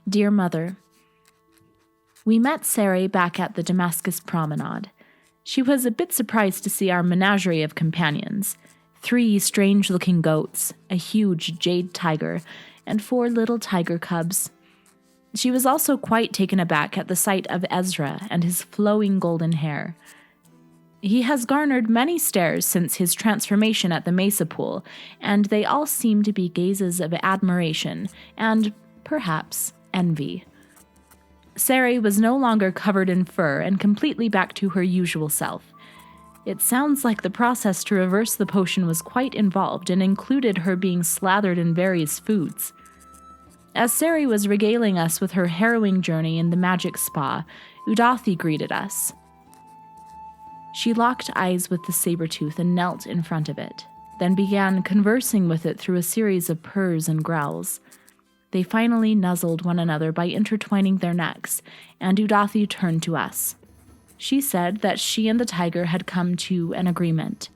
Dear Mother, we met Sarai back at the Damascus Promenade. She was a bit surprised to see our menagerie of companions. 3 strange-looking goats, a huge jade tiger, and 4 little tiger cubs. She was also quite taken aback at the sight of Ezra and his flowing golden hair. He has garnered many stares since his transformation at the Mesa Pool, and they all seem to be gazes of admiration and, perhaps, envy. Sarai was no longer covered in fur and completely back to her usual self. It sounds like the process to reverse the potion was quite involved and included her being slathered in various foods. As Sarai was regaling us with her harrowing journey in the magic spa, Udathi greeted us. She locked eyes with the saber-tooth and knelt in front of it, then began conversing with it through a series of purrs and growls. They finally nuzzled one another by intertwining their necks, and Udathi turned to us. She said that she and the tiger had come to an agreement.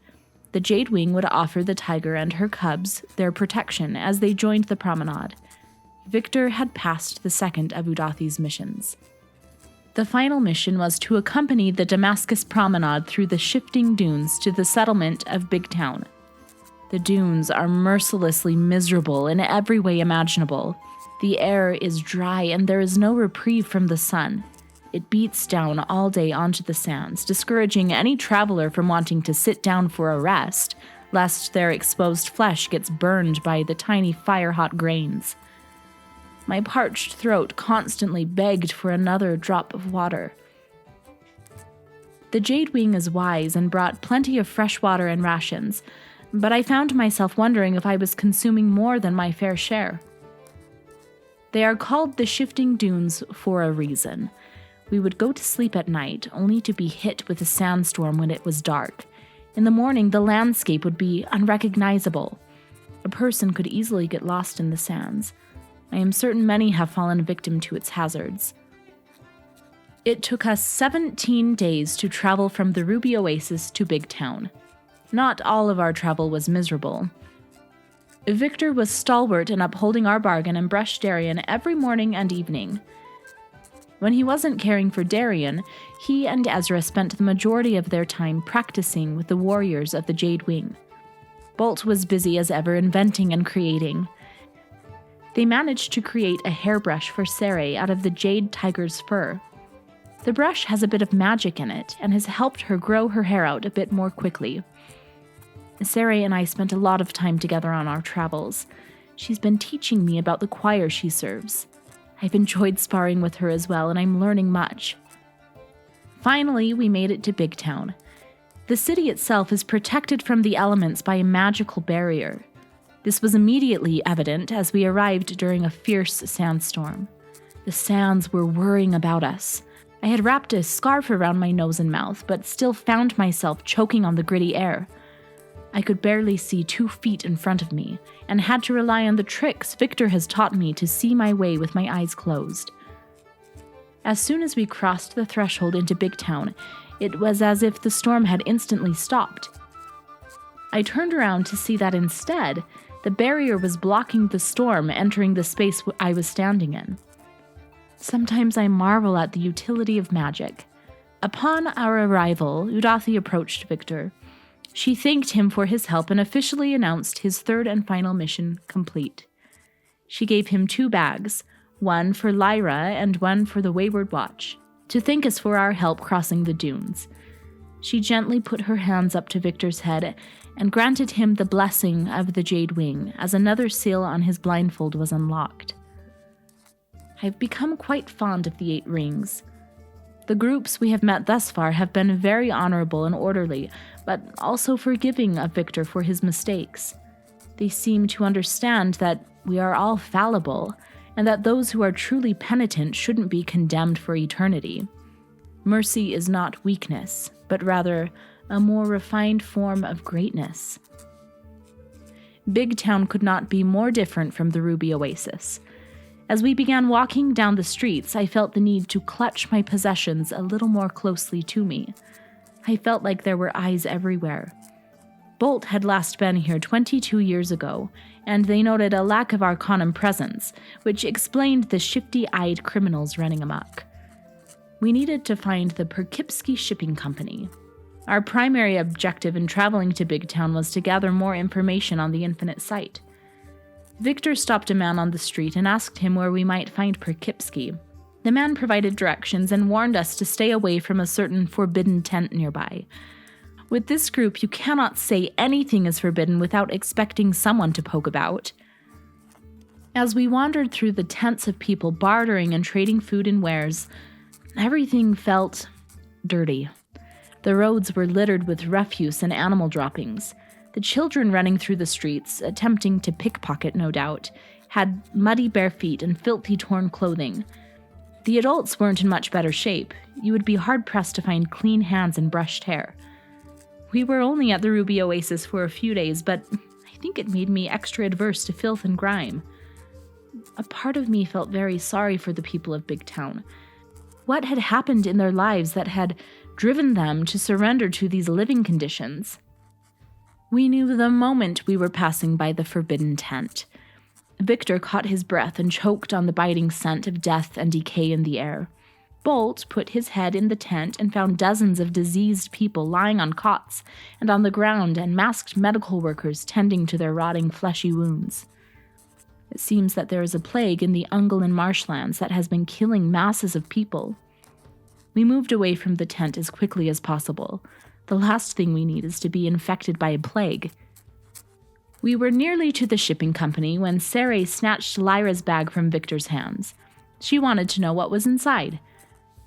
The Jade Wing would offer the tiger and her cubs their protection as they joined the promenade. Victor had passed the second of Udathi's missions. The final mission was to accompany the Damascus Promenade through the shifting dunes to the settlement of Big Town. The dunes are mercilessly miserable in every way imaginable. The air is dry and there is no reprieve from the sun. It beats down all day onto the sands, discouraging any traveler from wanting to sit down for a rest, lest their exposed flesh gets burned by the tiny fire-hot grains. My parched throat constantly begged for another drop of water. The Jade Wing is wise and brought plenty of fresh water and rations, but I found myself wondering if I was consuming more than my fair share. They are called the Shifting Dunes for a reason. We would go to sleep at night, only to be hit with a sandstorm when it was dark. In the morning, the landscape would be unrecognizable. A person could easily get lost in the sands. I am certain many have fallen victim to its hazards. It took us 17 days to travel from the Ruby Oasis to Big Town. Not all of our travel was miserable. Victor was stalwart in upholding our bargain and brushed Darian every morning and evening. When he wasn't caring for Darian, he and Ezra spent the majority of their time practicing with the warriors of the Jade Wing. Bolt was busy as ever inventing and creating. They managed to create a hairbrush for Sarai out of the jade tiger's fur. The brush has a bit of magic in it and has helped her grow her hair out a bit more quickly. Sarai and I spent a lot of time together on our travels. She's been teaching me about the choir she serves. I've enjoyed sparring with her as well, and I'm learning much. Finally, we made it to Big Town. The city itself is protected from the elements by a magical barrier. This was immediately evident as we arrived during a fierce sandstorm. The sands were whirring about us. I had wrapped a scarf around my nose and mouth, but still found myself choking on the gritty air. I could barely see 2 feet in front of me, and had to rely on the tricks Victor has taught me to see my way with my eyes closed. As soon as we crossed the threshold into Big Town, it was as if the storm had instantly stopped. I turned around to see that instead, the barrier was blocking the storm entering the space I was standing in. Sometimes I marvel at the utility of magic. Upon our arrival, Udathi approached Victor. She thanked him for his help and officially announced his 3rd and final mission complete. She gave him 2 bags, one for Lyra and one for the Wayward Watch, to thank us for our help crossing the dunes. She gently put her hands up to Victor's head and granted him the blessing of the Jade Wing as another seal on his blindfold was unlocked. I've become quite fond of the 8 rings. The groups we have met thus far have been very honorable and orderly, but also forgiving of Victor for his mistakes. They seem to understand that we are all fallible, and that those who are truly penitent shouldn't be condemned for eternity. Mercy is not weakness, but rather a more refined form of greatness. Big Town could not be more different from the Ruby Oasis. As we began walking down the streets, I felt the need to clutch my possessions a little more closely to me. I felt like there were eyes everywhere. Bolt had last been here 22 years ago, and they noted a lack of Arcanum presence, which explained the shifty-eyed criminals running amok. We needed to find the Poughkeepsie Shipping Company. Our primary objective in traveling to Big Town was to gather more information on the Infinite Site. Victor stopped a man on the street and asked him where we might find Poughkeepsie. The man provided directions and warned us to stay away from a certain forbidden tent nearby. With this group, you cannot say anything is forbidden without expecting someone to poke about. As we wandered through the tents of people bartering and trading food and wares, everything felt dirty. The roads were littered with refuse and animal droppings. The children running through the streets, attempting to pickpocket no doubt, had muddy bare feet and filthy torn clothing. The adults weren't in much better shape. You would be hard-pressed to find clean hands and brushed hair. We were only at the Ruby Oasis for a few days, but I think it made me extra adverse to filth and grime. A part of me felt very sorry for the people of Big Town. What had happened in their lives that had driven them to surrender to these living conditions? We knew the moment we were passing by the forbidden tent. Victor caught his breath and choked on the biting scent of death and decay in the air. Bolt put his head in the tent and found dozens of diseased people lying on cots and on the ground and masked medical workers tending to their rotting fleshy wounds. It seems that there is a plague in the Ungolin marshlands that has been killing masses of people. We moved away from the tent as quickly as possible. The last thing we need is to be infected by a plague. We were nearly to the shipping company when Sarai snatched Lyra's bag from Victor's hands. She wanted to know what was inside.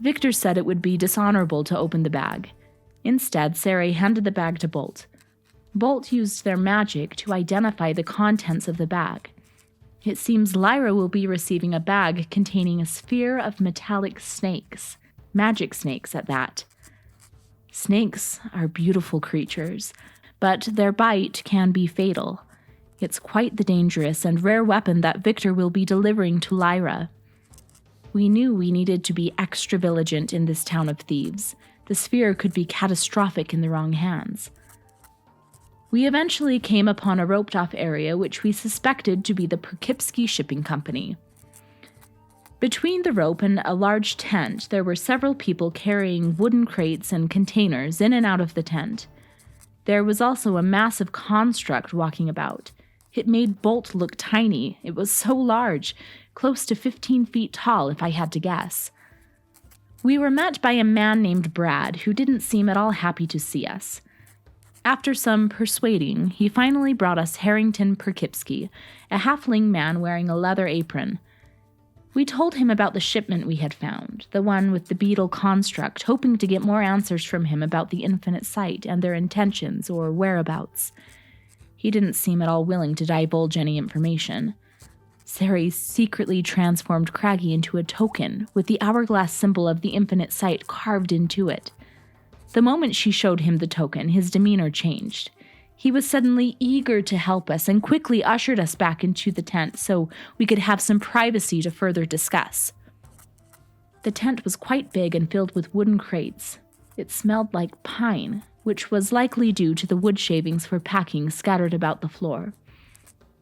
Victor said it would be dishonorable to open the bag. Instead, Sarai handed the bag to Bolt. Bolt used their magic to identify the contents of the bag. It seems Lyra will be receiving a bag containing a sphere of metallic snakes. Magic snakes at that. Snakes are beautiful creatures, but their bite can be fatal. It's quite the dangerous and rare weapon that Victor will be delivering to Lyra. We knew we needed to be extra vigilant in this town of thieves. The sphere could be catastrophic in the wrong hands. We eventually came upon a roped-off area which we suspected to be the Poughkeepsie Shipping Company. Between the rope and a large tent, there were several people carrying wooden crates and containers in and out of the tent. There was also a massive construct walking about. It made Bolt look tiny. It was so large, close to 15 feet tall if I had to guess. We were met by a man named Brad, who didn't seem at all happy to see us. After some persuading, he finally brought us Harrington Poughkeepsie, a halfling man wearing a leather apron. We told him about the shipment we had found, the one with the beetle construct, hoping to get more answers from him about the Infinite Site and their intentions or whereabouts. He didn't seem at all willing to divulge any information. Sarai secretly transformed Craggy into a token with the hourglass symbol of the Infinite Site carved into it. The moment she showed him the token, his demeanor changed. He was suddenly eager to help us and quickly ushered us back into the tent so we could have some privacy to further discuss. The tent was quite big and filled with wooden crates. It smelled like pine, which was likely due to the wood shavings for packing scattered about the floor.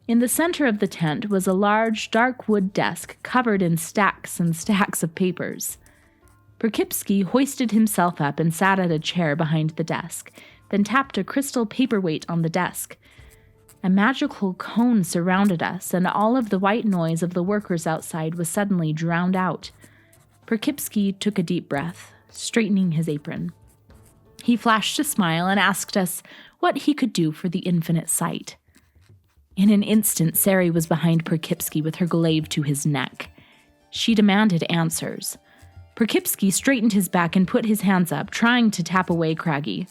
In the center of the tent was a large, dark wood desk covered in stacks and stacks of papers. Poughkeepsie hoisted himself up and sat at a chair behind the desk, then tapped a crystal paperweight on the desk. A magical cone surrounded us, and all of the white noise of the workers outside was suddenly drowned out. Poughkeepsie took a deep breath, straightening his apron. He flashed a smile and asked us what he could do for the Infinite Site. In an instant, Sarai was behind Poughkeepsie with her glaive to his neck. She demanded answers. Poughkeepsie straightened his back and put his hands up, trying to tap away Craggy.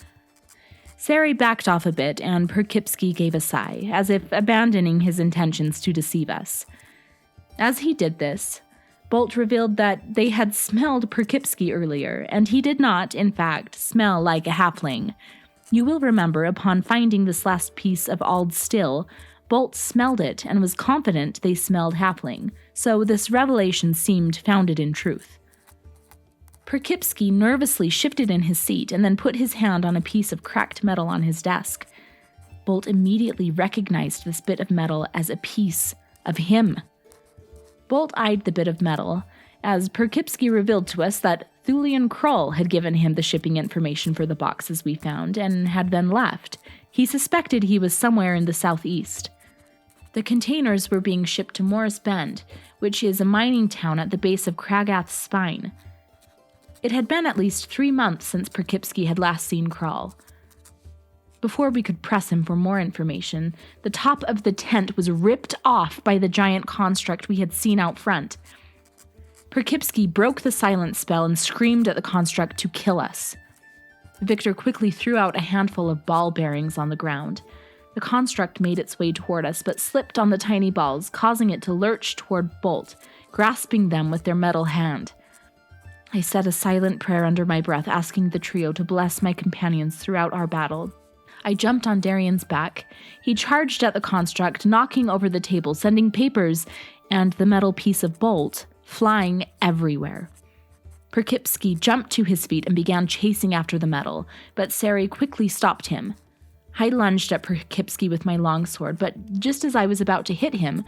Sarai backed off a bit, and Poughkeepsie gave a sigh, as if abandoning his intentions to deceive us. As he did this, Bolt revealed that they had smelled Poughkeepsie earlier, and he did not, in fact, smell like a halfling. You will remember, upon finding this last piece of Ald Still, Bolt smelled it and was confident they smelled halfling, so this revelation seemed founded in truth. Poughkeepsie nervously shifted in his seat and then put his hand on a piece of cracked metal on his desk. Bolt immediately recognized this bit of metal as a piece of him. Bolt eyed the bit of metal, as Perkipsky revealed to us that Thulian Krull had given him the shipping information for the boxes we found and had then left. He suspected he was somewhere in the southeast. The containers were being shipped to Morris Bend, which is a mining town at the base of Kragath's spine. It had been at least 3 months since Perkipsky had last seen Krull. Before we could press him for more information, the top of the tent was ripped off by the giant construct we had seen out front. Perkipsky broke the silence spell and screamed at the construct to kill us. Victor quickly threw out a handful of ball bearings on the ground. The construct made its way toward us, but slipped on the tiny balls, causing it to lurch toward Bolt, grasping them with their metal hand. I said a silent prayer under my breath, asking the trio to bless my companions throughout our battle. I jumped on Darian's back. He charged at the construct, knocking over the table, sending papers and the metal piece of Bolt flying everywhere. Perkipsky jumped to his feet and began chasing after the metal, but Sari quickly stopped him. I lunged at Perkipsky with my longsword, but just as I was about to hit him,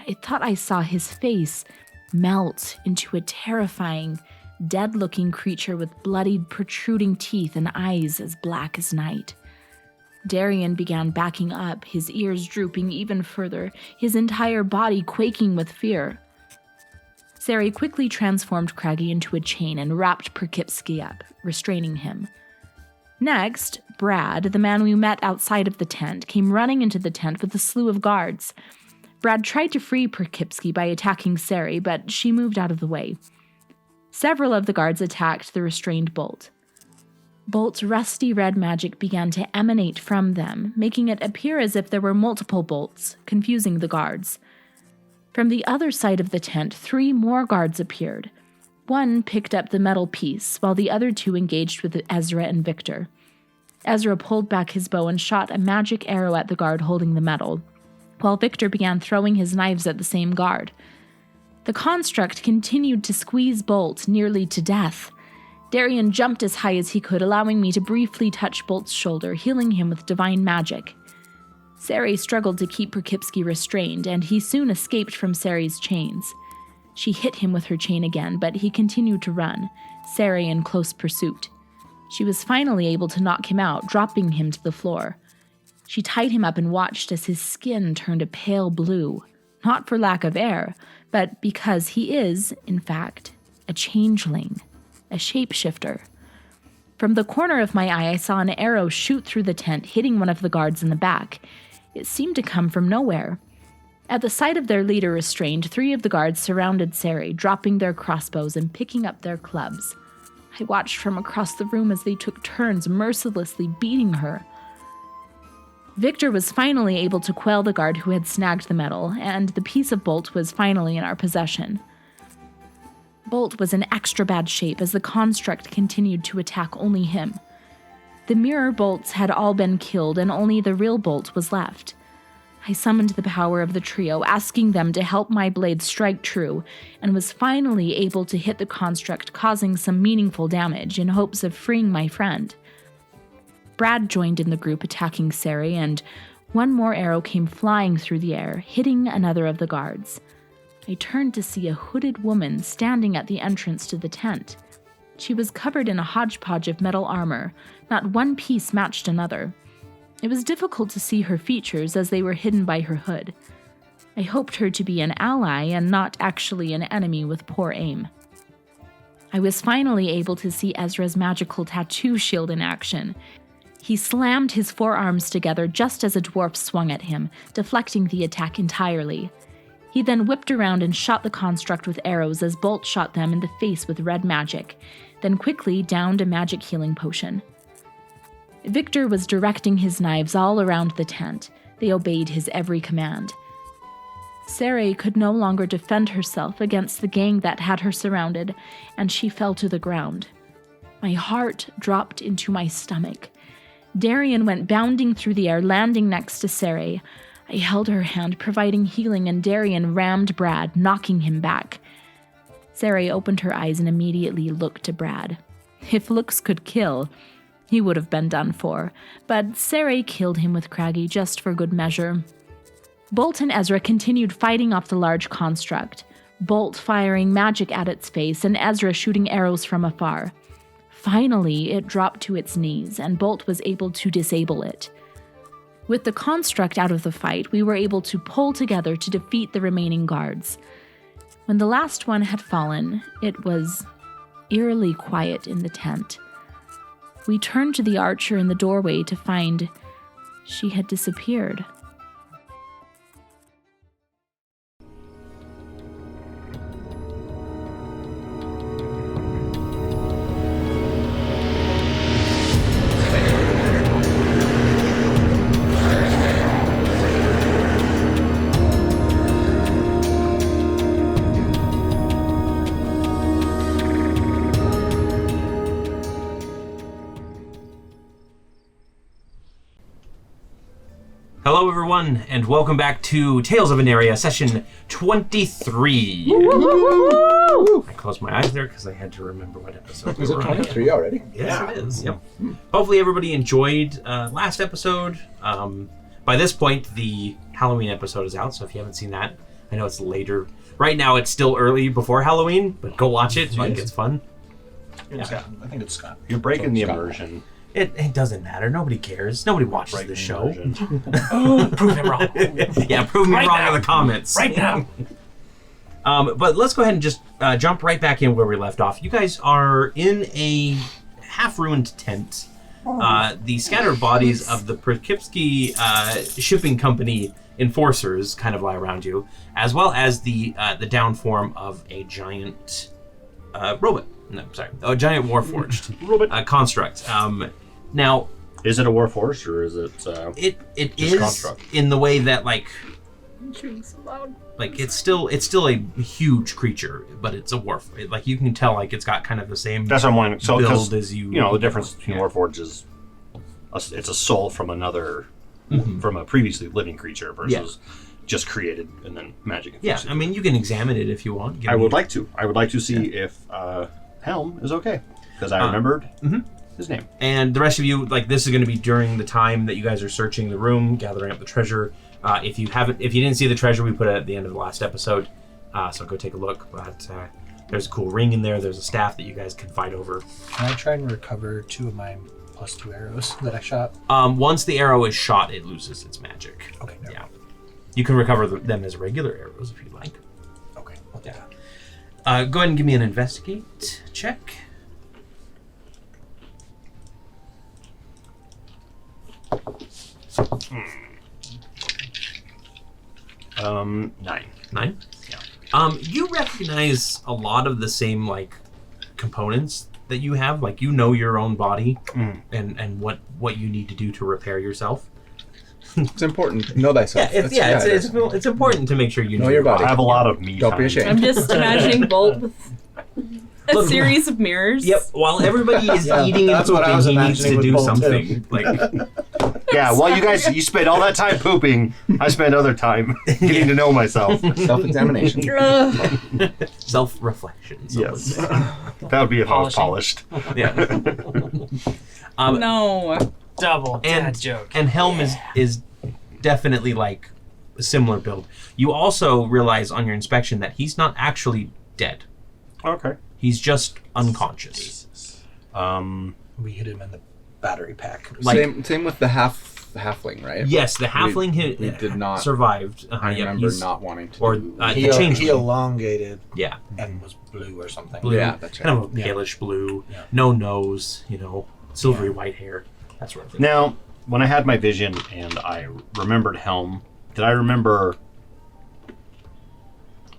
I thought I saw his face melt into a terrifying, dead-looking creature with bloodied, protruding teeth and eyes as black as night. Darian began backing up, his ears drooping even further, his entire body quaking with fear. Sari quickly transformed Craggy into a chain and wrapped Perkipsky up, restraining him. Next, Brad, the man we met outside of the tent, came running into the tent with a slew of guards. Brad tried to free Perkipsky by attacking Sari, but she moved out of the way. Several of the guards attacked the restrained Bolt. Bolt's rusty red magic began to emanate from them, making it appear as if there were multiple bolts, confusing the guards. From the other side of the tent, 3 more guards appeared. One picked up the metal piece, while the other 2 engaged with Ezra and Victor. Ezra pulled back his bow and shot a magic arrow at the guard holding the metal, while Victor began throwing his knives at the same guard. The construct continued to squeeze Bolt nearly to death. Darian jumped as high as he could, allowing me to briefly touch Bolt's shoulder, healing him with divine magic. Sari struggled to keep Perkipsky restrained, and he soon escaped from Sari's chains. She hit him with her chain again, but he continued to run, Sari in close pursuit. She was finally able to knock him out, dropping him to the floor. She tied him up and watched as his skin turned a pale blue, not for lack of air, but because he is, in fact, a changeling, a shapeshifter. From the corner of my eye, I saw an arrow shoot through the tent, hitting one of the guards in the back. It seemed to come from nowhere. At the sight of their leader restrained, 3 of the guards surrounded Sari, dropping their crossbows and picking up their clubs. I watched from across the room as they took turns mercilessly beating her. Victor was finally able to quell the guard who had snagged the metal, and the piece of Bolt was finally in our possession. Bolt was in extra bad shape as the construct continued to attack only him. The mirror bolts had all been killed, and only the real Bolt was left. I summoned the power of the trio, asking them to help my blade strike true, and was finally able to hit the construct, causing some meaningful damage in hopes of freeing my friend. Brad joined in the group attacking Sari, and one more arrow came flying through the air, hitting another of the guards. I turned to see a hooded woman standing at the entrance to the tent. She was covered in a hodgepodge of metal armor. Not one piece matched another. It was difficult to see her features as they were hidden by her hood. I hoped her to be an ally and not actually an enemy with poor aim. I was finally able to see Ezra's magical tattoo shield in action. He slammed his forearms together just as a dwarf swung at him, deflecting the attack entirely. He then whipped around and shot the construct with arrows as Bolt shot them in the face with red magic, then quickly downed a magic healing potion. Victor was directing his knives all around the tent. They obeyed his every command. Sari could no longer defend herself against the gang that had her surrounded, and she fell to the ground. My heart dropped into my stomach. Darian went bounding through the air, landing next to Sari. I held her hand, providing healing, and Darian rammed Brad, knocking him back. Sari opened her eyes and immediately looked to Brad. If looks could kill, He would have been done for, but Sere killed him with Craggy just for good measure. Bolt and Ezra continued fighting off the large construct, Bolt firing magic at its face and Ezra shooting arrows from afar. Finally, it dropped to its knees, and Bolt was able to disable it. With the construct out of the fight, we were able to pull together to defeat the remaining guards. When the last one had fallen, it was eerily quiet in the tent. We turned to the archer in the doorway to find she had disappeared. Hello everyone, and welcome back to Tales of Aneria, session 23. I closed my eyes there because I had to remember what episode Is it 23 already? Yes, it is. Yep. Hopefully everybody enjoyed last episode. By this point, the Halloween episode is out, so if you haven't seen that, I know it's later. Right now it's still early before Halloween, but go watch it. It's fun. Yeah. I think it's Scott. You're breaking the immersion. It doesn't matter. Nobody cares. Nobody watches the show. Prove him wrong. Yeah, prove me wrong in the comments. Right now. But let's go ahead and just jump right back in where we left off. You guys are in a half-ruined tent. The scattered bodies of the Poughkeepsie Shipping Company enforcers kind of lie around you, as well as the down form of a giant robot. No, sorry, a giant Warforged Robot. construct. Now, is it a Warforged or is it? It just is construct? in the way that like So loud. like it's still a huge creature, but it's a Warf. Like you can tell, like it's got kind of the same That's what I'm wondering. So, build as you. know, the difference between Yeah. Warforged is it's a soul from another, from a previously living creature versus just created and then magic. Yeah, I mean you can examine it if you want. I would like to. I would like to see if Helm is okay because I remembered his name. And the rest of you, like this is going to be during the time that you guys are searching the room, gathering up the treasure. If you didn't see the treasure, we put it at the end of the last episode. So go take a look. But there's a cool ring in there. There's a staff that you guys can fight over. Can I try and recover 2 of my +2 arrows that I shot? Once the arrow is shot, it loses its magic. Okay, never mind. You can recover them as regular arrows if you like. Okay, I'll do that. Go ahead and give me an investigate check. 9. 9? Yeah. You recognize a lot of the same like components that you have. Like you know your own body and what you need to do to repair yourself. It's important. Know thyself. It's important to make sure you know your body. I have a lot of me. Don't be time. ashamed. I'm just imagining Bolt with a Look, series of mirrors. Yep. While everybody is eating and that's what I was pooping, he needs to imagining do with Bolt, something. Like Yeah, well, you spend all that time pooping. I spend other time getting to know myself. Self-examination. self-reflection. So Yes, that would be if I was polished. Yeah. No. Double dad and joke. And Helm is definitely like a similar build. You also realize on your inspection that he's not actually dead. Okay. He's just unconscious. We hit him in the battery pack. Like- Same with the halfling, right? Yes, the halfling we did not survived. I yeah, remember he's- not wanting to. or do, the He changeling. elongated Yeah, and was blue or something. blue. Yeah, that's right. Kind of a palish blue. Yeah. No nose. Silvery white hair. That sort of thing. Now, when I had my vision and I remembered Helm, did I remember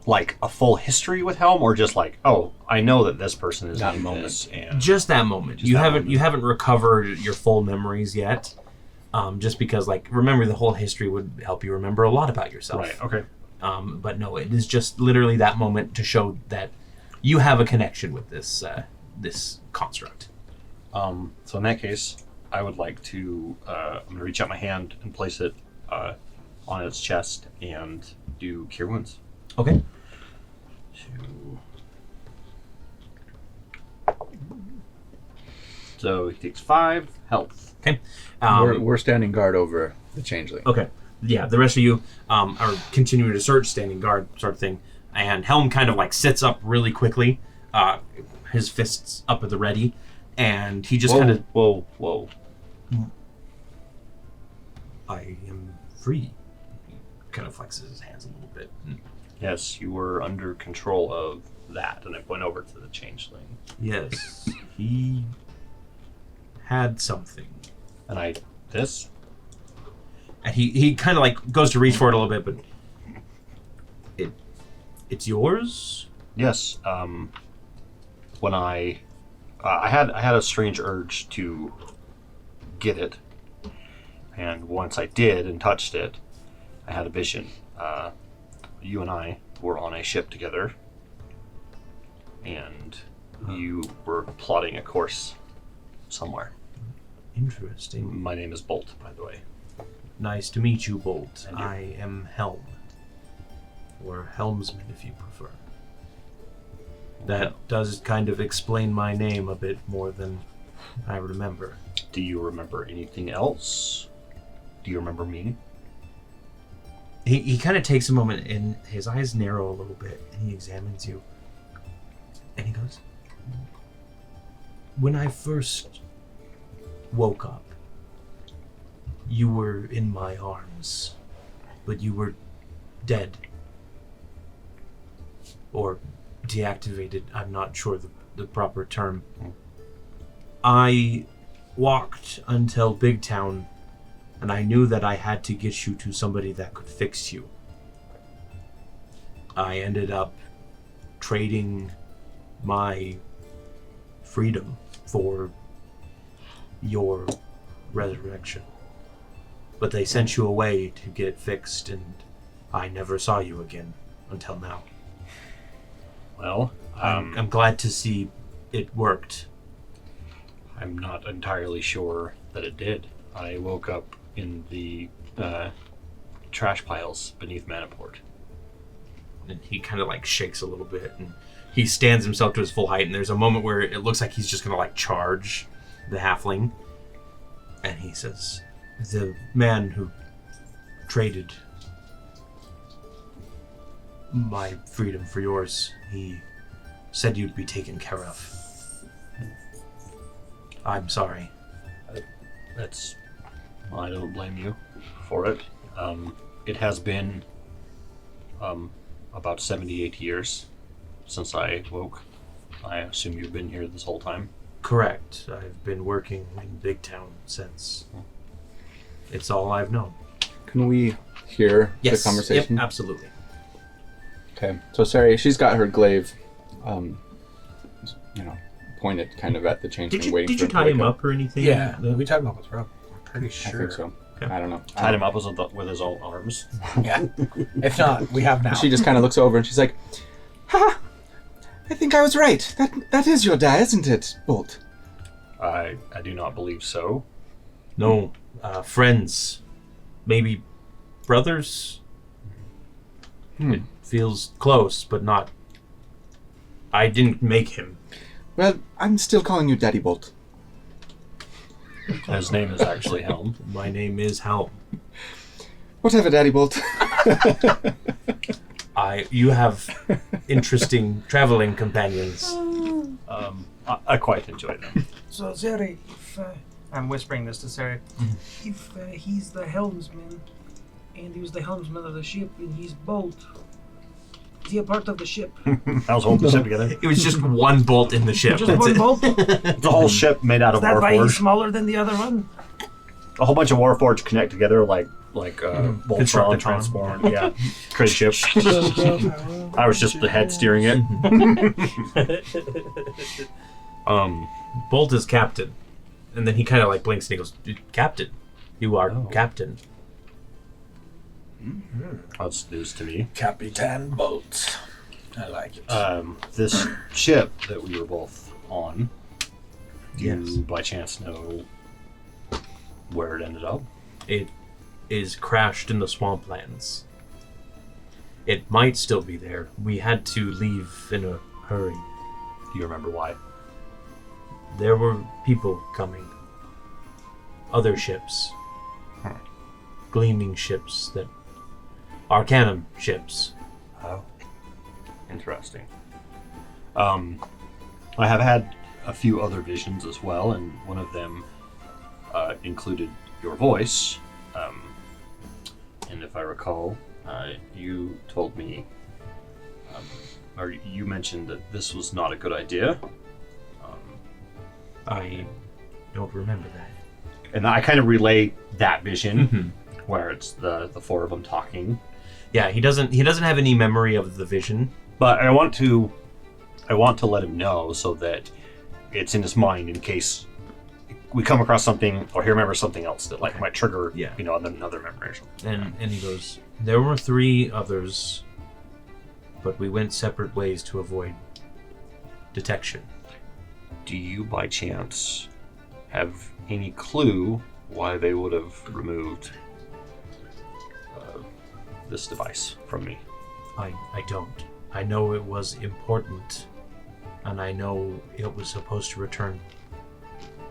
like a full history with Helm, or just like, oh, I know that this person is That named moment. this, and Just that moment. Just You that haven't moment. you haven't recovered your full memories yet. Just because like remembering the whole history would help you remember a lot about yourself. right, okay. But no, it is just literally that moment to show that you have a connection with this this construct. So in that case, I would like to. I'm gonna reach out my hand and place it on its chest and do Cure Wounds. Okay. So he takes 5 health. Okay. We're standing guard over the changeling. Okay. Yeah, the rest of you are continuing to search, standing guard sort of thing. And Helm kind of like sits up really quickly, his fists up at the ready, and he just kind of... Whoa. I am free. He kind of flexes his hands a little bit. Yes, you were under control of that, and I went over to the changeling. Yes, he had something. And this? And he kind of like goes to reach for it a little bit, but it's yours? Yes. When I had a strange urge to get it, and once I did and touched it, I had a vision. You and I were on a ship together, and you were plotting a course somewhere. Interesting. My name is Bolt, by the way. Nice to meet you, Bolt. And you. I am Helm. Or Helmsman, if you prefer. That does kind of explain my name a bit more than I remember. Do you remember anything else? Do you remember me? He kind of takes a moment, and his eyes narrow a little bit, and he examines you. And he goes, when I first woke up, you were in my arms, but you were dead. Or deactivated, I'm not sure the proper term. I walked until Big Town, and I knew that I had to get you to somebody that could fix you. I ended up trading my freedom for your resurrection. But they sent you away to get fixed, and I never saw you again until now. Well, I'm glad to see it worked. I'm not entirely sure that it did. I woke up in the trash piles beneath Manaport. And he kind of like shakes a little bit, and he stands himself to his full height, and there's a moment where it looks like he's just gonna like charge the halfling. And he says, the man who traded my freedom for yours, he said you'd be taken care of. I'm sorry. I don't blame you for it. It has been about 78 years since I woke. I assume you've been here this whole time. Correct. I've been working in Big Town since. It's all I've known. Can we hear Yes. the conversation? Yep, absolutely. Okay. So Sari, she's got her glaive, pointed kind of at the changeling, waiting Did for you tie to him wake up or anything? Yeah, we talked about this rope. I'm pretty I sure. think so. Okay. I don't know. Tied him up with his own arms. Yeah. If not, we have now. She just kind of looks over and she's like, "Ha! I think I was right. That is your dad, isn't it, Bolt?" I do not believe so. No. Friends. Maybe brothers? It feels close, but not... I didn't make him. Well, I'm still calling you Daddy Bolt. His name is actually Helm. My name is Helm. Whatever, Daddy Bolt. You have interesting traveling companions. I quite enjoy them. So, Sari, if I'm whispering this to Sari, if he's the helmsman, and he was the helmsman of the ship, and he's Bolt, is he a part of the ship? I was holding the ship together. It was just one bolt in the ship. Just That's one it. Bolt? The whole ship made out Is of that why he's Warforged. smaller than the other one? A whole bunch of Warforged connect together like Voltron Constructicon. transformed. Yeah, crazy ship. I was just the head steering it. Bolt is captain. And then he kind of like blinks and he goes, Captain. You are captain. That's news to me. Capitan Bolt. I like it. This ship that we were both on, do Yes. you by chance know where it ended up? It is crashed in the swamplands. It might still be there. We had to leave in a hurry. Do you remember why? There were people coming. Other ships. Gleaming ships that... Arcanum ships. Oh. Interesting. I have had a few other visions as well, and one of them included your voice. And if I recall, you told me, or you mentioned that this was not a good idea. I don't remember that. And I kind of relay that vision, where it's the four of them talking. Yeah, he doesn't have any memory of the vision. But I want to let him know so that it's in his mind in case we come across something or he remembers something else that might trigger another memory or something. And he goes, there were 3 others, but we went separate ways to avoid detection. Do you by chance have any clue why they would have removed this device from me? I don't. I know it was important, and I know it was supposed to return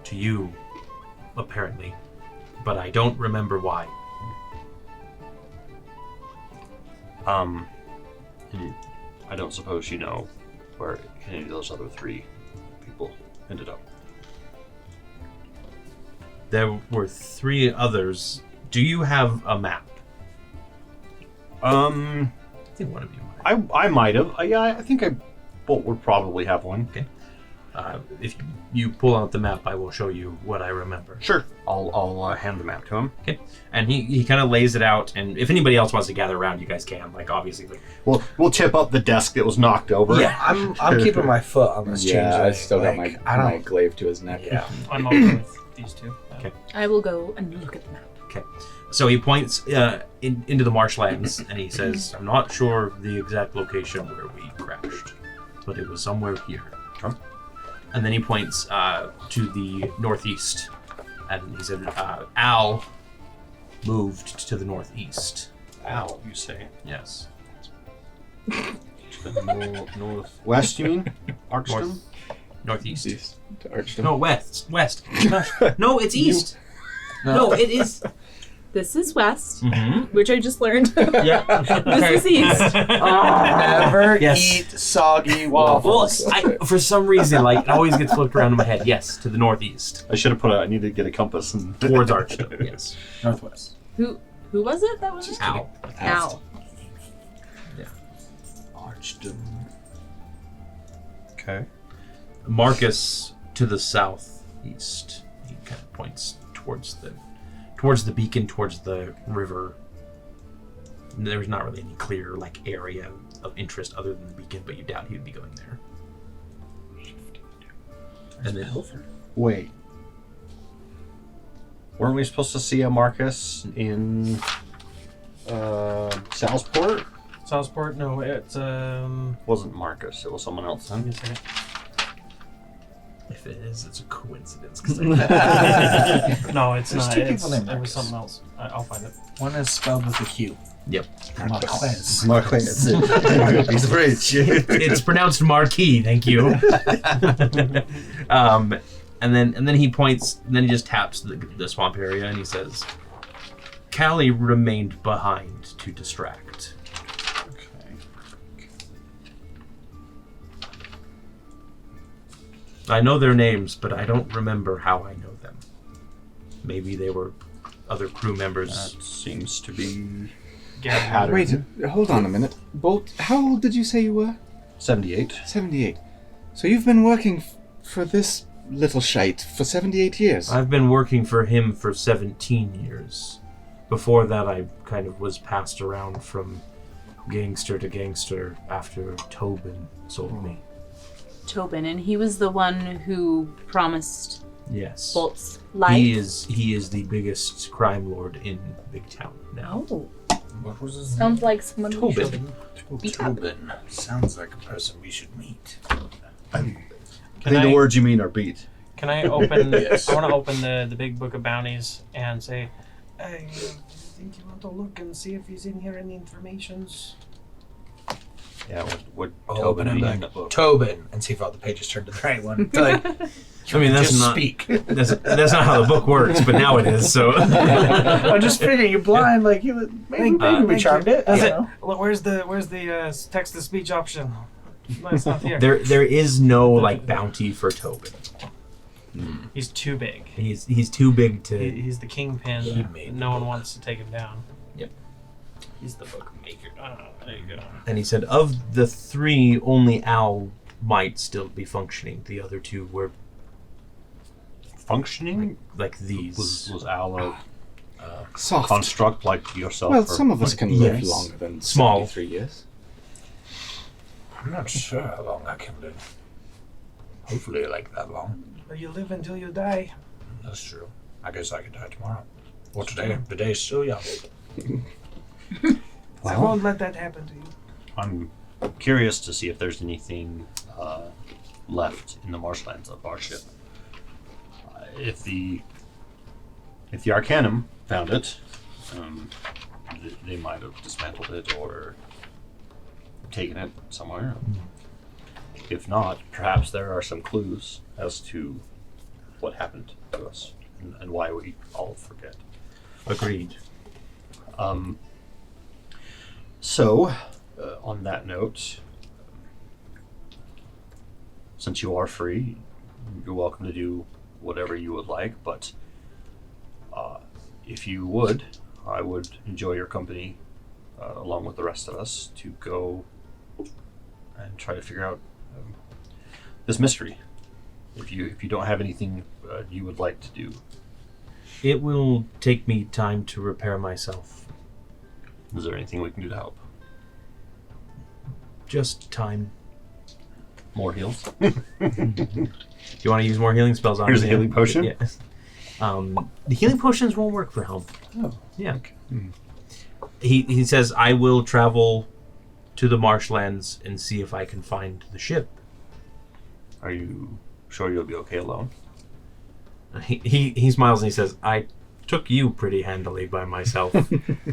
to you, apparently, but I don't remember why. And I don't suppose you know where any of those other 3 people ended up. There were 3 others. Do you have a map? I think one of you might. I might have. I think I would probably have one. Okay. If you pull out the map, I will show you what I remember. Sure. I'll hand the map to him. Okay. And he kind of lays it out, and if anybody else wants to gather around, you guys can. Obviously. We'll tip up the desk that was knocked over. Yeah, I'm keeping my foot on this change. Yeah, I still got I my don't. glaive to his neck. Yeah. I'm open with these 2. Okay. I will go and look at the map. Okay. So he points into the Marshlands, and he says, I'm not sure the exact location where we crashed, but it was somewhere here. Okay. And then he points to the northeast, and he said, Al moved to the northeast. Al, you say? Yes. To the northwest, you mean? Arkston? Northeast. East to Archton. No, west. No, it's east. No, it is. This is west, Mm-hmm. which I just learned. Yeah. This is east. Never Yes. eat soggy Well, waffles. for some reason, it always gets flipped around in my head. Yes, to the northeast. I should have I need to get a compass and Towards Archton, yes. Northwest. Who was it that was? Al. Al. Archton. Okay. Marcus to the southeast. He kind of points towards the beacon, towards the river. There's not really any clear area of interest other than the beacon, but you doubt he would be going there. And then Wait. Weren't we supposed to see a Marcus in Salsport? Southport? No, it's Wasn't Marcus. It was someone else. Give me a second. if it is, it's a coincidence. No, it's There's not. 2 It's, people named it was Marcus. something else. I'll find it. One is spelled with a Q. Yep. Marquez. Marcus. He's a bridge. It's pronounced Marquis. Thank you. And then he points. And then he just taps the swamp area, and he says, "Callie remained behind to distract." I know their names, but I don't remember how I know them. Maybe they were other crew members. That seems to be Yeah. Wait, hold on a minute. Bolt, how old did you say you were? 78. 78. So you've been working for this little shite for 78 years? I've been working for him for 17 years. Before that, I kind of was passed around from gangster to gangster after Tobin sold me. Tobin, and he was the one who promised Yes. Bolt's life. He is the biggest crime lord in Big Town now. Oh, What was his name? sounds like someone we should Tobin. beat up. Tobin. Sounds like a person we should meet. I think the words you mean are beat. Can I open? Yes. I want to open the big book of bounties and say, "Hey, do you think you want to look and see if he's in here any informations?" Yeah, what Open Tobin and be be in the book? Tobin, and see if all the pages turn to the right one. Like, I mean, that's Just not speak. that's not how the book works, but now it is. So I'm just figuring you're blind. Like maybe we thank charmed you. it. I don't know. Well, where's the text to speech option? No, it's not here. there is no like bounty for Tobin. He's too big. He's too big to. He's the kingpin. No one wants to take him down. Yep. He's the book maker. There you go. And he said, of the three, only Al might still be functioning. The other two were Functioning? like these. Was Al a Soft. construct like yourself? Well, or- some of us can live Yes. longer than Small. 73 years. I'm not sure how long I can live. Hopefully, like that long. Well, you live until you die. That's true. I guess I could die tomorrow. Or today. The day is still young. I won't let that happen to you. I'm curious to see if there's anything left in the marshlands of our ship. If the Arcanum found it, they might have dismantled it or taken it somewhere. If not, perhaps there are some clues as to what happened to us and why we all forget. Agreed. So, on that note, since you are free, you're welcome to do whatever you would like, but if you would, I would enjoy your company along with the rest of us to go and try to figure out this mystery. If you don't have anything you would like to do. It will take me time to repair myself. Is there anything we can do to help? Just time. More heals? You want to use more healing spells on Here's me? a healing potion? Yes. The healing potions won't work for Helm. Oh. Yeah. Okay. He says, I will travel to the marshlands and see if I can find the ship. Are you sure you'll be okay alone? He smiles and he says, I took you pretty handily by myself.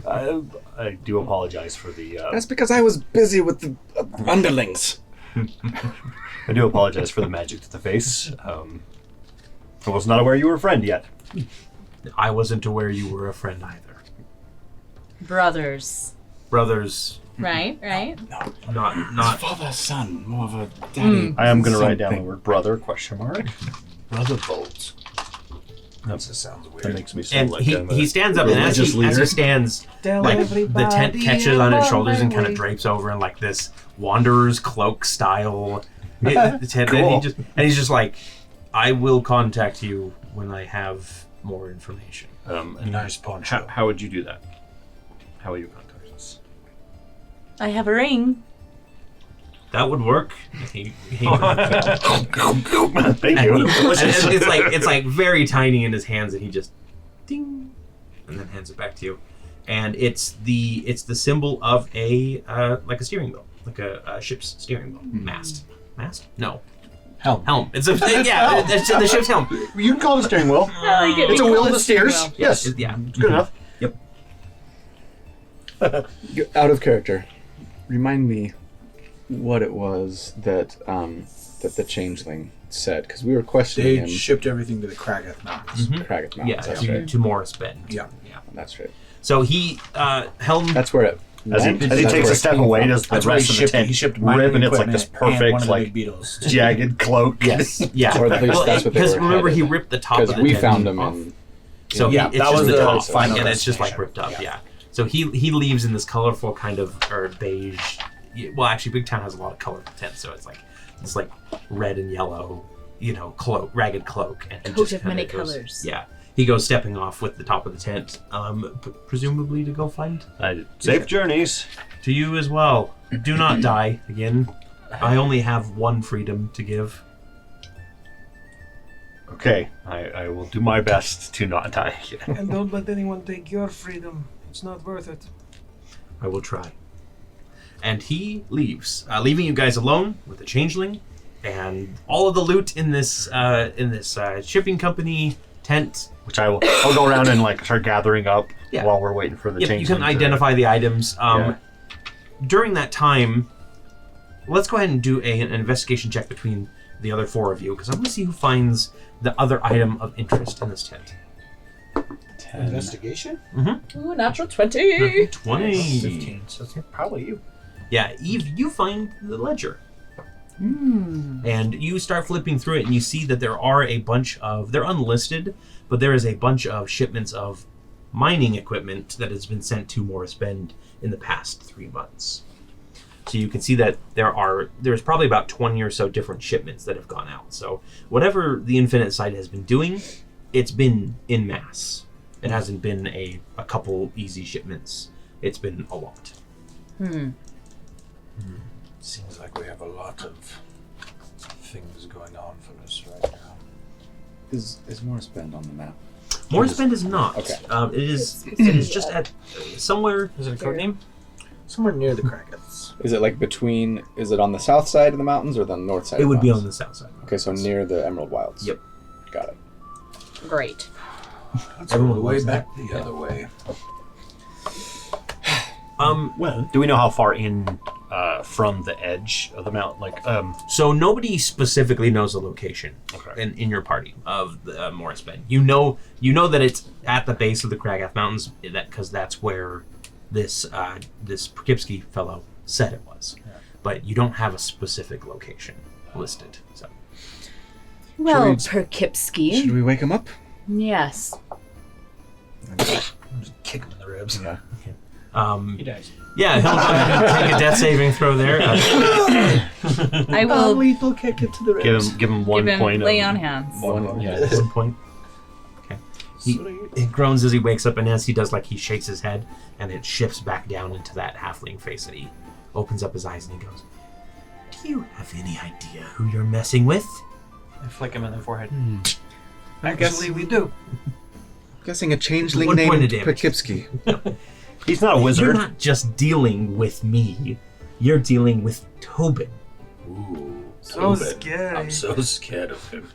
I do apologize for the... That's because I was busy with the underlings. I do apologize for the magic to the face. I was not aware you were a friend yet. I wasn't aware you were a friend either. Brothers. Brothers, Right? not Father, son, more of a daddy. I am going to write down the something. word brother, question mark. Brother Bolt. That just sounds weird. That makes me sound and like he, I'm a he stands up and as religious he leader. stands, Tell like the everybody tent catches on his I'm shoulders and my kind of way. drapes over in like this wanderer's cloak style. Tent, Cool. and he's just like, I will contact you when I have more information. and Nice poncho. how would you do that? How will you contact us? I have a ring. That would work. Thank And you. it's like very tiny in his hands, and he just ding, and then hands it back to you. And it's the symbol of a like a steering wheel, like a ship's steering wheel. Mast? No. Helm. It's a it's the ship's helm. You can call it a steering wheel. I like it. It's a We wheel call that it steering steers. wheel. Yes. Yeah. It's good enough. Out of character, remind me what it was that that the changeling said, because we were questioning They him. shipped everything to the Cragath Mountains. Craggath Mountains. Yeah, that's to, right. to Morris Bend. Yeah. That's right. So he Helm. That's where it. As he went? takes That's where a it step came away, from? does the That's why he rest of the shipped. tent He shipped rip, mining and it's like equipment this and one perfect, of the like big beetles. jagged cloak. Yes. Yeah. Or at least that's what they Because were remember he headed. ripped the top of Because the we tent found them off. in. So Yeah, it's that just was the the top, final and it's just like destination. ripped up. Yeah. Yeah. So he leaves in this colorful kind of or beige. Well, actually, Big Town has a lot of colorful tents, so it's like red and yellow, cloak, ragged cloak, and he Coat just of kinda many goes- colors. Yeah, he goes stepping off with the top of the tent, presumably to go find. Safe journeys. To you as well. Do not die again. I only have one freedom to give. Okay, I will do my best to not die. And don't let anyone take your freedom. It's not worth it. I will try. And he leaves, leaving you guys alone with the changeling and all of the loot in this shipping company tent. Which I'll go around and start gathering up Yeah. while we're waiting for the Yep, change. you can identify the items. During that time, let's go ahead and do an investigation check between the other 4 of you, because I want to see who finds the other item of interest in this tent. 10. Investigation? Ooh, natural 20. 20. 15. So it's probably you. Yeah, Eve, you find the ledger. And you start flipping through it, and you see that there are a bunch of, they're unlisted, but there is a bunch of shipments of mining equipment that has been sent to Morris Bend in the past 3 months. So you can see that there's probably about 20 or so different shipments that have gone out. So whatever the Infinite Site has been doing, it's been in mass. It hasn't been a couple easy shipments. It's been a lot. Seems like we have a lot of things going on for us right now. Is Morris Bend on the map? Morris Bend is not. Okay. It is just at somewhere. Is it a code name? Somewhere near the Krakens. Is it like between? Is it on the south side of the mountains or the north side? It of the would be on mountains? the south side. Okay, so near the Emerald Wilds. Yep. Got it. Great. Let's Everyone go way loves back the other way. Well, do we know how far in from the edge of the mountain? Like, So nobody specifically knows the location Okay. in your party of the Morris Bend. You know that it's at the base of the Kragath Mountains, because that's where this Poughkeepsie fellow said it was. Yeah. But you don't have a specific location listed. So Well, Should Poughkeepsie. we wake him up? Yes. Just kick him in the ribs. Yeah. He dies. yeah, he'll go ahead and take a death saving throw there. I will Lethal kick it to the ribs. give him 1 give him point. lay of, on hands. One. Yeah, 1 point. Okay. He groans as he wakes up, and as he does, like, he shakes his head, and it shifts back down into that halfling face, and he opens up his eyes and he goes, "Do you have any idea who you're messing with?" I flick him in the forehead. I guess. Actually, we do. Guessing a changeling One point named of damage. Poughkeepsie. He's not a You're wizard. not just dealing with me, you're dealing with Tobin. Ooh, So Tobin. scary. I'm so scared of him.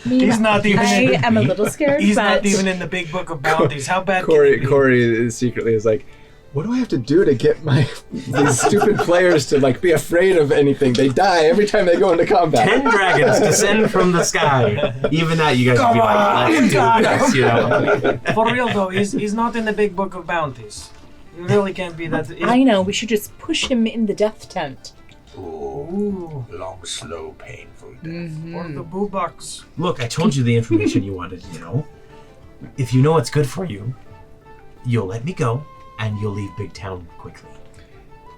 He's not even I in am a little scared, He's but not even in the big book of bounties. How bad can it be? Cory is secretly is like, what do I have to do to get these stupid players to like be afraid of anything? They die every time they go into combat. 10 dragons descend from the sky. Even that, you guys would be Come like, on, "Let's do got this," you know? For real though, he's not in the big book of bounties. You really can't be that. I know, we should just push him in the death tent. Ooh, long, slow, painful death. Or the boo box. Look, I told you the information you wanted to know. If you know what's good for you, you'll let me go, and you'll leave Big Town quickly.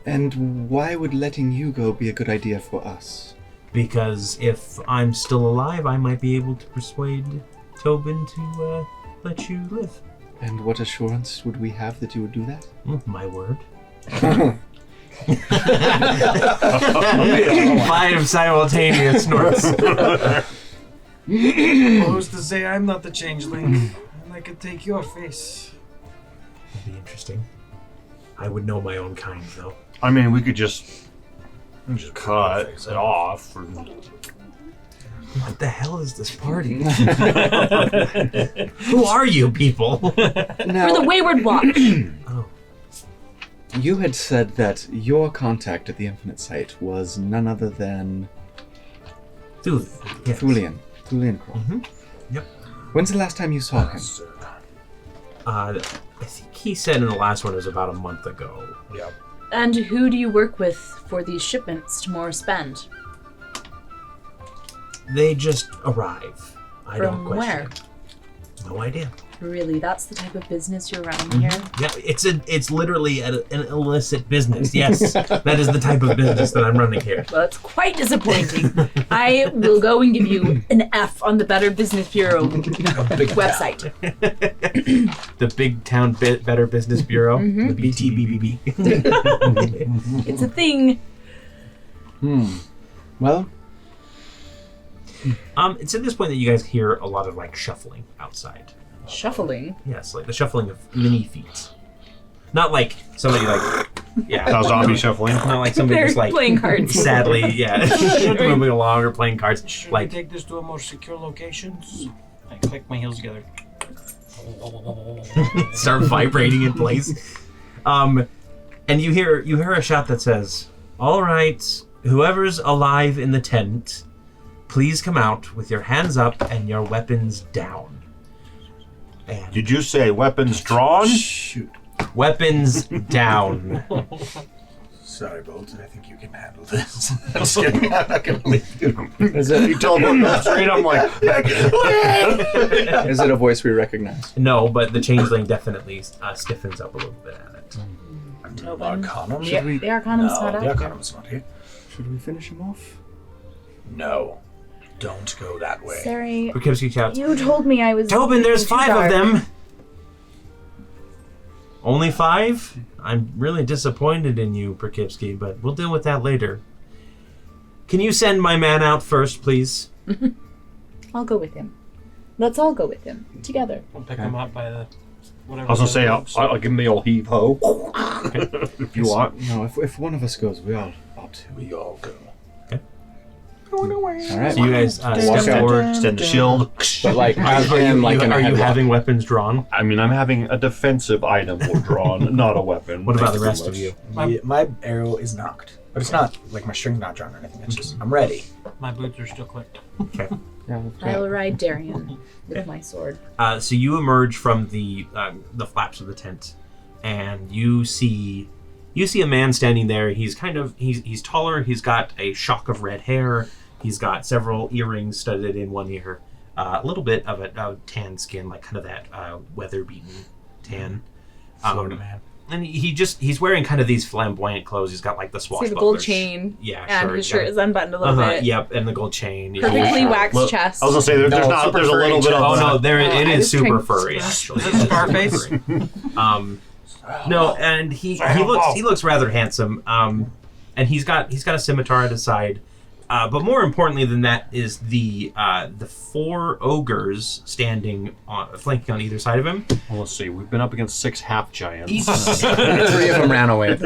And why would letting you go be a good idea for us? Because if I'm still alive, I might be able to persuade Tobin to let you live. And what assurance would we have that you would do that? My word. 5 simultaneous snorts. Who's to say I'm not the changeling? And I could take your face. That'd be interesting. I would know my own kind, though. I mean, we could just Just cut it off. What the hell is this party? Who are you people? Now, We're the Wayward Watch. Oh, you had said that your contact at the Infinite Site was none other than dude. Yes. Thulian Crow. Yep. When's the last time you saw him? I think he said in the last one it was about a month ago. Yeah. And who do you work with for these shipments to Morris Bend? They just arrive. I don't From question where? it. No idea. Really, that's the type of business you're running here? Yeah, it's literally an illicit business. Yes, that is the type of business that I'm running here. Well, it's quite disappointing. I will go and give you an F on the Better Business Bureau website. The Big Town Better Business Bureau, the BTBBB. It's a thing. Well, It's at this point that you guys hear a lot of like shuffling outside. Shuffling. Yes, like the shuffling of mini feet. Not like somebody like, yeah. How zombie shuffling. Not like somebody They're just like playing cards. sadly, yeah, moving along or playing cards. Should Like, we take this to a more secure location? I click my heels together. start vibrating in place. And you hear a shot that says, "All right, whoever's alive in the tent, please come out with your hands up and your weapons down. And Did you say weapons drawn? Shoot. weapons down. Sorry, Bolt. I think you can handle this. I'm just kidding. I'm not going to leave you. Is it, You tell them that straight, I'm like, is it a voice we recognize? No, but the changeling definitely stiffens up a little bit at it. Arcanum? The Arcanum's No, not the out yet. Arcanum's not here. Should we finish him off? No. Don't go that way. Sari, Poughkeepsie shouts, you told me I was. Tobin, there's too 5 dark. of them! Only 5? I'm really disappointed in you, Poughkeepsie, but we'll deal with that later. Can you send my man out first, please? I'll go with him. Let's all go with him together. I'll pick him up by the whatever. I was gonna say, I'll give him the old heave ho if you want. No, if one of us goes, we all ought to. We all go. All right. So you guys Walk step out. forward. Extend the shield. But like, as Are in, like, in a you headlock. having weapons drawn? I mean, I'm having a defensive item drawn, not a weapon. What about the Thank rest so of you? My arrow is knocked. But it's not, like, my string's not drawn or anything. It's just, I'm ready. My boots are still clipped. Okay. Yeah, I'll ride Darian with my sword. So you emerge from the flaps of the tent, and you see a man standing there. He's he's taller. He's got a shock of red hair. He's got several earrings studded in one ear. A little bit of a tan skin, like kind of that weather-beaten tan. Florida man. And he's wearing kind of these flamboyant clothes. He's got like the See swashbuckler. the gold chain. Yeah, And sure. his shirt is unbuttoned a little bit. Yep, and the gold chain. Perfectly waxed Well, chest. I was gonna say No, there's super a little bit of. Oh no, there I it was is super trying- furry actually. Is it Scarface? No, and he looks rather handsome. And he's got a scimitar at his side. But more importantly than that is the 4 ogres standing flanking on either side of him. Well, let's see. We've been up against 6 half giants. 3 of them ran away.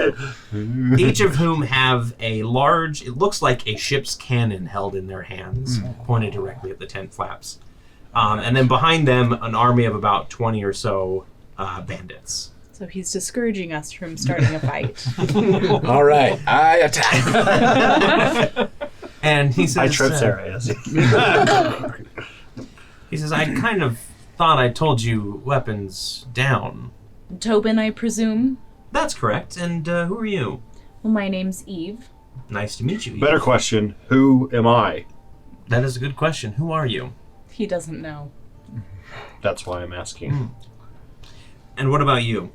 Each of whom have a large, it looks like a ship's cannon held in their hands, pointed directly at the tent flaps. And then behind them, an army of about 20 or so bandits. So he's discouraging us from starting a fight. All right, I attack. And he says, I trip Sarah. Yes. he says, I kind of thought I told you weapons down. Tobin, I presume. That's correct. And who are you? Well, my name's Eve. Nice to meet you. Ethan. Better question. Who am I? That is a good question. Who are you? He doesn't know. That's why I'm asking. And what about you?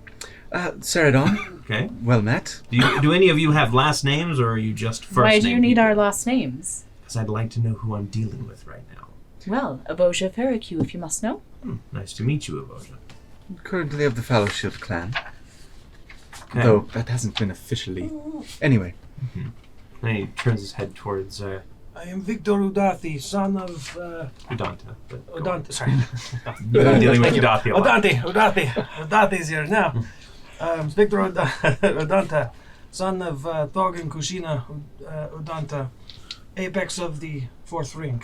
Seredan, Okay. well met. Do any of you have last names, or are you just first Why do you name need people? our last names? Because I'd like to know who I'm dealing with right now. Well, Aboja Ferricu, if you must know. Nice to meet you, Aboja. Currently of the Fellowship clan, Okay. though that hasn't been officially. Anyway, And he turns his head towards I am Victor Udathi, son of Udanta. but go on. Odante. Sorry. I'm dealing with Udathi a lot. Udathe's here now. Victor Udanta, son of Thorgan Kushina Udanta, apex of the 4th ring.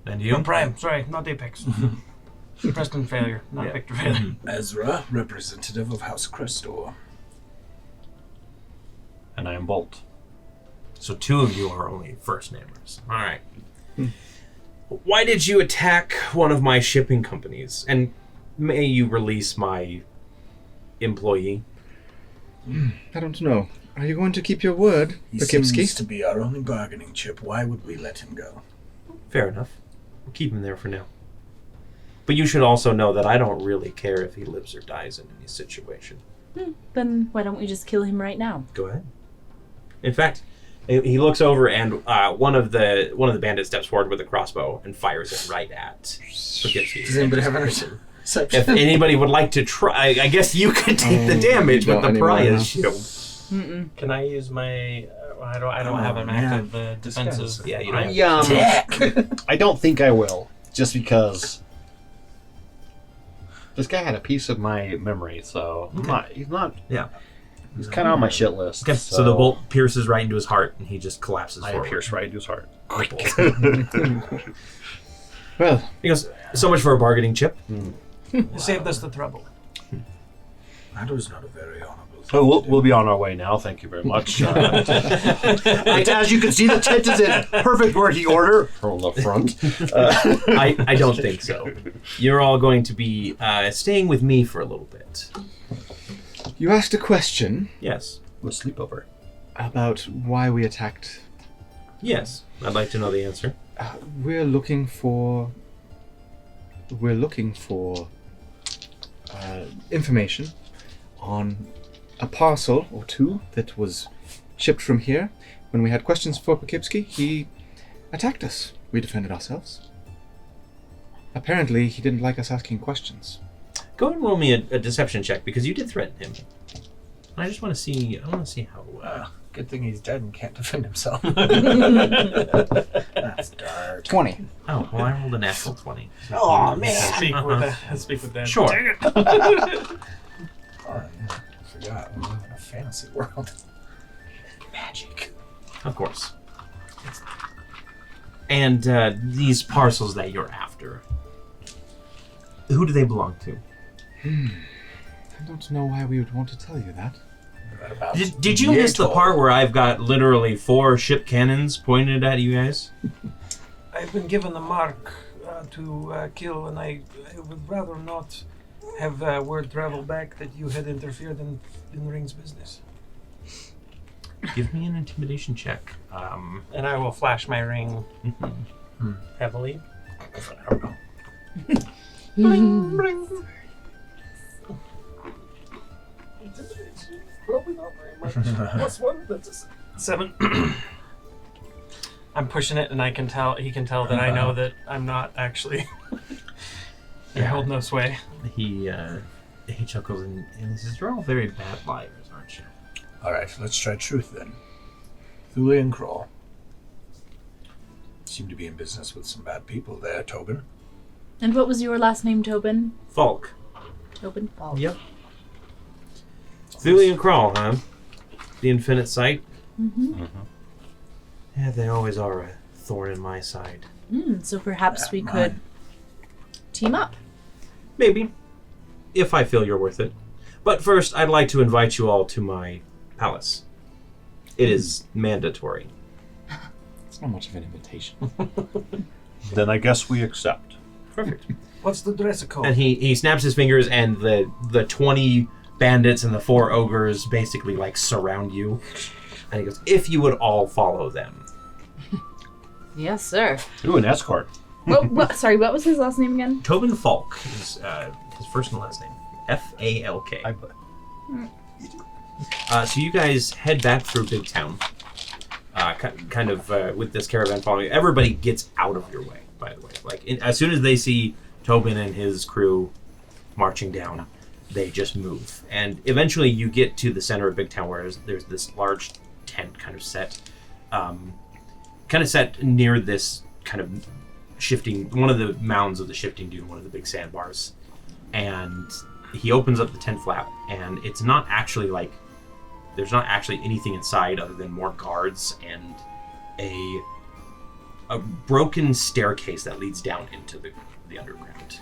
And you? Prime, sorry, not apex. Preston failure, not Yeah. Victor failure. Ezra, representative of House Crestor. And I am Bolt. So 2 of you are only first namers. All right. Why did you attack one of my shipping companies? And may you release my employee? I don't know. Are you going to keep your word, He seems Poughkeepsie? to be our only bargaining chip. Why would we let him go? Fair enough. We'll keep him there for now. But you should also know that I don't really care if he lives or dies in any situation. Then why don't we just kill him right now? Go ahead. In fact, he looks over and one of the bandits steps forward with a crossbow and fires it right at Poughkeepsie. Does anybody have any If anybody would like to try, I guess you could take the damage with the pariah shield. Can I use my? I don't have an active defensive. Yeah, you don't. I don't think I will, just because this guy had a piece of my memory, so he's not. Yeah. He's kind of on my shit list. Okay, so the bolt pierces right into his heart, and he just collapses I forward. pierce right into his heart. Well, He goes, so much for a bargaining chip. You saved us the trouble. That was not a very honorable thing. So to do. we'll be on our way now. Thank you very much. As you can see, the tent is in perfect working order from the front. I don't think so. You're all going to be staying with me for a little bit. You asked a question Yes. We'll sleep over. about why we attacked. Yes. I'd like to know the answer. We're looking for information on a parcel or two that was shipped from here. When we had questions for Poughkeepsie, he attacked us. We defended ourselves. Apparently, he didn't like us asking questions. Go ahead and roll me a deception check because you did threaten him. I just want to see. I want to see how. Good thing he's dead and can't defend himself. That's dark. 20. Oh well, I rolled a natural 20. Oh man! Speak with that. Sure. Dang it. Oh, yeah. I forgot. We live in a fantasy world. Magic. Of course. And these parcels that you're after, who do they belong to? I don't know why we would want to tell you that. Did you miss the part where I've got literally 4 ship cannons pointed at you guys? I've been given a mark to kill, and I would rather not have word travel back that you had interfered in Ring's business. Give me an intimidation check. And I will flash my ring heavily. I don't know. Bling, bling. Probably not very much. +1, that's a 7. I'm pushing it, and he can tell that I know that I'm not actually. I hold no sway. He chuckles and says, "You're all very bad liars, aren't you?" All right, let's try truth then. Thule and Crawl seem to be in business with some bad people there, Tobin. And what was your last name, Tobin? Falk. Tobin Falk. Yep. Thule and Crawl, huh? The Infinite Sight? Mm-hmm. Yeah, they always are a thorn in my side. So perhaps we could team up. Maybe. If I feel you're worth it. But first, I'd like to invite you all to my palace. It is mandatory. It's not much of an invitation. Then I guess we accept. Perfect. What's the dress code? And he snaps his fingers, and the 20 bandits and the 4 ogres basically like surround you. And he goes, "If you would all follow them." Yes, sir. Ooh, an escort. Sorry, what was his last name again? Tobin Falk is his first and last name. Falk. So you guys head back through Big Town. Kind of with this caravan following. Everybody gets out of your way, by the way. Like as soon as they see Tobin and his crew marching down, they just move. And eventually you get to the center of Big Town where there's this large tent kind of set near this kind of one of the mounds of the shifting dune, one of the big sandbars. And he opens up the tent flap, and it's not actually like, there's not actually anything inside other than more guards and a broken staircase that leads down into the underground.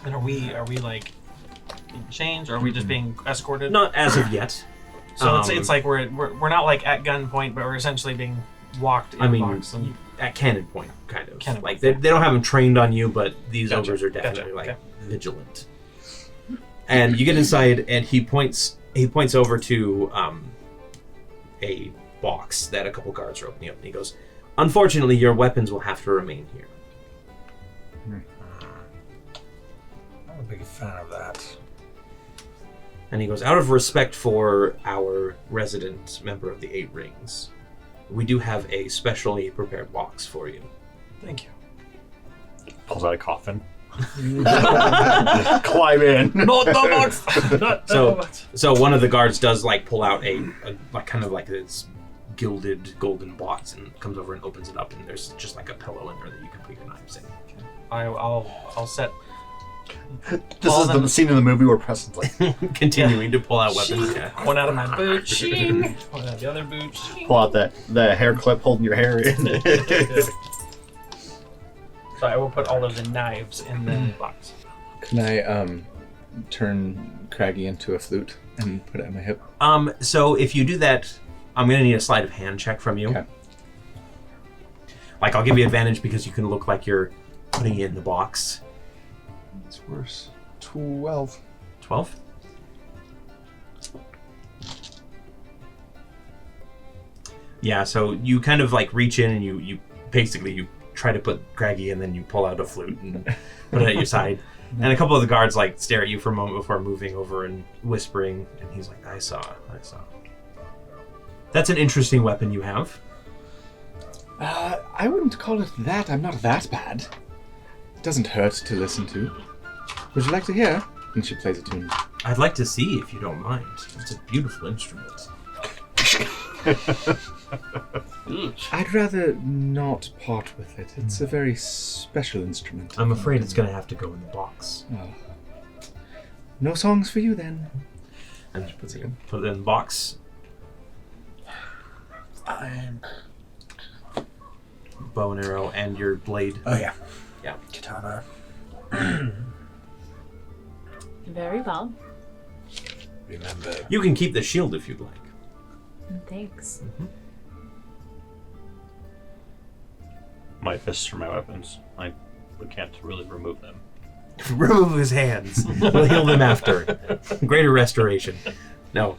And are we like in chains, or are we just being escorted? Not as of yet. So it's like we're not like at gunpoint, but we're essentially being walked in a box. And at cannon point, kind of. Cannon like point. they don't have them trained on you, but these Gotcha, ogres are definitely gotcha, vigilant. And you get inside, and he points over to a box that a couple guards are opening up, and he goes, "Unfortunately, your weapons will have to remain here." I'm a big fan of that. And he goes, "Out of respect for our resident member of the 8 Rings, we do have a specially prepared box for you." Thank you. Pulls out a coffin. Climb in. Not the box. So one of the guards does like pull out a kind of like this gilded golden box and comes over and opens it up, and there's just like a pillow in there that you can put your knives in. I'll set. This is the scene in the movie where Preston's like Continuing to pull out weapons. Yeah. One out of my boot. Shing. One out of the other boot. Shing. pull out the hair clip holding your hair in. So I will put all of the knives in the box. Can I turn Craggy into a flute and put it on my hip. So if you do that, I'm going to need a sleight of hand check from you. Okay. Like, I'll give you advantage because you can look like you're putting it in the box. It's worse. 12. 12? Yeah, so you kind of like reach in and you basically you try to put Craggy and then you pull out a flute and put it at your side. And a couple of the guards like stare at you for a moment before moving over and whispering, and he's like, I saw. That's an interesting weapon you have. I wouldn't call it that. I'm not that bad. It doesn't hurt to listen to. Would you like to hear? And she plays a tune. I'd like to see if you don't mind. It's a beautiful instrument. I'd rather not part with it. It's a very special instrument. I'm afraid it's going to have to go in the box. Oh. No songs for you then. And she puts it in the box. Bow and arrow and your blade. Oh, yeah. Yeah. Katana. Very well. Remember. You can keep the shield if you'd like. Thanks. My fists are my weapons. We can't really remove them. Remove his hands. We'll heal them after. Greater restoration. No,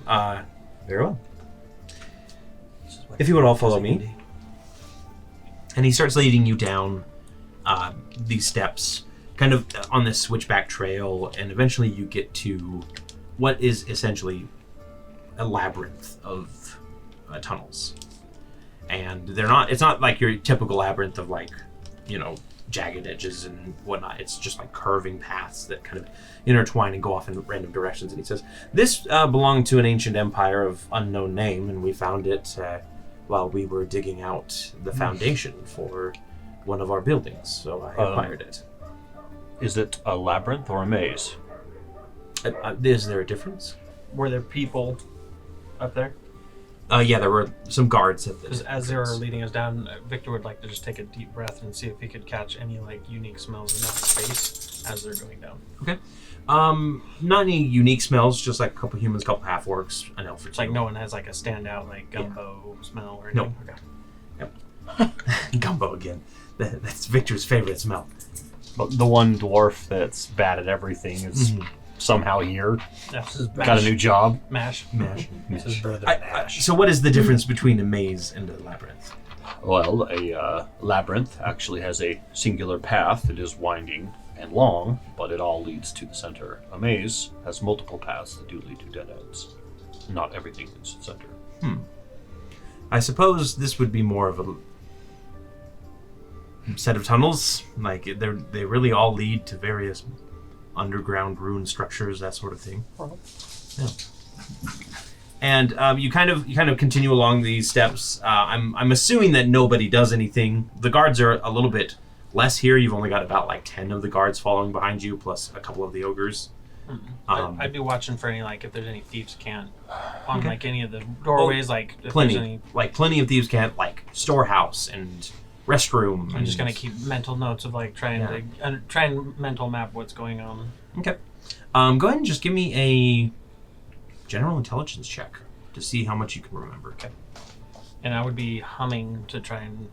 very well. If you would all follow me. And he starts leading you down these steps, kind of on this switchback trail, and eventually you get to what is essentially a labyrinth of tunnels. And it's not like your typical labyrinth of like, jagged edges and whatnot. It's just like curving paths that kind of intertwine and go off in random directions. And he says, this belonged to an ancient empire of unknown name, and we found it while we were digging out the foundation for one of our buildings, so I acquired it. Is it a labyrinth or a maze? Is there a difference? Were there people up there? Yeah, there were some guards at Because as they were leading us down, Victor would like to just take a deep breath and see if he could catch any unique smells in that space as they're going down. Okay. Not any unique smells, just like a couple humans, a couple half-orcs, an elf or two. It's like no one has a standout gumbo smell or anything? No. Okay. Gumbo again. That's Victor's favorite smell. But the one dwarf that's bad at everything is somehow here. Yeah. Got a new job. Mash. This is brother Nash. So what is the difference between a maze and a labyrinth? Well, a labyrinth actually has a singular path that is winding and long, but it all leads to the center. A maze has multiple paths that do lead to dead ends. Not everything leads to the center. I suppose this would be more of a set of tunnels. Like they really all lead to various underground ruin structures, that sort of thing. Yeah. And you kind of continue along these steps. I'm assuming that nobody does anything. The guards are a little bit less here. You've only got about 10 of the guards following behind you, plus a couple of the ogres. I'd be watching for any if there's any thieves' cant on any of the doorways. If Plenty. there's any, Plenty of thieves' cant, storehouse and restroom. I'm just gonna keep mental notes of trying to mental map what's going on. Okay. Go ahead and just give me a general intelligence check to see how much you can remember. Okay. And I would be humming to try and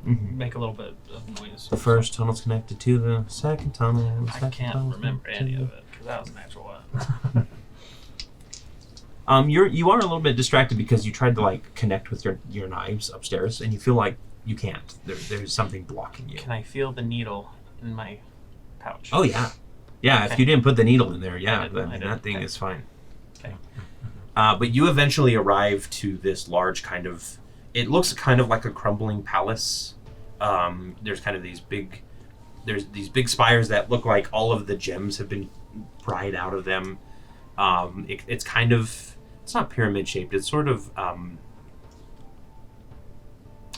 make a little bit of noise. The first tunnel's connected to the second tunnel. I can't remember any of it because that was an actual one. You are a little bit distracted because you tried to connect with your knives upstairs, and you feel like you can't. There's something blocking you. Can I feel the needle in my pouch? Oh yeah, yeah. Okay. If you didn't put the needle in there, yeah, I didn't. that thing Okay. is fine. Okay. But you eventually arrive to this large kind of. It looks kind of like a crumbling palace. There's kind of these big spires that look like all of the gems have been pried out of them. It's kind of, it's not pyramid shaped. It's sort of,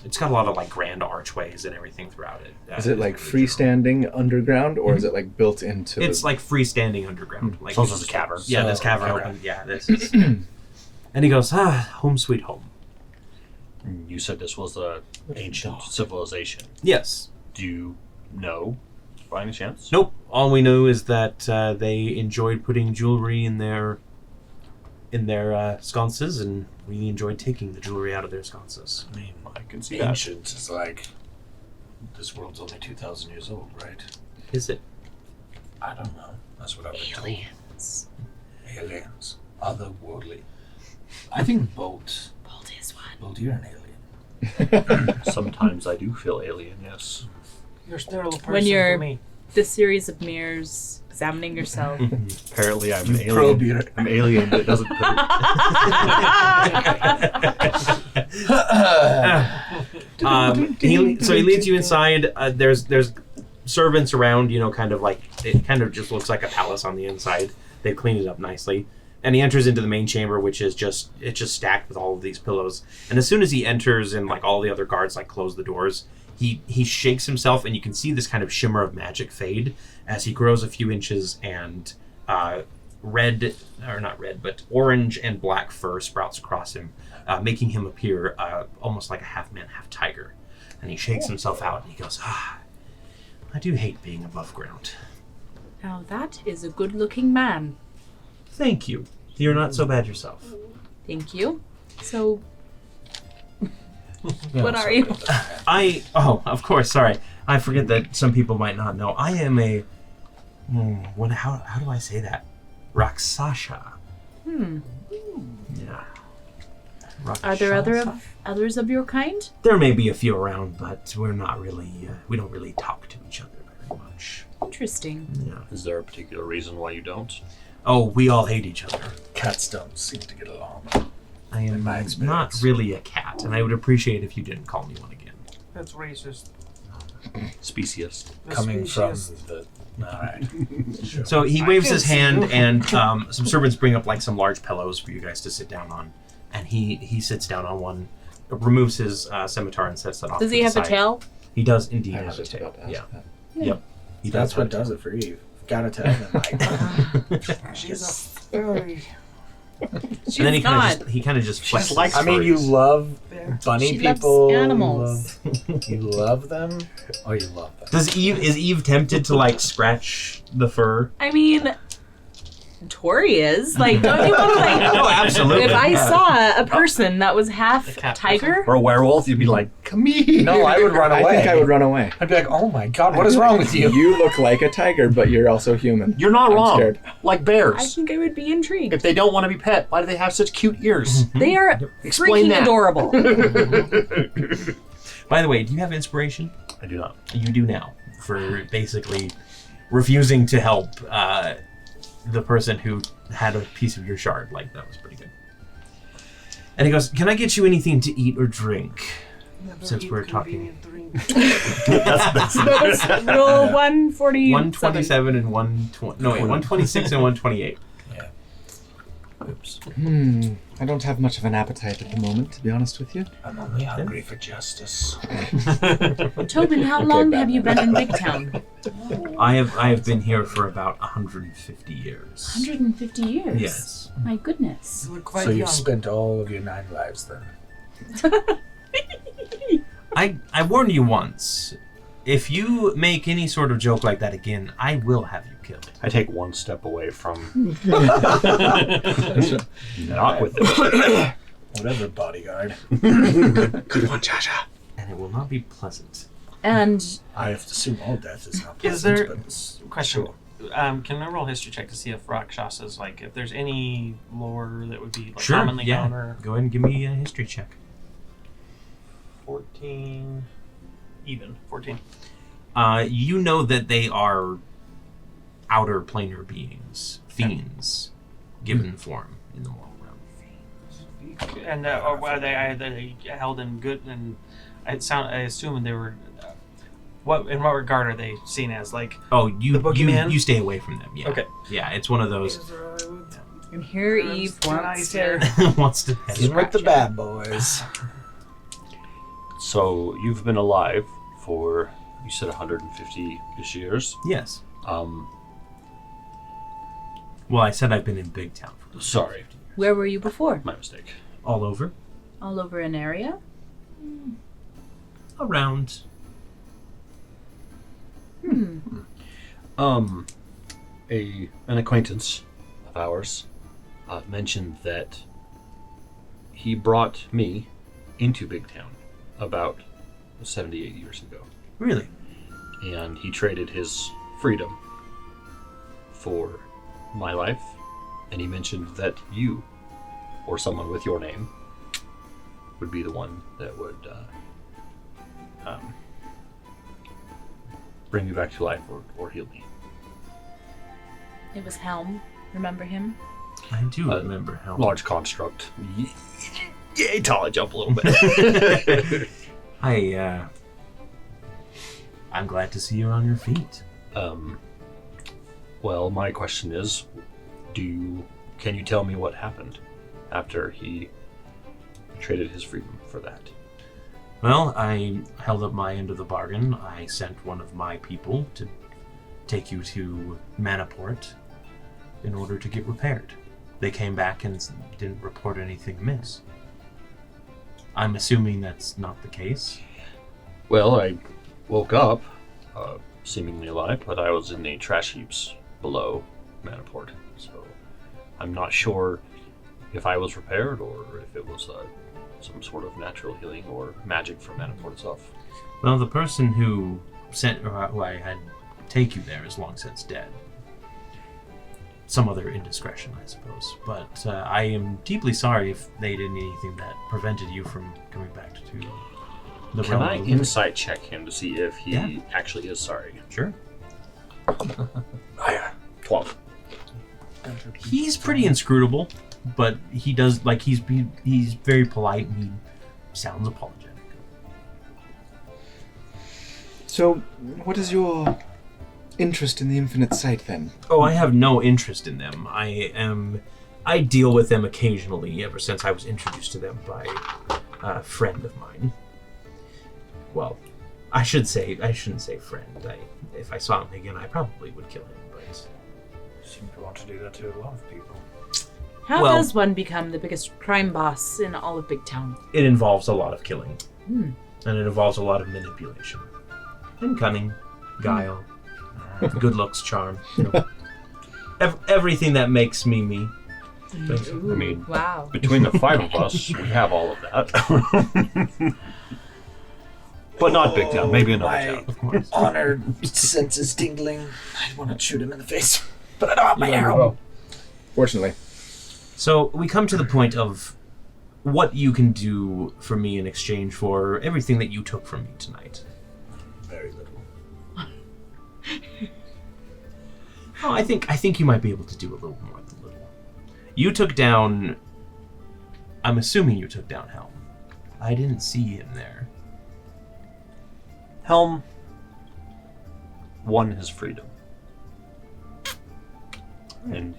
it's got a lot of grand archways and everything throughout it. Is it freestanding underground, or is it built into? It's freestanding underground. So this is a cavern. Yeah, this cavern okay. open. Yeah, this is. And he goes, home sweet home. You said this was an ancient civilization. Yes. Do you know by any chance? Nope. All we know is that they enjoyed putting jewelry in their sconces, and we enjoyed taking the jewelry out of their sconces. I mean, I can see that. ancient is like this world's only 2,000 years old, right? Is it? I don't know. That's what I've been told. Aliens. Otherworldly. I think Bolt. Bolt is one. Bolt, you're an alien. Sometimes I do feel alien, yes. You're still a person When you're to me. this series of mirrors, examining yourself. Apparently I'm an Probe alien. your- I'm alien that doesn't So he leads you inside. There's servants around, kind of like, it kind of just looks like a palace on the inside. They've cleaned it up nicely. And he enters into the main chamber, which is just stacked with all of these pillows. And as soon as he enters and like all the other guards like close the doors, he shakes himself, and you can see this kind of shimmer of magic fade as he grows a few inches, and orange and black fur sprouts across him, making him appear almost like a half man, half tiger. And he shakes himself out and he goes, I do hate being above ground. Now that is a good-looking man. Thank you. You're not so bad yourself. Thank you. So, Yeah, what I'm are you? sorry. Of course, sorry. I forget that some people might not know. I am a, how do I say that? Rakshasa. Yeah. Are there Rakshasa. others of your kind? There may be a few around, but we're not really, we don't really talk to each other very much. Interesting. Yeah. Is there a particular reason why you don't? Oh, we all hate each other. Cats don't seem to get along. I am In my not experience. really a cat, and I would appreciate if you didn't call me one again. That's racist. Speciest. The Coming from species. the... Alright. Sure. So he waves his can hand, and some servants bring up like some large pillows for you guys to sit down on. And he sits down on one, removes his scimitar and sets it off. Does to he the have a side. tail? He does indeed I have was a just tail. about to ask Yeah. that. Yep. He That's have what a does tail. it for Eve. Gotta tell them, like... She's a furry. She's And then not. he kind of just flexes. likes I mean, you furries. love There. bunny She loves people. animals. You love them, or you love them. Is Eve tempted to like scratch the fur? I mean, Torrey is. Like, don't you want to, like... Oh, absolutely. If I saw a person that was half The cat tiger... Or a werewolf, you'd be like, come here. No, I would run I away. think I would run away. I'd be like, oh my god, what is wrong with you? You look like a tiger, but you're also human. You're not I'm wrong. scared. Like I bears. think I would be intrigued. If they don't want to be pet, why do they have such cute ears? They are Explain freaking that. adorable. By the way, do you have inspiration? I do not. You do now for basically refusing to help the person who had a piece of your shard. Like, that was pretty good. And he goes, "Can I get you anything to eat or drink?" Since we're talking. That's Roll 147. 127 and 120. No, wait, 126 and 128. Yeah. Oops. I don't have much of an appetite at the moment, to be honest with you. I'm only hungry for justice. Tobin, how long have you been in Big Town? I have been here for about 150 years. 150 years? Yes. My goodness. We're quite So you've young. spent all of your 9 lives then. I warned you once. If you make any sort of joke like that again, I will have you killed. I take one step away from not with it. Whatever, bodyguard. Good one, Jaja. And it will not be pleasant. And I have to assume all death is not Is pleasant, there but it's question? sure. Can I roll a history check to see if Rakshasas, like, if there's any lore that would be like, Sure, commonly yeah. known, or Go ahead and give me a history check. 14, even 14. You know that they are outer planar beings, fiends, given form in the moral realm. And or are they held in good? And I assume they were. In what regard are they seen as? Like, Oh, The you boogeyman? stay away from them. Yeah. Okay. Yeah, it's one of those and here Eve wants to... wants to. In with the bad boys. So you've been alive for, you said 150-ish years. Yes. Um, Well, I said I've been in Big Town for sorry, Where were you before? my mistake. all over, All over Aneria? around. An acquaintance of ours mentioned that he brought me into Big Town about 78 years ago. Really? And he traded his freedom for my life, and he mentioned that you, or someone with your name, would be the one that would bring me back to life or heal me. It was Helm. Remember him? I do remember how. Large construct. Yay, tall jump a little bit. I'm glad to see you're on your feet. Well, my question is, can you tell me what happened after he traded his freedom for that? Well, I held up my end of the bargain. I sent one of my people to take you to Manaport in order to get repaired. They came back and didn't report anything amiss. I'm assuming that's not the case. Well, I woke up, seemingly alive, but I was in the trash heaps below Manaport, so I'm not sure if I was repaired or if it was some sort of natural healing or magic from Manaport itself. Well, the person who who I had take you there is long since dead. Some other indiscretion, I suppose. But I am deeply sorry if they did anything that prevented you from coming back to the Can realm I of the living. insight check him to see if he actually is sorry? Sure. 12. He's pretty inscrutable, but he does, like, he's very polite and he sounds apologetic. So, what is your interest in the Infinite Sight then? Oh, I have no interest in them. I deal with them occasionally ever since I was introduced to them by a friend of mine. Well, I shouldn't say friend. If I saw him again, I probably would kill him, but... Seem to want to do that to a lot of people. How Well- does one become the biggest crime boss in all of Big Town? It involves a lot of killing. And it involves a lot of manipulation. And cunning, guile, good looks, charm. You know. Everything that makes me me. I mean, Wow. between the 5 of us, we have all of that. But not Big Town, maybe another town. Of course. Honor senses tingling. I want to shoot him in the face, but I don't have my arrow. Fortunately. So we come to the point of what you can do for me in exchange for everything that you took from me tonight. Very little. Oh, I think you might be able to do a little more than little. You took down... I'm assuming you took down Helm. I didn't see him there. Helm won his freedom. And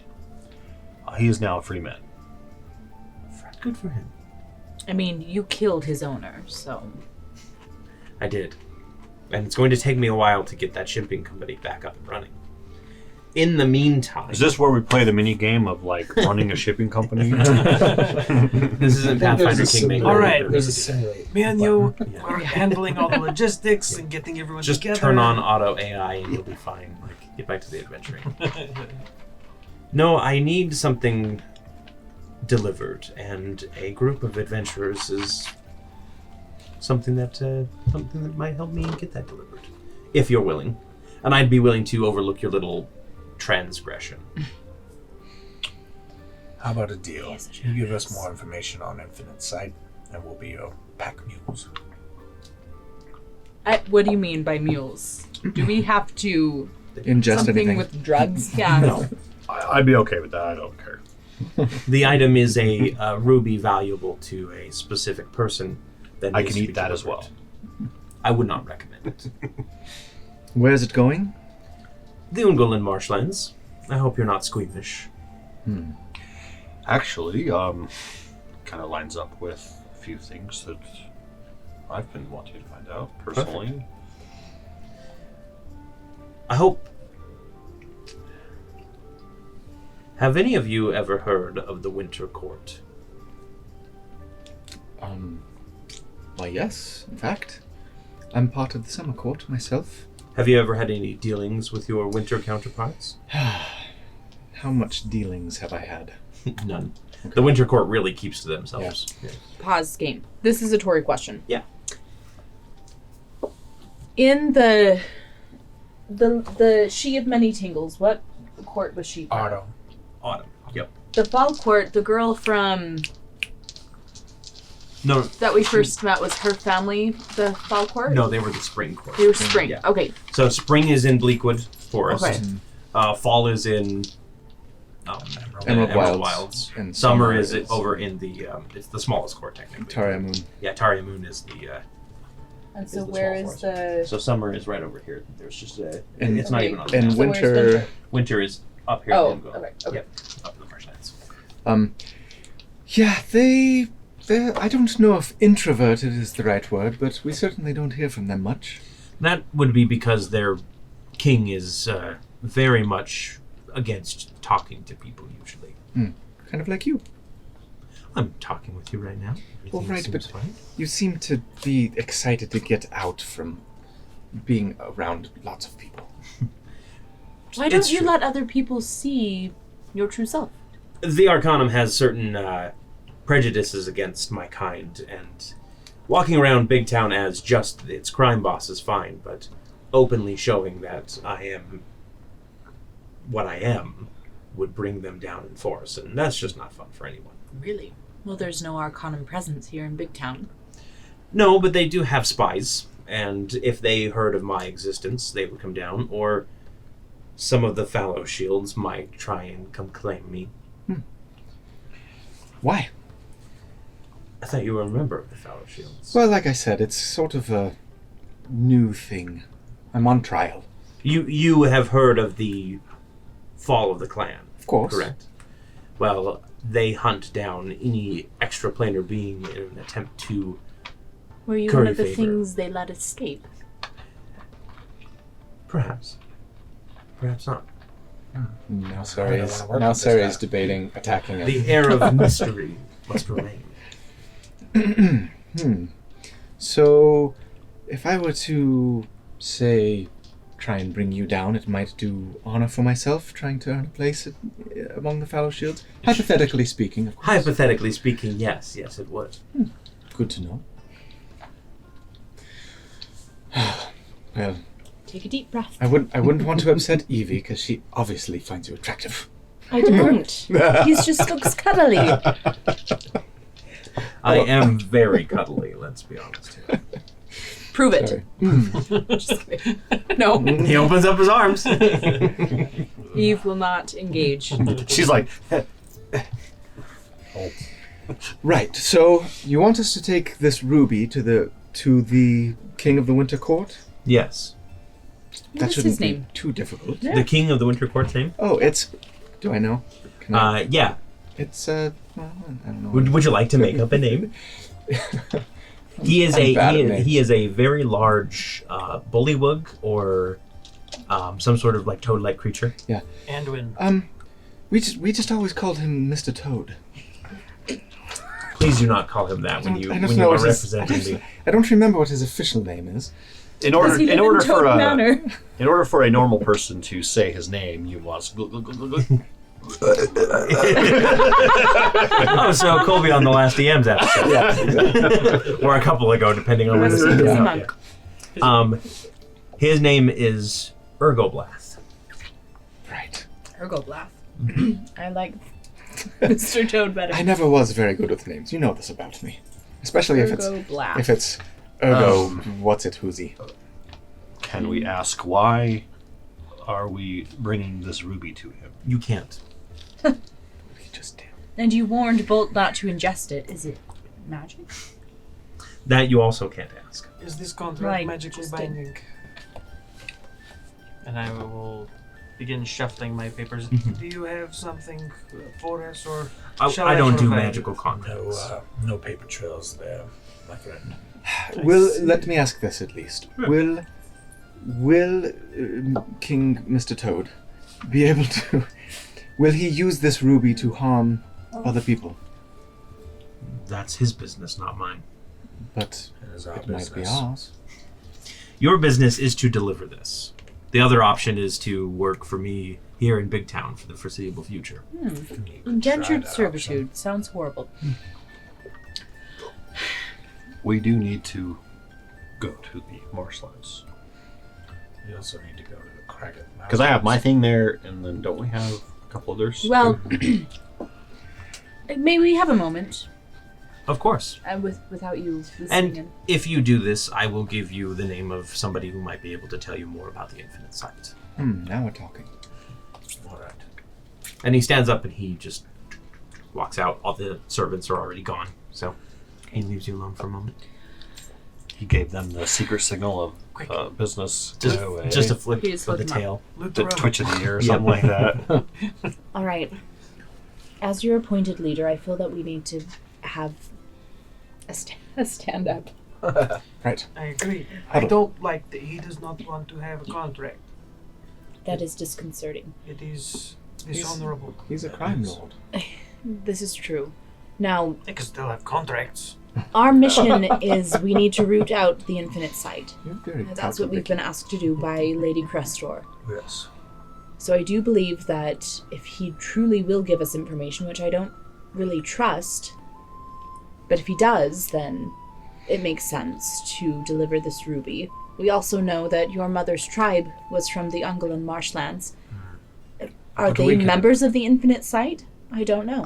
he is now a free man. Good for him. I mean, you killed his owner, so... I did. And it's going to take me a while to get that shipping company back up and running. In the meantime... Is this where we play the mini game of like running a shipping company? This isn't Pathfinder Kingmaker. All right, there's a simulate. Me and you Yeah. are handling all the logistics and getting everyone Just together. turn on auto AI and you'll be fine. Like, get back to the adventuring. No, I need something delivered, and a group of adventurers is something that might help me get that delivered, if you're willing. And I'd be willing to overlook your little transgression. How about a deal? You give us more information on Infinite Sight, and we'll be your pack mules. What do you mean by mules? Do we have to... Ingest something anything. with drugs? Yeah. No. I'd be okay with that. I don't care. The item is a ruby valuable to a specific person. That I needs can to eat be that as delivered. well. I would not recommend it. Where's it going? The Ungol Marshlands. I hope you're not squeamish. Actually, kind of lines up with a few things that I've been wanting to find out personally. I hope... Have any of you ever heard of the Winter Court? Why yes, in fact. I'm part of the Summer Court myself. Have you ever had any dealings with your winter counterparts? How much dealings have I had? None. Okay. The Winter Court really keeps to themselves. Yeah. Pause game. This is a Torrey question. Yeah. In the She of Many Tingles, what court was she from? Autumn. Yep. The fall court, the girl from that we first met, was her family the fall court? No, they were the spring court. They were spring. Yeah. Okay. So spring is in Bleakwood Forest. Okay. Fall is in Emerald Wilds. And summer is over in the it's the smallest court technically. Taria Moon. Yeah, Taria Moon is the And so the where small is forest. So summer is right over here. There's just a And- it's not even on the And map. where's winter. Winter is up here. Oh, and go- okay. Yep, up in the Marshlands. Yeah, they. I don't know if introverted is the right word, but we certainly don't hear from them much. That would be because their king is very much against talking to people usually. Kind of like you. I'm talking with you right now. Well, Everything right, seems but fine. you seem to be excited to get out from being around lots of people. Why don't It's you true. let other people see your true self? The Arcanum has certain prejudices against my kind, and walking around Big Town as just its crime boss is fine, but openly showing that I am what I am would bring them down in force, and that's just not fun for anyone. Really? Well, there's no Arcanum presence here in Big Town. No, but they do have spies, and if they heard of my existence, they would come down, or some of the fallow shields might try and come claim me. Why? I thought you were a member of the fallow shields. Well, like I said, it's sort of a new thing. I'm on trial. You have heard of the fall of the clan, Of course. correct? Well, they hunt down any extraplanar being in an attempt to... Were you Curry one of the favor. things they let escape? Perhaps. Perhaps not. Now I Sari don't is, wanna work now with this Sari guy. is debating attacking him. The air of mystery must remain. So, if I were to, say, try and bring you down, it might do honor for myself, trying to earn a place among the Fallow Shields. Hypothetically speaking, of course. Hypothetically speaking, yes, it would. Good to know. Well, Take a deep breath. I wouldn't want to upset Evie, because she obviously finds you attractive. I don't. He just looks cuddly. I am very cuddly, let's be honest here. Prove it. Sorry. Just kidding. No. He opens up his arms. Eve will not engage. She's like, Right, so you want us to take this ruby to the King of the Winter Court? Yes. That What's shouldn't his be name? too difficult. The King of the Winter Court's name? Oh, it's... Do I know? Can I, Yeah. it's, well, I don't know. Would you like to make up a name? He is I'm bad at he names. is a very large bullywug or some sort of like toad-like creature. Anduin. We just always called him Mr. Toad. Please do not call him that when you I don't when know you are what his- representing the. I don't remember what his official name is. in order Does he live in order in Toad for Manor? in order for a normal person to say his name, you must. Oh, so Colby on the last DM's episode. Yeah, exactly. Or a couple ago, depending on when this is Busy out. monk. His name is Ergoblath. Right. Ergoblath. I like Mr. Toad better. I never was very good with names. You know this about me. Especially if Ergoblath. it's Ergo, what's it, whoosy. Can we ask why are we bringing this ruby to him? You can't. We just did. And you warned Bolt not to ingest it. Is it magic? That you also can't ask. Is this contract Right, magically just binding? And I will begin shuffling my papers. Do you have something for us, or I shall don't do provide magical it? contracts. No paper trails there, my friend. Let me ask this at least. Will King Mr. Toad be able to... Will he use this ruby to harm other people? That's his business, not mine. But It is our it might be business. ours. Your business is to deliver this. The other option is to work for me here in Big Town for the foreseeable future. Indentured servitude. Sounds horrible. We do need to go to the Marshlands. We also need to go to the Cragged Mountains. Because I have my thing there, and then don't we have a couple others? Well, may we have a moment Of course. without you listening And in? if you do this, I will give you the name of somebody who might be able to tell you more about the Infinite Sight. Now we're talking. All right. And he stands up and he just walks out. All the servants are already gone, so he leaves you alone for a moment. He gave them the secret signal of business. Just, go away. just a flip He just of the flipped him tail. the twitch of the ear or something like that. All right. As your appointed leader, I feel that we need to have a stand up. Right. I agree. Hold I on. don't like that he does not want to have a contract. That is disconcerting. It is dishonorable. He's a crime lord. This is true. Now, They can still have contracts. our mission is we need to root out the Infinite Sight. You're very That's what we've been asked to do by Lady Crestor. Yes. So I do believe that if he truly will give us information, which I don't really trust, but if he does, then it makes sense to deliver this ruby. We also know that your mother's tribe was from the Ungolin Marshlands. Are But they we can- members of the Infinite Sight? I don't know.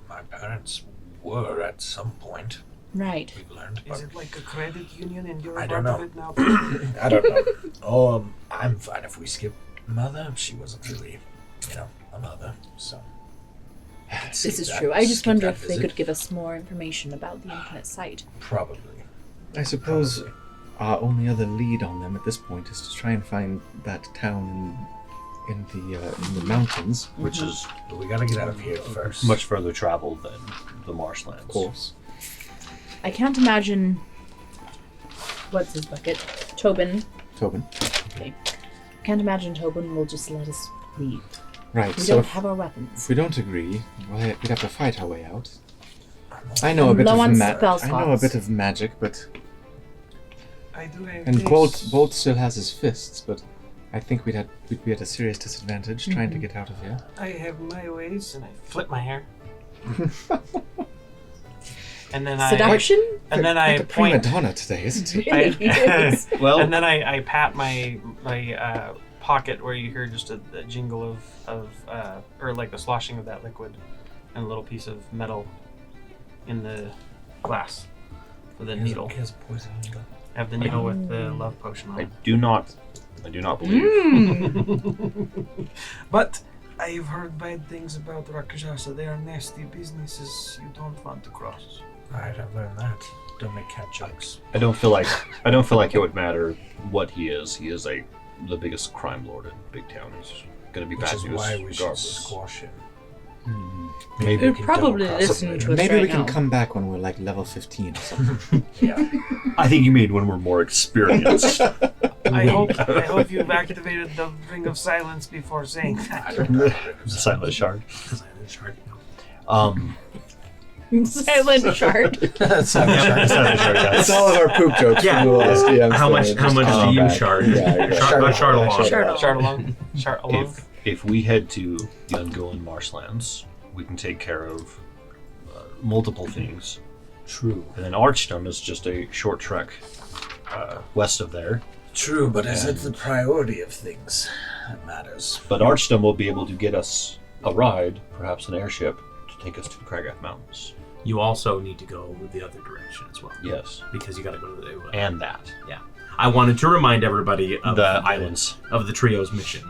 My parents were at some point. Right. We've learned. Is But it like a credit union and you're I a don't part know. of it now? I don't know. I'm fine if we skip Mother. She wasn't really, a mother. So. This is true. I just wonder if they could give us more information about the Infinite Sight. Probably. I suppose our only other lead on them at this point is to try and find that town in the mountains. Which is But we gotta get out of here first. much further traveled than the Marshlands. Of course. I can't imagine... What's his bucket? Tobin. Tobin. Okay. I can't imagine Tobin will just let us leave. Right, We so don't if have our weapons. if we don't agree, we'd have to fight our way out. I know a bit Low of on spell I know a slots. bit of magic, but I do have and this. Bolt still has his fists, but I think we'd be at a serious disadvantage trying to get out of here. I have my ways, and I flip my hair. And then Seduction? and then Like I a prima point. donna today, isn't he? Yes. Well, And then I pat my pocket where you hear just a jingle or like the sloshing of that liquid, and a little piece of metal in the glass for the needle. He has a poison needle. I have the needle with the love potion on I it. do not believe. But I've heard bad things about Rakshasa. They are nasty businesses you don't want to cross. Alright, I've learned that. Don't make cat jokes. I don't feel like it would matter what he is. He is the biggest crime lord in Big Town. He's gonna be Which bad is news why we should regardless. squash him. Maybe we can Probably double-cross him listening later. to us Maybe right we can now. come back when we're like level 15 or something. Yeah. I think you mean when we're more experienced. I hope you've activated the Ring of Silence before saying that. Silent shard. Silent shard. Silent shard. Silent Silent shard. That's all of our poop jokes Yeah. from the last DM's How much? thing. How much Just do you come back. shard? Yeah, Shard along. Shard along. Shard along. If we head to the Ungolin Marshlands, we can take care of multiple things. True. And then Archdom is just a short trek west of there. True, but is it the And- priority of things that matters? But Archdom will be able to get us a ride, perhaps an airship, to take us to the Cragath Mountains. You also need to go the other direction as well. Yes. Because you got to go to the. And that. Yeah. I wanted to remind everybody of The islands. of the trio's mission.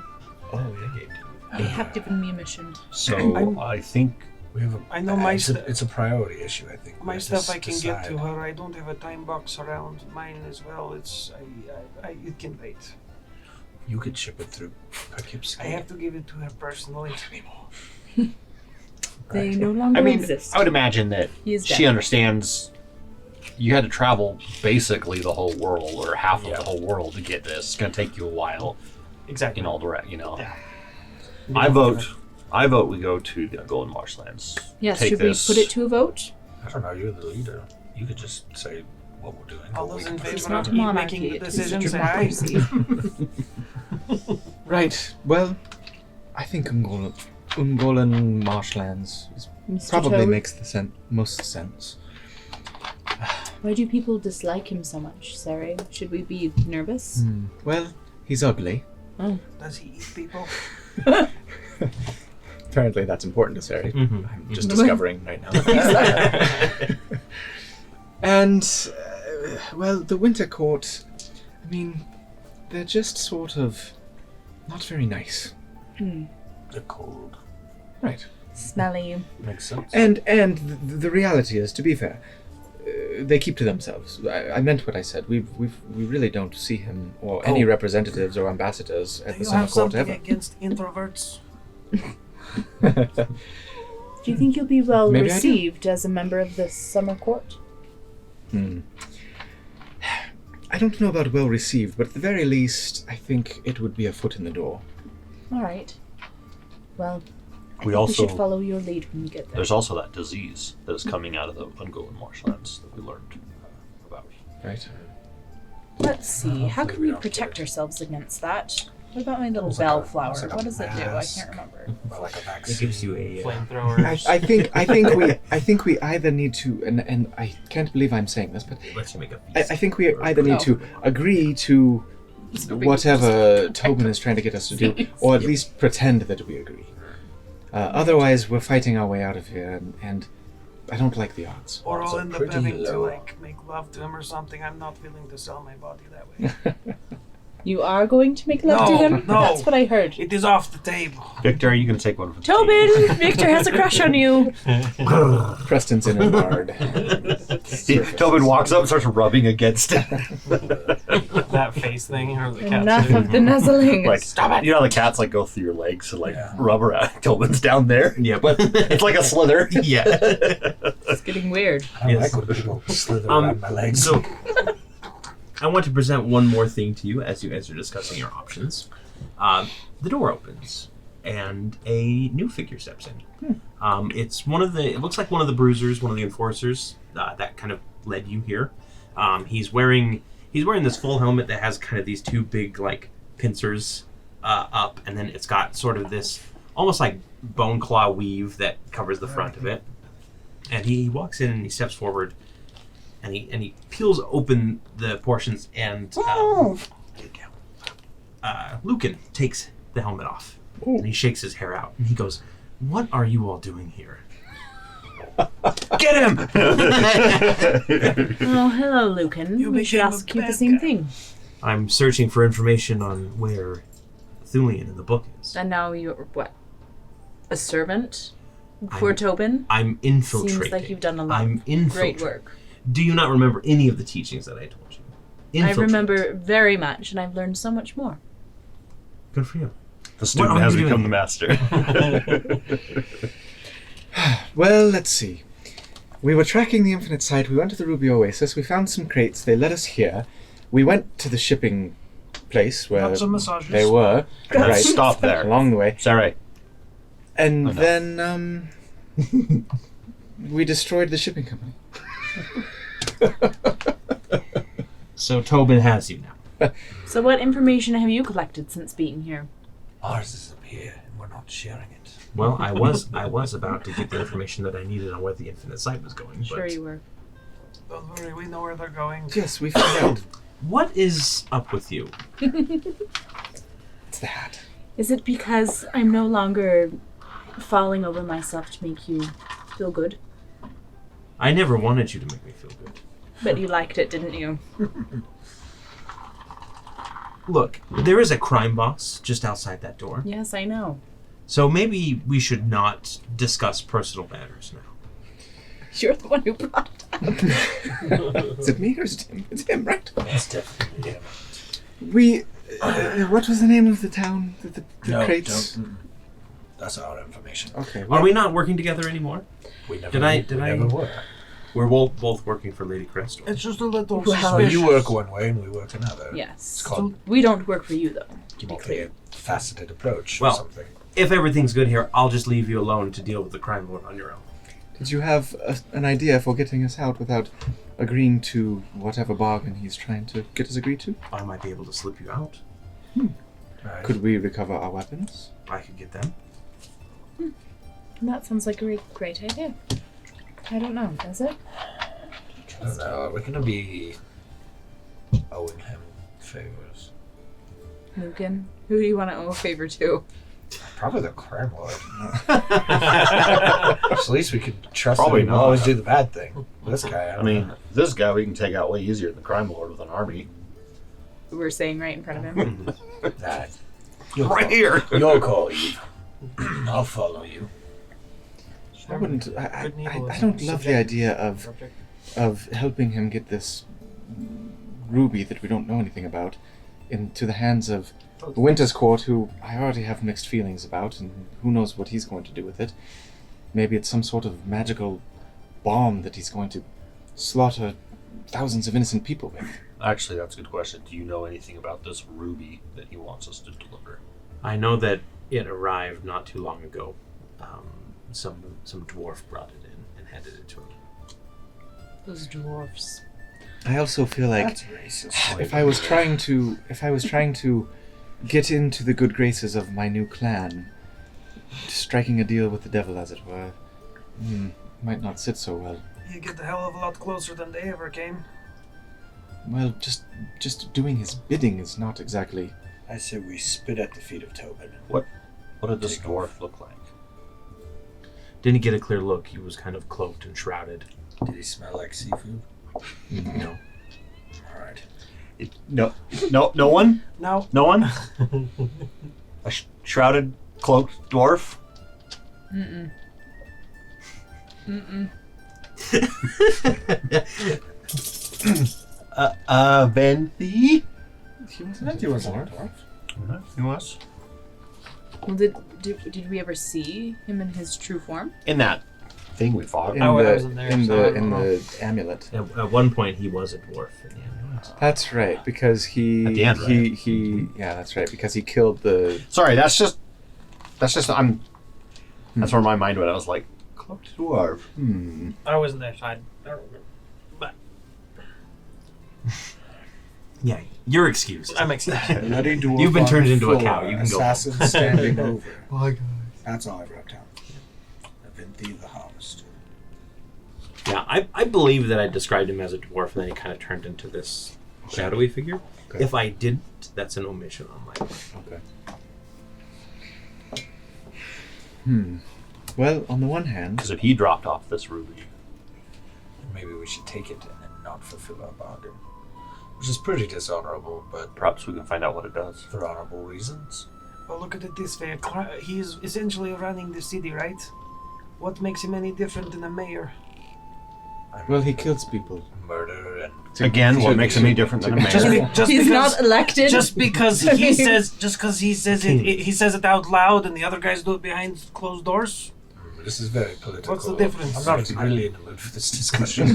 Oh, yeah. They have given me a mission. So I think We have I know my it's a priority issue, I think. We My have to stuff I can get to decide. her. I don't have a time box around mine as well. It can wait. You could ship it through Poughkeepsie. I have to give it to her personally. They no longer I mean, exist. I would imagine that He is she dead. understands you had to travel basically the whole world or half of Yeah. the whole world to get this. It's going to take you a while Exactly. in all direct, Yeah. I vote we go to the Ungolin Marshlands. Yes, Take should this. we put it to a vote? I don't know, you're the leader. You could just say what we're doing. All but we those can invaders It's were not not monarchy, making the it is decisions. Aye. democracy. Right. Well, I think Ungolan Marshlands Mr. probably Toad, makes the most sense. why do people dislike him so much, Sari? Should we be nervous? Well, he's ugly. Oh. Does he eat people? Apparently that's important to Sari. Mhm. I'm just discovering right now. And, well, the Winter Court, I mean, they're just sort of not very nice. They're cold. Right. Smelly. Makes sense. And the reality is, to be fair, they keep to themselves. I meant what I said. We really don't see him or any representatives or ambassadors at the summer court ever. against introverts? Do you think you'll be well Maybe I do. received as a member of the summer court? I don't know about well received, but at the very least, I think it would be a foot in the door. All right. Well, We we also should follow your lead when we get there. there's also that disease that is coming out of the Ungolan Marshlands that we learned about. Right. Let's see. How can we we don't protect get it. ourselves against that? What about my little It's like bellflower? it's like a What does it do? I mask. can't remember. Well, like a It vaccine. gives you a. Flamethrowers. I think we either need to, and I can't believe I'm saying this, but lets you make a I think we either need to agree to whatever Tobin is trying to get us to do, or at least pretend that we agree. Otherwise, we're fighting our way out of here, and I don't like the odds. Or Odds I'll are end up pretty having to low. make love to him or something. I'm not willing to sell my body that way. You are going to make love to No, him? no. That's what I heard. It is off the table. Victor, are you going to take one for the team? Tobin! Victor has a crush on you. Preston's in a yard. Tobin walks up and starts rubbing against it. That face thing, or the cat. Enough of the nuzzling. Like, stop it! You know how the cats like go through your legs and like rub around. Tobin's down there. Yeah, But it's like a slither. yeah. It's getting weird. I don't Yes. like when people slither around my legs. So, I want to present one more thing to you as you guys are discussing your options. The door opens, and a new figure steps in. It's one of the. It looks like one of the bruisers, one of the enforcers that kind of led you here. He's wearing this full helmet that has kind of these two big like pincers up, and then it's got sort of this almost like bone claw weave that covers the front of it. And he walks in and he steps forward. And he peels open the portions, and Lucan takes the helmet off, and he shakes his hair out, and he goes, "What are you all doing here?" Get him! Oh, hello, Lucan. You We should became a ask you the bad same guy. thing. I'm searching for information on where Thulian in the book is. And now you're, what? A servant? I'm- For Tobin? I'm infiltrating. Seems like you've done a lot I'm of infiltrating. great work. Do you not remember any of the teachings that I told you? I Infiltrate. remember very much, and I've learned so much more. Good for you. The student are has you become doing? the master. Well, let's see. We were tracking the Infinite Sight. We went to the Ruby Oasis. We found some crates. They led us here. We went to the shipping place where Lots of massages. they were. Right. Stop there. Along the way. Sorry. And Enough. then, we destroyed the shipping company. So Tobin has you now. So what information have you collected since being here? Ours is up here, and we're not sharing it. Well, I was about to get the information that I needed on where the Infinite Sight was going. Sure but you were. Don't worry, we know where they're going. Yes, we found out. what is up with you? It's the hat. Is it because I'm no longer falling over myself to make you feel good? I never wanted you to make me feel good. But you liked it, didn't you? Look, there is a crime boss just outside that door. Yes, I know. So maybe we should not discuss personal matters now. You're the one who brought it up. Is it me or is it him? It's him, right? It's definitely him. We. What was the name of the town? The No, crates? don't. That's our information. Okay. Are we not working together anymore? We never, Did I- we did I- never were. We're both working for Lady Crystal. It's just a little Well, suspicious. You work one way and we work another. Yes. It's called We don't work for you, though, to be clear. multi-faceted approach or Well, something. If everything's good here, I'll just leave you alone to deal with the crime lord on your own. Did you have an idea for getting us out without agreeing to whatever bargain he's trying to get us agreed to? I might be able to slip you out. Right. Could we recover our weapons? I could get them. That sounds like a great idea. I don't know, does it? I don't know. We're going to be owing him favors. Lucan, who do you want to owe a favor to? Probably the crime lord. At least we can trust Probably him. We'll not. always do the bad thing. This guy, I I don't mean, know. this guy we can take out way easier than the crime lord with an army. We're saying right in front of him. That. Right here. Your call, Eve. I'll follow you. I wouldn't. Good and I evil is don't love the subjective. idea Subject. of helping him get this ruby that we don't know anything about into the hands of the Winter's Court, who I already have mixed feelings about, and who knows what he's going to do with it. Maybe it's some sort of magical bomb that he's going to slaughter thousands of innocent people with. Actually, that's a good question. Do you know anything about this ruby that he wants us to deliver? I know that it arrived not too long ago. Some dwarf brought it in and handed it to him. Those dwarfs. I also feel like That's racist. if I was trying to get into the good graces of my new clan, striking a deal with the devil, as it were, might not sit so well. You get a hell of a lot closer than they ever came. Well, just doing his bidding is not exactly. I say we spit at the feet of Tobin. What did this Take dwarf off. look like? Didn't get a clear look. He was kind of cloaked and shrouded. Did he smell like seafood? No. Alright. No one? No. No one? A shrouded, cloaked dwarf? Mm-mm. Mm-mm. Venti? He wasn't a dwarf. He was. Well, did we ever see him in his true form? In that thing we fought. In I the wasn't there, in so I the don't in know. the amulet. At one point, he was a dwarf. In the amulet. That's right, because he At the end, he yeah, that's right, because he killed the. Sorry, that's just that's where my mind went. I was like, cloaked dwarf. I wasn't there, so I don't remember. But Yeah, you're excused. I'm excited. Bloody dwarf You've been on turned the into a floor, cow. You can go assassin standing over. That's all I've wrote down. Vinthi the harvester. Yeah, I believe that I described him as a dwarf, and then he kind of turned into this shadowy figure. Okay. If I didn't, that's an omission on my part. Okay. Well, on the one hand, Because if he dropped off this ruby, Maybe we should take it and then not fulfill our bargain. Which is pretty dishonorable, but perhaps we can find out what it does. for honorable reasons. Well, look at it this way. He's essentially running the city, right? What makes him any different than a mayor? well, he kills people. Murder and Again, what makes him any different than a Just, mayor? just He's because, not elected. just because he says he says it out loud, and the other guys do it behind closed doors. this is very political. What's the difference? I'm not really in the mood for this discussion.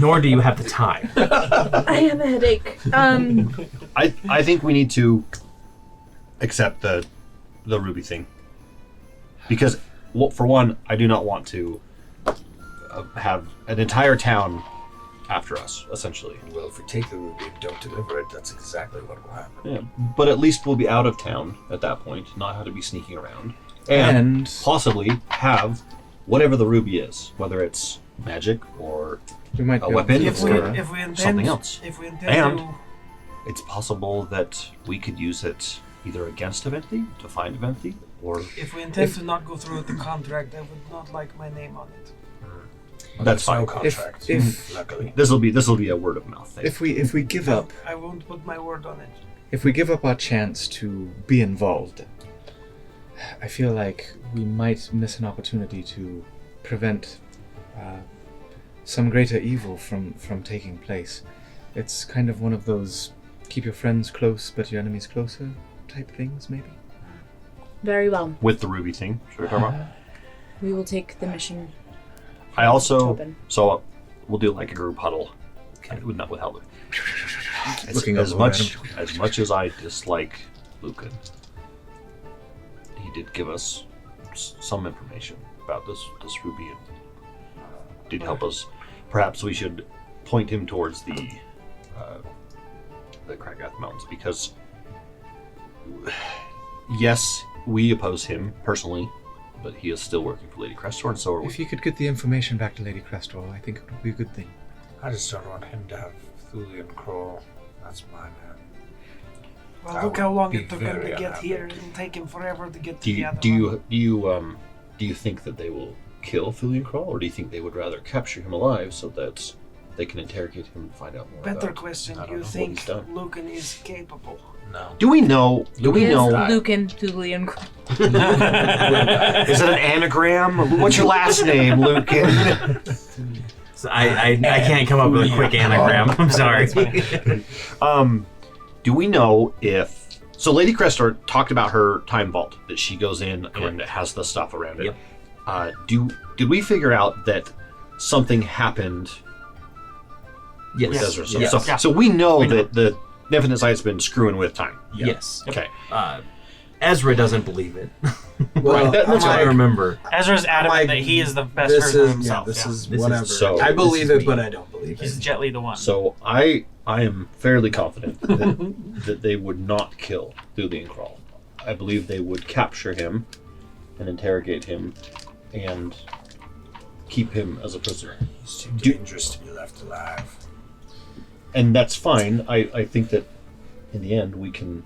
Nor do you have the time. I have a headache. I think we need to accept the ruby thing. Because, well, for one, I do not want to have an entire town after us, essentially. Well, if we take the ruby and don't deliver it, that's exactly what will happen. Yeah, but at least we'll be out of town at that point, not have to be sneaking around. And possibly have whatever the ruby is, whether it's magic or we might a be weapon able If to we, discover. if we intend, something else. If we intend And- to, it's possible that we could use it either against Aventi, to find Aventi, or if we intend to not go through with the contract, I would not like my name on it. that's There's no fine. contract, If- luckily. This will be a word of mouth thing. If we give up I won't put my word on it. if we give up our chance to be involved, I feel like we might miss an opportunity to prevent some greater evil from taking place. It's kind of one of those keep your friends close but your enemies closer type things, maybe. Very well. With the ruby thing, should we talk about? We will take the mission. I also Tobin. so we'll do like a group huddle. Okay, not with Helmet. Looking As over much as I dislike Lucan, he did give us some information. about this ruby and did help us. Perhaps we should point him towards the Kragath Mountains, because yes, we oppose him personally, but he is still working for Lady Crestor, and so are we. If you could get the information back to Lady Crestor, I think it would be a good thing. I just don't want him to have Thulian crawl. That's my man. Well, I look how would long be it took him to very get here. unhappy. It'll take him forever to get to Do the you other one. do you think that they will kill Thulian Crawl, or do you think they would rather capture him alive so that they can interrogate him and find out more Better about question. I Do don't you know think what he's done. Lucan is capable? No. Do we know? Lucan, Thulian. Is it an anagram? What's your last name, Lucan? So I can't come up with a quick anagram. I'm sorry. Do we know if... So Lady Crestor talked about her time vault, that she goes in and has the stuff around it. Yep. Did we figure out that something happened with Yes. Ezra? So, Yes. so we know that the Infinite Sight's been screwing with time. Yes. Okay. Ezra doesn't believe it. Well, That's what I remember. Ezra's adamant like, that he is the best This version of is himself. this yeah. is This is whatever. so- I this believe is it, me. but I don't believe He's it. Jetly the one. So I am fairly confident that they would not kill Thulian Crawl. I believe they would capture him and interrogate him and keep him as a prisoner. He's too dangerous to be left alive. And that's fine. I think that in the end we can,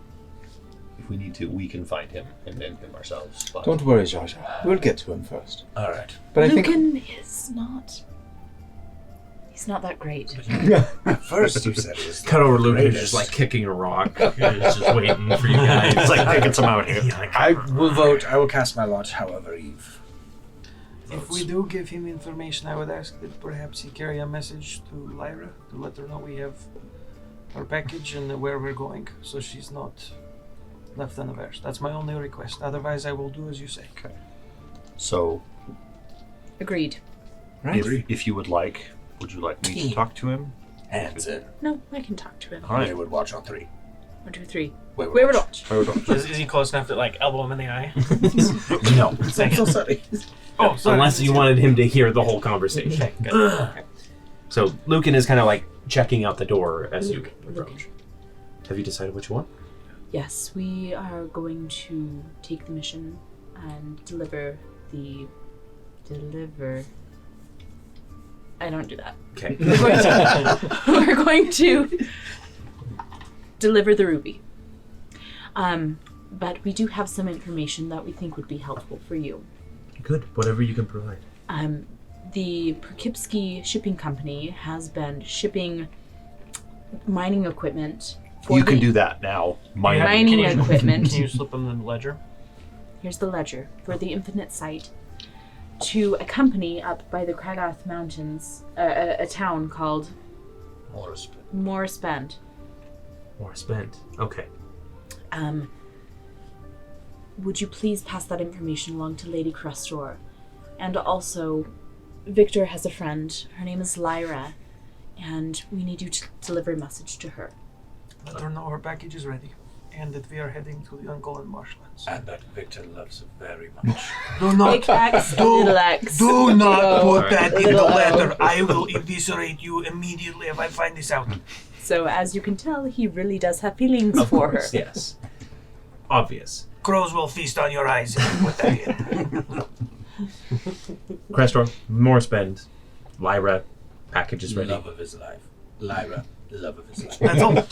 if we need to, we can find him and end him ourselves. But Don't worry, Jaja. We'll get to him first. All right. But I think Lucan is not. He's not that great. At first you said it was Cut over Luke, who's greatest. just like kicking a rock. He's just waiting for you guys. it's like picking some out here. I will vote. I will cast my lot. However, Eve. If we do give him information, I would ask that perhaps he carry a message to Lyra to let her know we have our package and where we're going, so she's not left unawares. That's my only request. Otherwise, I will do as you say. Okay. So Agreed. right. if you would like, would you like me to talk to him? Hands in. No, I can talk to him. All right. They would watch on 3. 1, 2, 3. Wayward Wayward watch. watch. Is he close enough to like elbow him in the eye? No. Second. So sorry. Oh, sorry. Unless you wanted him to hear the whole conversation. Okay, good. Okay. So Lucan is kind of like checking out the door as you Lucan. approach. Have you decided what you want? Yes, we are going to take the mission and deliver. I don't do that. Okay. We're going to deliver the ruby. But we do have some information that we think would be helpful for you. Good. Whatever you can provide. The Poughkeepsie Shipping Company has been shipping mining equipment. You can do that now. Mining equipment. Can you slip him the ledger? Here's the ledger for the Infinite Sight to a company up by the Kragath Mountains, a town called Morris Bend. More spent. Okay. Would you please pass that information along to Lady Crestor? And also, Victor has a friend. Her name is Lyra, and we need you to deliver a message to her. Let her know her package is ready, and that we are heading to the Uncle and Marshlands. And that Victor loves it very much. Do not, Big X, little X. do not Little- put that in the little O. letter. I will eviscerate you immediately if I find this out. So as you can tell, he really does have feelings for her. Yes. Obvious. Crows will feast on your eyes if you put that in. Crestor, more spend. Lyra, package is ready. Love of his life. Lyra, love of his life. That's all.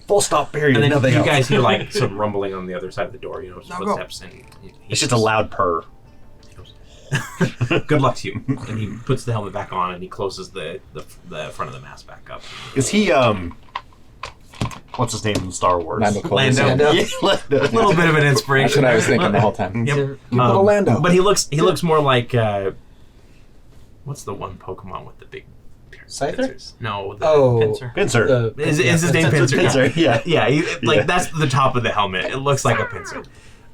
Full stop, period. And then Nothing you else. guys hear like some rumbling on the other side of the door, some Now go. footsteps, and It's just a loud purr. Good luck to you. And he puts the helmet back on and he closes the front of the mask back up. Is he what's his name in Star Wars? Lando Calrissian. Lando. Yeah, Lando. A little bit of an inspiration. That's what I was thinking the whole time. Yep. Little Lando. But he looks more like what's the one Pokemon with the big Scyther? pincers? No, the Oh. Pincer. Pincer. is his name Pincer? Pincer, yeah. Yeah, that's the top of the helmet. It looks like a pincer.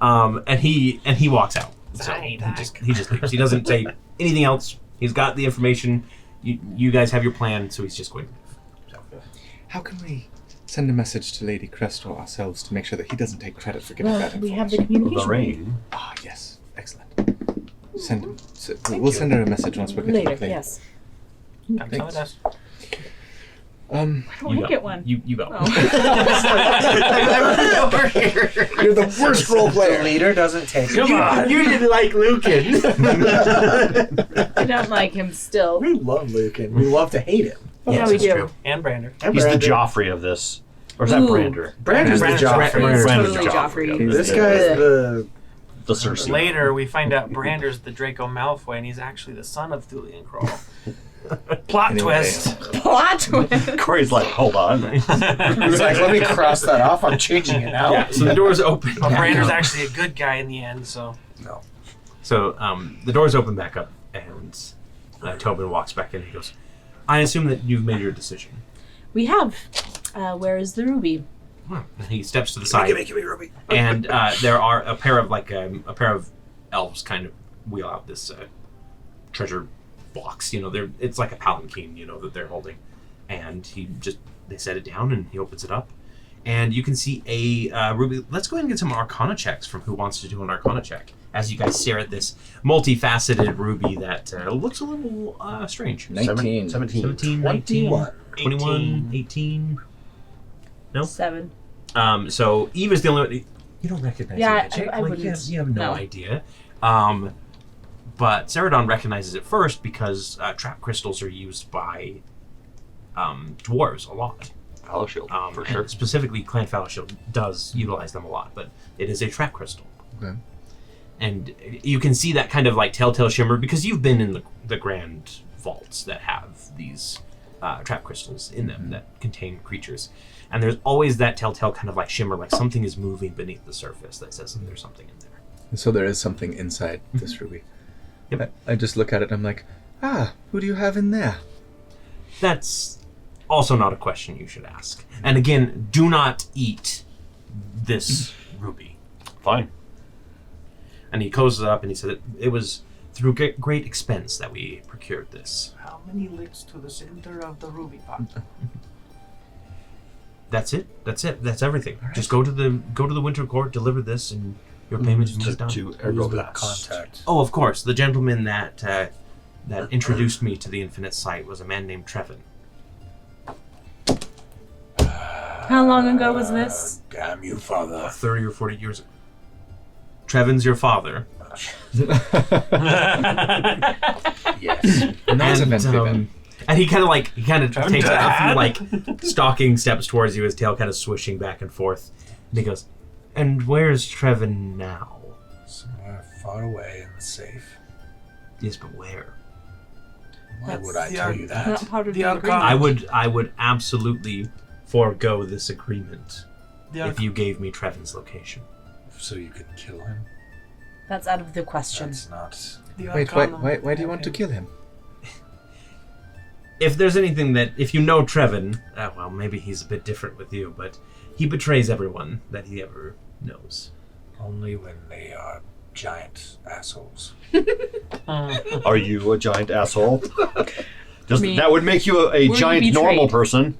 And he walks out. So he just leaves. He doesn't say anything else. He's got the information. You guys have your plan, so he's just going to leave. So. How can we send a message to Lady Crestor ourselves to make sure that he doesn't take credit for getting that Well, we information? have the communication. Lorraine. Ah, yes. Excellent. We'll send her a message once we're Later, clear. yes. Come with us. Why don't I get one? You go. You're the worst role The player. leader doesn't take it. Come on. You didn't like Lucan. I don't like him still. We love Lucan. We love to hate him. Yeah, we do. true. And Brander. And He's the Brander. Joffrey of this. Or is that Ooh. Brander? Brander's the Brander's Joffrey. Brander's Totally the Joffrey. Joffrey. This guy's the... The Cersei. Later, we find out Brander's the Draco Malfoy, and he's actually the son of Thulian Crawl. Plot Anyway. twist. Plot twist. Corey's like, hold on. He's like, let me cross that off. I'm changing it now. Yeah, so the doors open. But back Brander's up. actually a good guy in the end, so. So the doors open back up, and Tobin walks back in. He goes, "I assume that you've made your decision." We have. Where is the ruby? And he steps to the side, Give me Ruby. and there are a pair of elves kind of wheel out this treasure box. It's like a palanquin, that they're holding, and they set it down, and he opens it up, and you can see a ruby. Let's go ahead and get some Arcana checks from who wants to do an Arcana check as you guys stare at this multifaceted ruby that looks a little strange. 19. 17. 17, 19, 21. 21, 18. No? 7. So Eve is the only one. You don't recognize Yeah, magic. I wouldn't. You have no No. idea. But Seredan recognizes it first because trap crystals are used by dwarves a lot. Fellowship, for And sure. specifically, Clan Fellowship does utilize them a lot, but it is a trap crystal. Okay. And you can see that kind of like telltale shimmer because you've been in the grand vaults that have these trap crystals in them that contain creatures. And there's always that telltale kind of like shimmer, like something is moving beneath the surface that says there's something in there. So there is something inside this ruby. Yep. I just look at it and I'm like, who do you have in there? That's also not a question you should ask. And again, do not eat this ruby. Fine. And he closes it up and he said it was through great expense that we procured this. How many licks to the center of the ruby pot? That's it. That's everything. Just go to the Winter Court, deliver this, and your payment is done. To Who's the Ergoblast. contact? Oh, of course. The gentleman that introduced me to the Infinite Sight was a man named Trevin. How long ago was this? Damn you, father. 30 or 40 years ago. Trevin's your father. Yes. Not event. And he kind of takes a few like stalking steps towards you, his tail kind of swishing back and forth. And he goes, "And where's Trevin now?" Somewhere far away and safe. Yes, but where? Why would I the tell Arc- you Not that? part of The the Arcana. agreement. I would absolutely forego this agreement The if you gave me Trevin's location. So you could kill him? That's out of the question. That's not... Wait, why do you want to kill him? If there's anything if you know Trevin, well, maybe he's a bit different with you, but he betrays everyone that he ever knows. Only when they are giant assholes. Are you a giant asshole? Me. That would make you a We're giant betrayed. normal person.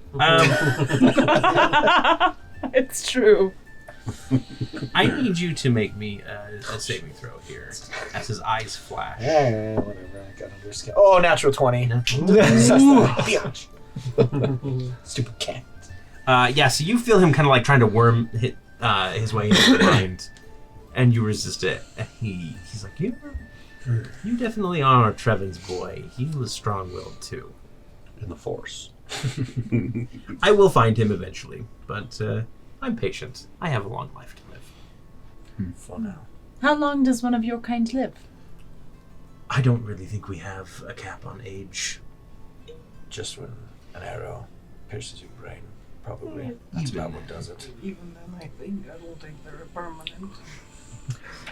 It's true. I need you to make me a saving throw here, as his eyes flash. Yeah, whatever. I got understand. Oh, natural 20. Biatch. Stupid cat. So you feel him kind of like trying to worm his way into your mind, and you resist it. And he's like, you definitely are Trevin's boy. He was strong-willed too. In the Force. I will find him eventually, but I'm patient. I have a long life to live. For now. How long does one of your kind live? I don't really think we have a cap on age. Just when an arrow pierces your brain, probably. That's about what does it. Even then, I don't think they're permanent.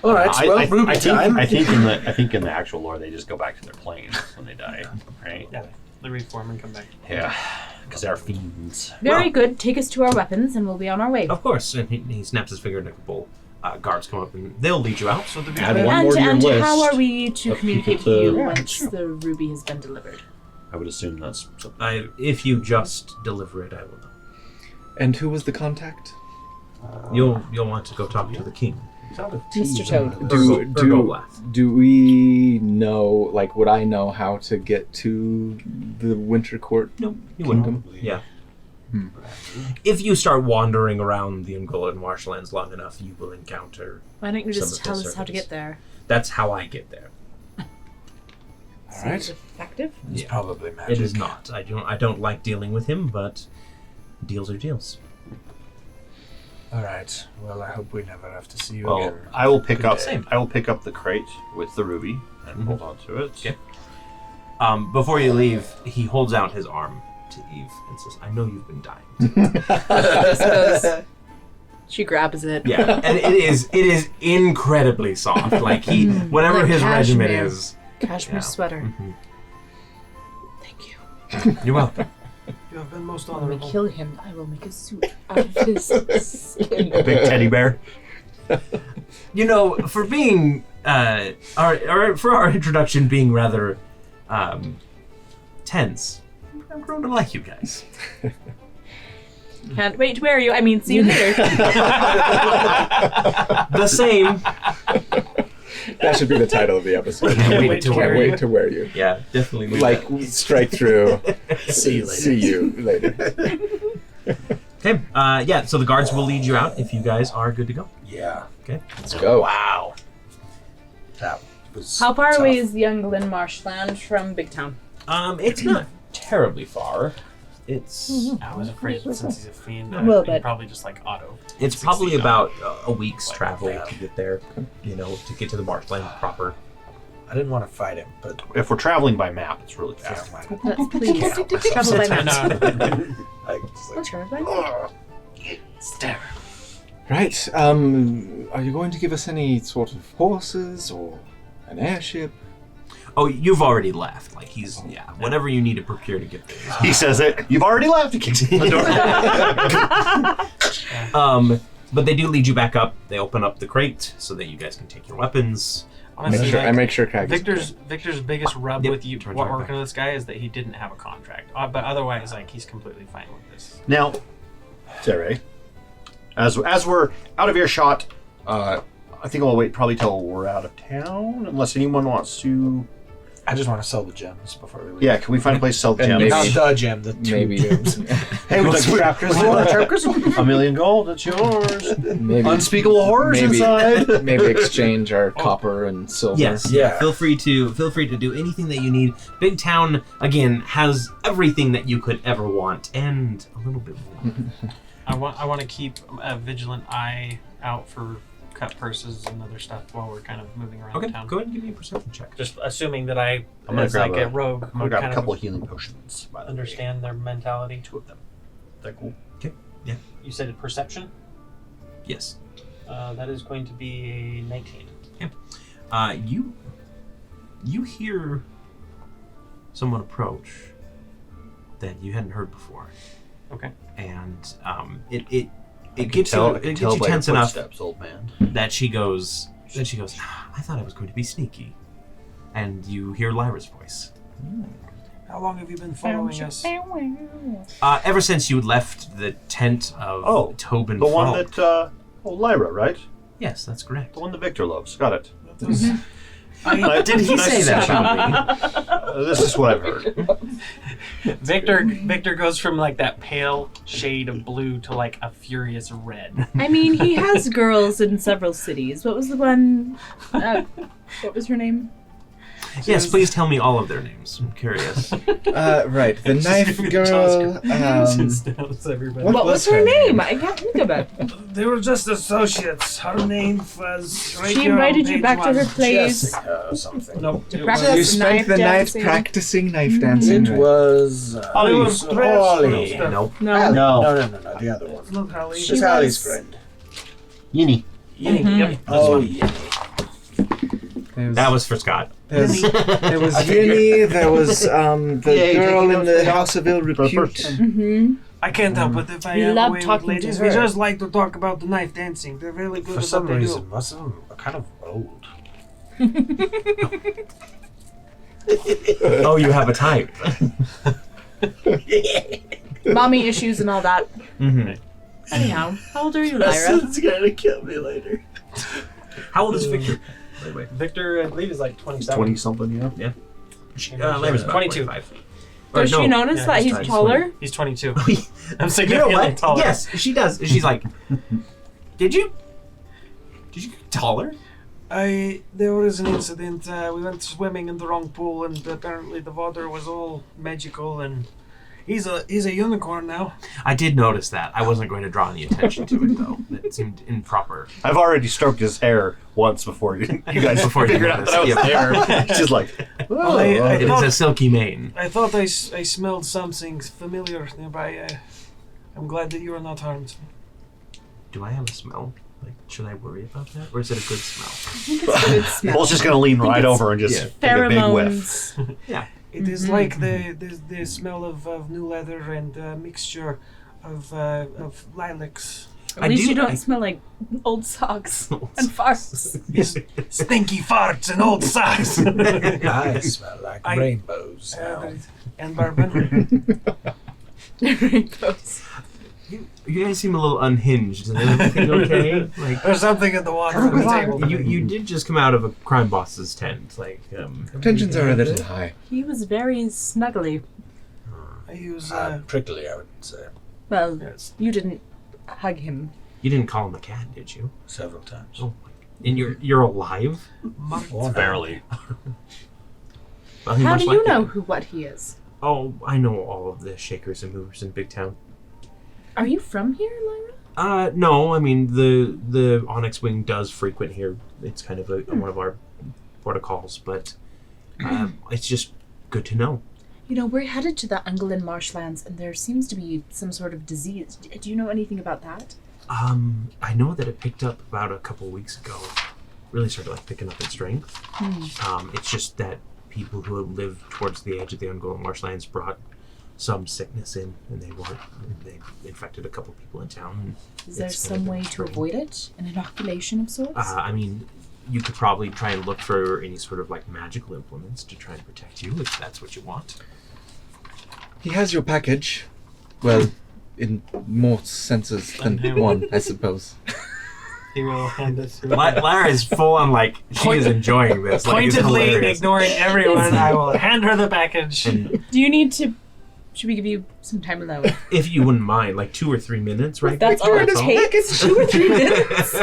All right, well, Ruby time. I think in the actual lore they just go back to their planes when they die, right? Yeah, they reform and come back. Yeah, because they're fiends. Very good. Take us to our weapons and we'll be on our way. Of course, and he snaps his finger, and a couple guards come up, and they'll lead you out. So the Add one more to your And list. how are we to of communicate people to you to- once the ruby has been delivered? I would assume that's something. If you just deliver it, I will know. And who was the contact? You'll want to go talk to the king. Mr. Toad. Do we know, like, would I know how to get to the Winter Court? No, you wouldn't. Kingdom? Yeah. If you start wandering around the Ungol and Marshlands long enough, you will encounter. Why don't you Some just of tell the us how to servants. get there? That's how I get there. All right. Seems effective. It's Yeah. probably magic. It is not. I don't like dealing with him, but deals are deals. All right. Well, I hope we never have to see you Well, again. I will pick Good up. day. I will pick up the crate with the ruby and hold on to it. Okay. Before you leave, he holds out his arm to Eve and says, "I know you've been dying." She grabs it. Yeah, and it is incredibly soft. Like whatever Like his regimen cashmere. is. Cashmere Yeah. sweater. Mhm. Thank you. You're welcome. You have been most When we honorable. kill him, I will make a suit out of his skin. Big teddy bear. You know, for being for our introduction being rather tense, I've grown to like you guys. Can't wait to wear you. I mean, see you later. The same. That should be the title of the episode. Can't wait to Can't wear wait you. to wear you. Yeah, definitely. leave Like, that. strike through. See you later. See you later. Okay. Yeah. So the guards will lead you out if you guys are good to go. Yeah. Okay. Let's go. Wow. That was How far tough. away is Younglin Marshland from Big Town? It's not terribly far. It's I was afraid that since he's a fiend, Well, he'd but- probably just like auto. it's 6 probably feet about up. a week's Like travel that. to get there. You know, to get to the marshland proper. I didn't want to fight him, but If we're traveling by map, it's really yeah, fast. my Let's please Yeah. travel by I map. know. like, it's like, Let's travel by map. Right. Are you going to give us any sort of horses or an airship? Oh, you've already left. Like whatever you need to procure to get there. He says it. You've already left. He kicks in the door. But they do lead you back up. They open up the crate so that you guys can take your weapons. Honestly, I make sure Crag is Victor's biggest rub Yep, with you turns what right working back. with this guy is that he didn't have a contract. But otherwise, like he's completely fine with this. Now, Tere, as we're out of earshot, I think I'll wait probably till we're out of town, unless anyone wants to. I just want to sell the gems before we leave. Yeah, can we find a place to sell And gems? maybe- Not the gem, the two maybe- gems. Hey, would you like trap crystal? You want a trap crystal? $1 million gold. It's yours. Maybe, Unspeakable horrors maybe- inside. maybe exchange our copper and silver. Yes. Yeah. Feel free to do anything that you need. Big Town again has everything that you could ever want and a little bit more. I want to keep a vigilant eye out for cut purses and other stuff while we're kind of moving around Okay. town. Go ahead and give me a perception check. Just assuming that I, I'm gonna as grab like a rogue, I'm gonna grab kind a couple of of healing potions. By the way. understand their mentality. 2 of them. They're cool. Okay. Yeah. You said perception. Yes. That is going to be a 19. You hear someone approach that you hadn't heard before, Okay. and it I can gets tell, you I can it tell gets you by your tense enough footsteps, old man. that she goes. I thought I was going to be sneaky, and you hear Lyra's voice. How long have you been following us? Ever since you left the tent of Tobin The one Falk. that, Lyra, right? Yes, that's correct. The one that Victor loves. Got it. Did he say that about me? This is what I've heard. Victor goes from like that pale shade of blue to like a furious red. I mean, he has girls in several cities. What was the one? What was her name? Yes, please tell me all of their names. I'm curious. Right. The knife girl. What was her name? I can't think of it. They were just associates. Her name was. Right She here on invited you page back to her 1. place. Jessica or something. Nope. To it practice was- You spent the night dancing. practicing knife dancing. It was They were dressed Holly. and stuff. Nope. No. No, No. no, the other one. It's not Holly. She's She Hallie's was- friend. Yinny. Yep. Oh, yeah. That was for Scott. There was Yinny, there was the Yeah, girl taking in notes the for the House of Ill Repute. Mm-hmm. I can't help it if I We have love a way with talking to ladies. her. We just like to talk about the knife dancing. They're really good For at some what they reason, do. most of them are kind of old. Oh, you have a type. Mommy issues and all that. Mm-hmm. Anyhow, how old are you, Lyra? gonna kill me later. How old is Victor, by the way? Victor, I believe, is like 27. 20 something, yeah. Lyra's about 22. 25. Does she notice yeah, that he's he's taller? He's 22. I'm You know significantly what? taller. Yes, she does. She's like, did you get taller? There was an incident. We went swimming in the wrong pool, and apparently the water was all magical. And he's a unicorn now. I did notice that. I wasn't going to draw any attention to it, though. It seemed improper. I've already stroked his hair once before you guys Before you figured out that I was noticed, there. She's like, Well, I It is a silky mane. I thought I smelled something familiar nearby. I'm glad that you are not harmed. Do I have a smell? Like, should I worry about that? Or is it a good smell? It's a good smell. Paul's just going to lean right over and just take a big whiff. Pheromones. Yeah. It is like the smell of new leather and a mixture of lilacs. At least you don't smell like old socks and farts. Stinky farts and old socks. I smell like rainbows now. And bourbon. Rainbows. You guys seem a little unhinged. Is everything okay? Like, There's something in the water on the table. you did just come out of a crime boss's tent. Like, Tensions are a little high. He was very snuggly. I use Prickly, I would say. Well, yes. you didn't hug him. you didn't call him a cat, did you? Several times. Oh, and you're alive? Or Barely. Well, he How much do you like know it. what he is? Oh, I know all of the shakers and movers in Big Town. Are you from here, Lyra? No, I mean the Onyx Wing does frequent here. It's kind of one of our protocols, but it's just good to know. You know, we're headed to the Ungolin Marshlands, and there seems to be some sort of disease. Do you know anything about that? I know that it picked up about a couple weeks ago. Really started picking up in strength. It's just that people who live towards the edge of the Ungolin Marshlands brought some sickness in, and they infected a couple people in town. And Is there it's some been way to strange. avoid it? An inoculation of sorts? I mean, you could probably try and look for any sort of magical implements to try and protect you, if that's what you want. He has your package. Well, in more senses than one, I suppose. He will hand it to Lyra is full on she is enjoying this. It's Pointedly hilarious. ignoring everyone, I will hand her the package. And Do you need to... Should we give you some time alone? if you wouldn't mind, 2 or 3 minutes, right? That's all it takes? 2 or 3 minutes?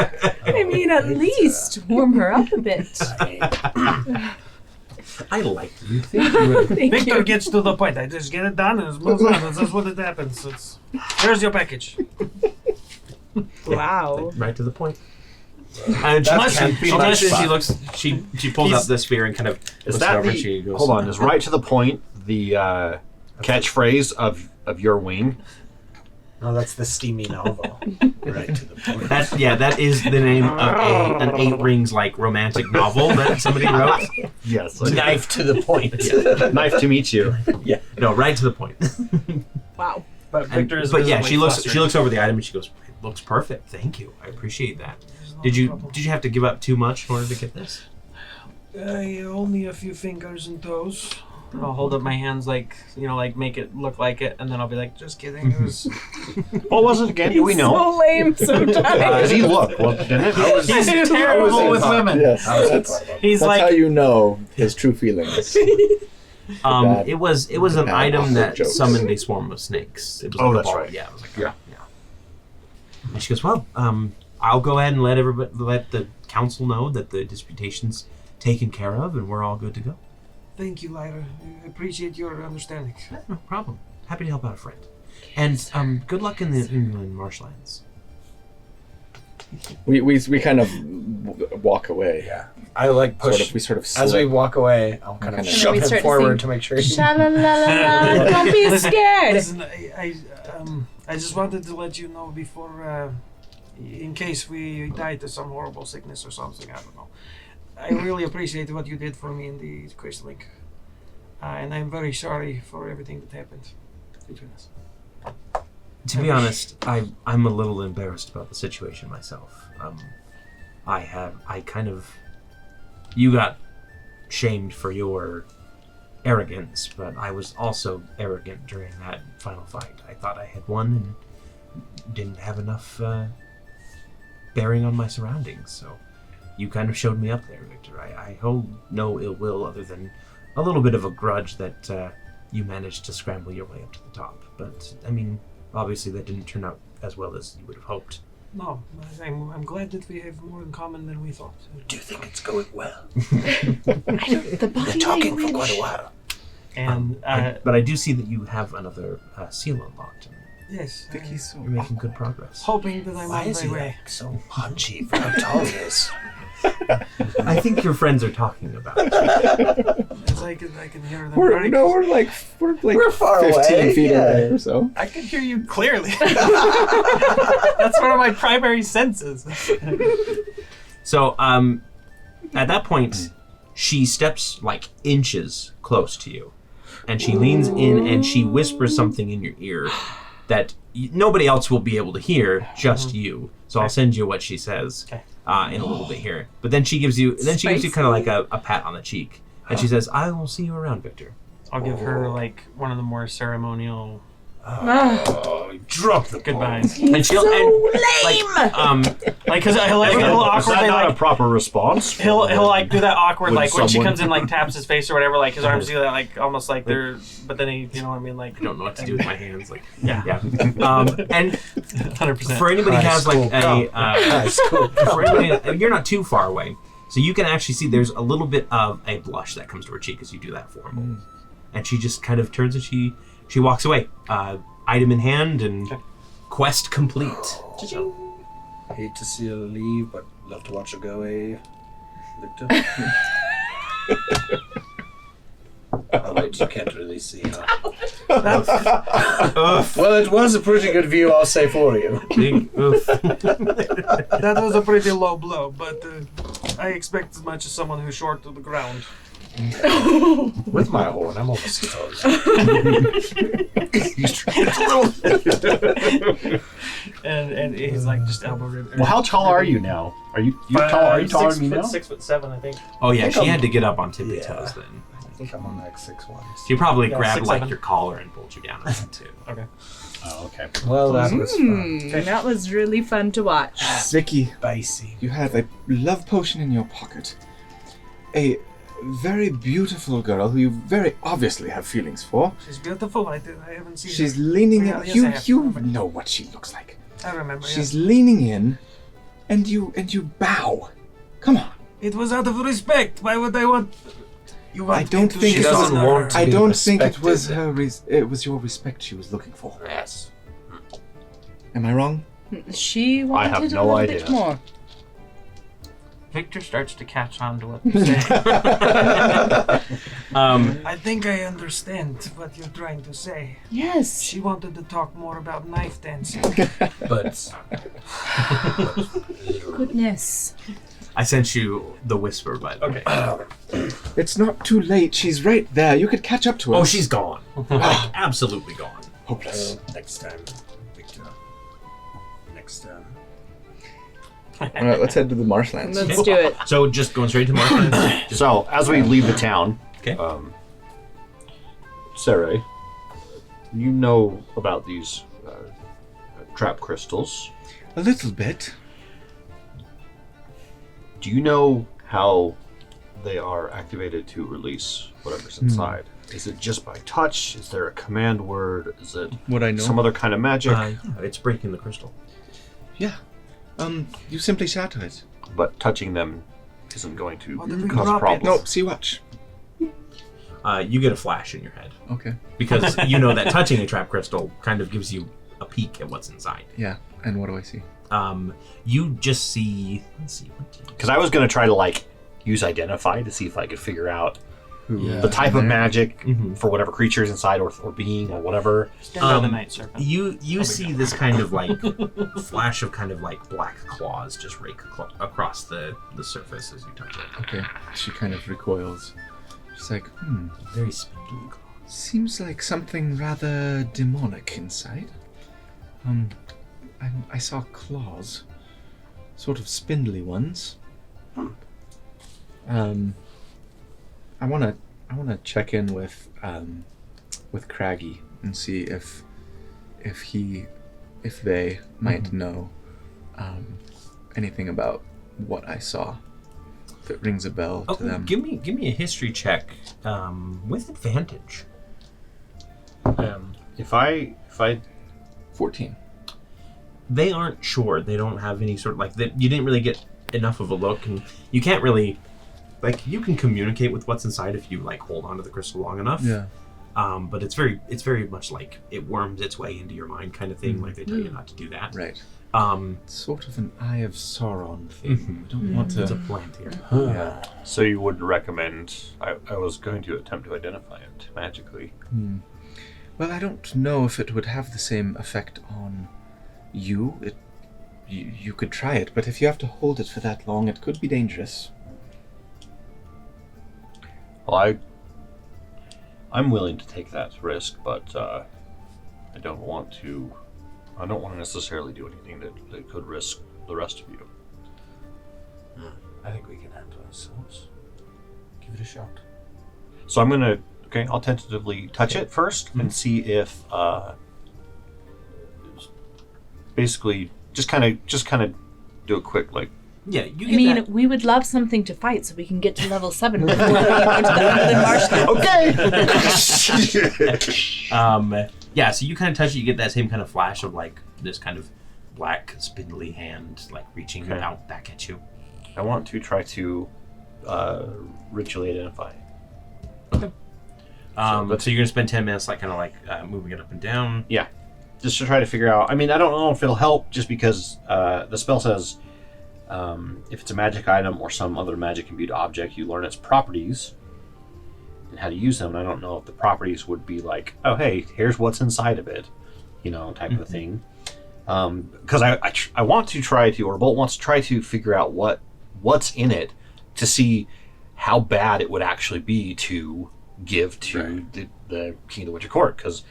I mean, at least warm her up a bit. I like you. Thank Victor you. gets to the point. I just get it done and move on. That's what it happens. Here's your package. Wow. Right to the point. And she pulls out the spear and kind of Is looks that over the... and she goes, Hold on. Is right to the point the catchphrase of your wing? No, that's the steamy novel. right to the point. That is the name of an 8 Rings romantic novel that somebody wrote. Yes. Knife to the point. Nice to meet you. No, right to the point. Wow. But Victor is But yeah, visibly she looks over the item and she goes, "It looks perfect. Thank you. I appreciate that." Did you have to give up too much in order to get this? Only a few fingers and toes. I'll hold up my hands make it look like it, and then I'll be like, just kidding. It was... What was it again? Do we know? So lame sometimes. Does he look? Well, didn't it? He's terrible with women. Yes, He's that's like, how you know his true feelings. It was an bad item awkward that jokes. summoned a swarm of snakes. It was Oh, a that's ball. right. Yeah, it was Yeah. And she goes, "Well, I'll go ahead and let the council know that the disputation's taken care of, and we're all good to go." Thank you, Lyra. I appreciate your understanding. No problem. Happy to help out a friend. And good luck in the England marshlands. We kind of walk away. Yeah. I push. We sort of as we slip. walk away, I'll kind of And then shove we him start to forward sing, to make sure he... Sha-la-la-la-la, don't be scared. Listen, I just wanted to let you know before, in case we die to some horrible sickness or something, I don't know. I really appreciate what you did for me in the crystalling. And I'm very sorry for everything that happened between us. To be honest, I'm a little embarrassed about the situation myself. You got shamed for your arrogance, but I was also arrogant during that final fight. I thought I had won and didn't have enough bearing on my surroundings, so you kind of showed me up there, Victor. I hold no ill will other than a little bit of a grudge that you managed to scramble your way up to the top. But, I mean, obviously that didn't turn out as well as you would have hoped. No, I'm glad that we have more in common than we thought. Do you think it's going well? The body We're talking for language. quite a while. And But I do see that you have another seal unlocked. Yes, I think he's so. You're making good progress. hoping that I'm Why on is my he way. like so punchy for how tall he is? I think your friends are talking about it. As I can hear them. We're like We're far 15 away, feet yeah. away or so. I can hear you clearly. That's one of my primary senses. So, at that point, she steps like inches close to you. And she leans in and she whispers something in your ear that nobody else will be able to hear, just you. So I'll send you what she says in a little bit here. But then she gives you kind of like a pat on the cheek. And she says, I will see you around, Victor. I'll give her like one of the more ceremonial Oh, drop the goodbyes. And she'll Like, cause he'll like a little Was that awkwardly not a like proper response? he'll like do that awkward Would like when she someone- comes in like taps his face or whatever, like his arms do that like almost like they're, but then he, you know what I mean, like I don't know what to do with my hands. Like, yeah, and 100%. for anybody who has like Cool. for anybody, you're not too far away, so you can actually see there's a little bit of a blush that comes to her cheek as you do that formal, and she just kind of turns and she walks away, item in hand, and quest complete. Hate to see her leave, but love to watch her go away, Victor. Alright, you can't really see her. Well, it was a pretty good view, I'll say for you. That was a pretty low blow, but I expect as much as someone who's short to the ground. With my horn, I'm almost toes. and he's like just elbow rib. Well, how tall are you now? Are you taller than me now? 6'7", I think. Oh yeah, she I'm- had to get up on tippy Yeah. toes then. I think I'm on like 6'1". She probably Yeah, grabbed 6'7". like your collar and pulled you down a bit too. Oh, okay. Well, that was fun. That was really fun to watch. Vicky, Spicy. you have a love potion in your pocket. A very beautiful girl who you very obviously have feelings for. She's beautiful. I haven't seen She's her. leaning Yeah, in. yes, I have. You know what she looks like. I remember. She's leaning in, and you bow. Come on. It was out of respect. Why would I want? You want I don't me to think She it shit was. doesn't on her? want to I be don't think it was respected. her. It was your respect she was looking for. Yes. Am I wrong? She have wanted no a little idea. bit more. Victor starts to catch on to what you're saying. I think I understand what you're trying to say. Yes. She wanted to talk more about knife dancing. But Goodness. I sent you the whisper, but It's not too late. She's right there. You could catch up to her. oh, she's gone. Like, absolutely gone. hopeless. next time, Victor. Next time. All right, let's head to the marshlands. Let's do it. So just going straight to Marshlands. So, as we leave the town, Okay. Sarah, you know about these trap crystals. A little bit. Do you know how they are activated to release whatever's inside? Is it just by touch? Is there a command word? Is it Would I know? some other kind of magic? It's breaking the crystal. Yeah. You simply shatter it. But touching them isn't going to Well, then we cause drop it. problems. No, see, watch. You get a flash in your head Okay. because you know that touching a trap crystal kind of gives you a peek at what's inside. Yeah. And what do I see? You just see. Let's see. What do you Because I was going to try to use identify to see if I could figure out Yeah. the type of magic Mhm. for whatever creature's inside or being or whatever. Stand by the night serpent. You see this kind of like flash of kind of like black claws just rake across the surface as you touch it. Okay. She kind of recoils. She's like, Very spindly claws. seems like something rather demonic inside. I saw claws. Sort of spindly ones. I wanna check in with Craggy and see if they might know anything about what I saw. if it rings a bell to Okay, them. give me a history check with advantage. If I 14. They aren't sure. They don't have any sort of like that. You didn't really get enough of a look, and you can't really like you can communicate with what's inside if you like hold onto the crystal long enough. Yeah. But it's very much like it worms its way into your mind kind of thing. Like they tell you not to do that. Right. It's Sort of an Eye of Sauron thing. We don't want a to. plant here. Yeah. So you would recommend... I was going to attempt to identify it magically. Well, I don't know if it would have the same effect on you. You could try it, but if you have to hold it for that long, it could be dangerous. Well, I'm willing to take that risk, but I don't want to necessarily do anything that could risk the rest of you. I think we can handle ourselves. Give it a shot. So I'm gonna... Okay, I'll tentatively touch it first and see if... basically, just kind of do a quick, like... Yeah, you I get mean, that. we would love something to fight so we can get to level 7 before we go to the Underland Marshlands. Okay! Yeah, so you kind of touch it, you get that same kind of flash of like this kind of black spindly hand like reaching Okay. out back at you. I want to try to ritually identify. So but- you're gonna spend 10 minutes like kind of like moving it up and down. Yeah. Just to try to figure out... I mean, I don't know if it'll help just because the spell says if it's a magic item or some other magic-imbued object, you learn its properties and how to use them. I don't know if the properties would be like, oh, hey, here's what's inside of it, type of a thing. Because I want to try to, or Bolt wants to try to figure out what's in it to see how bad it would actually be to give to the King of the Winter Court. Because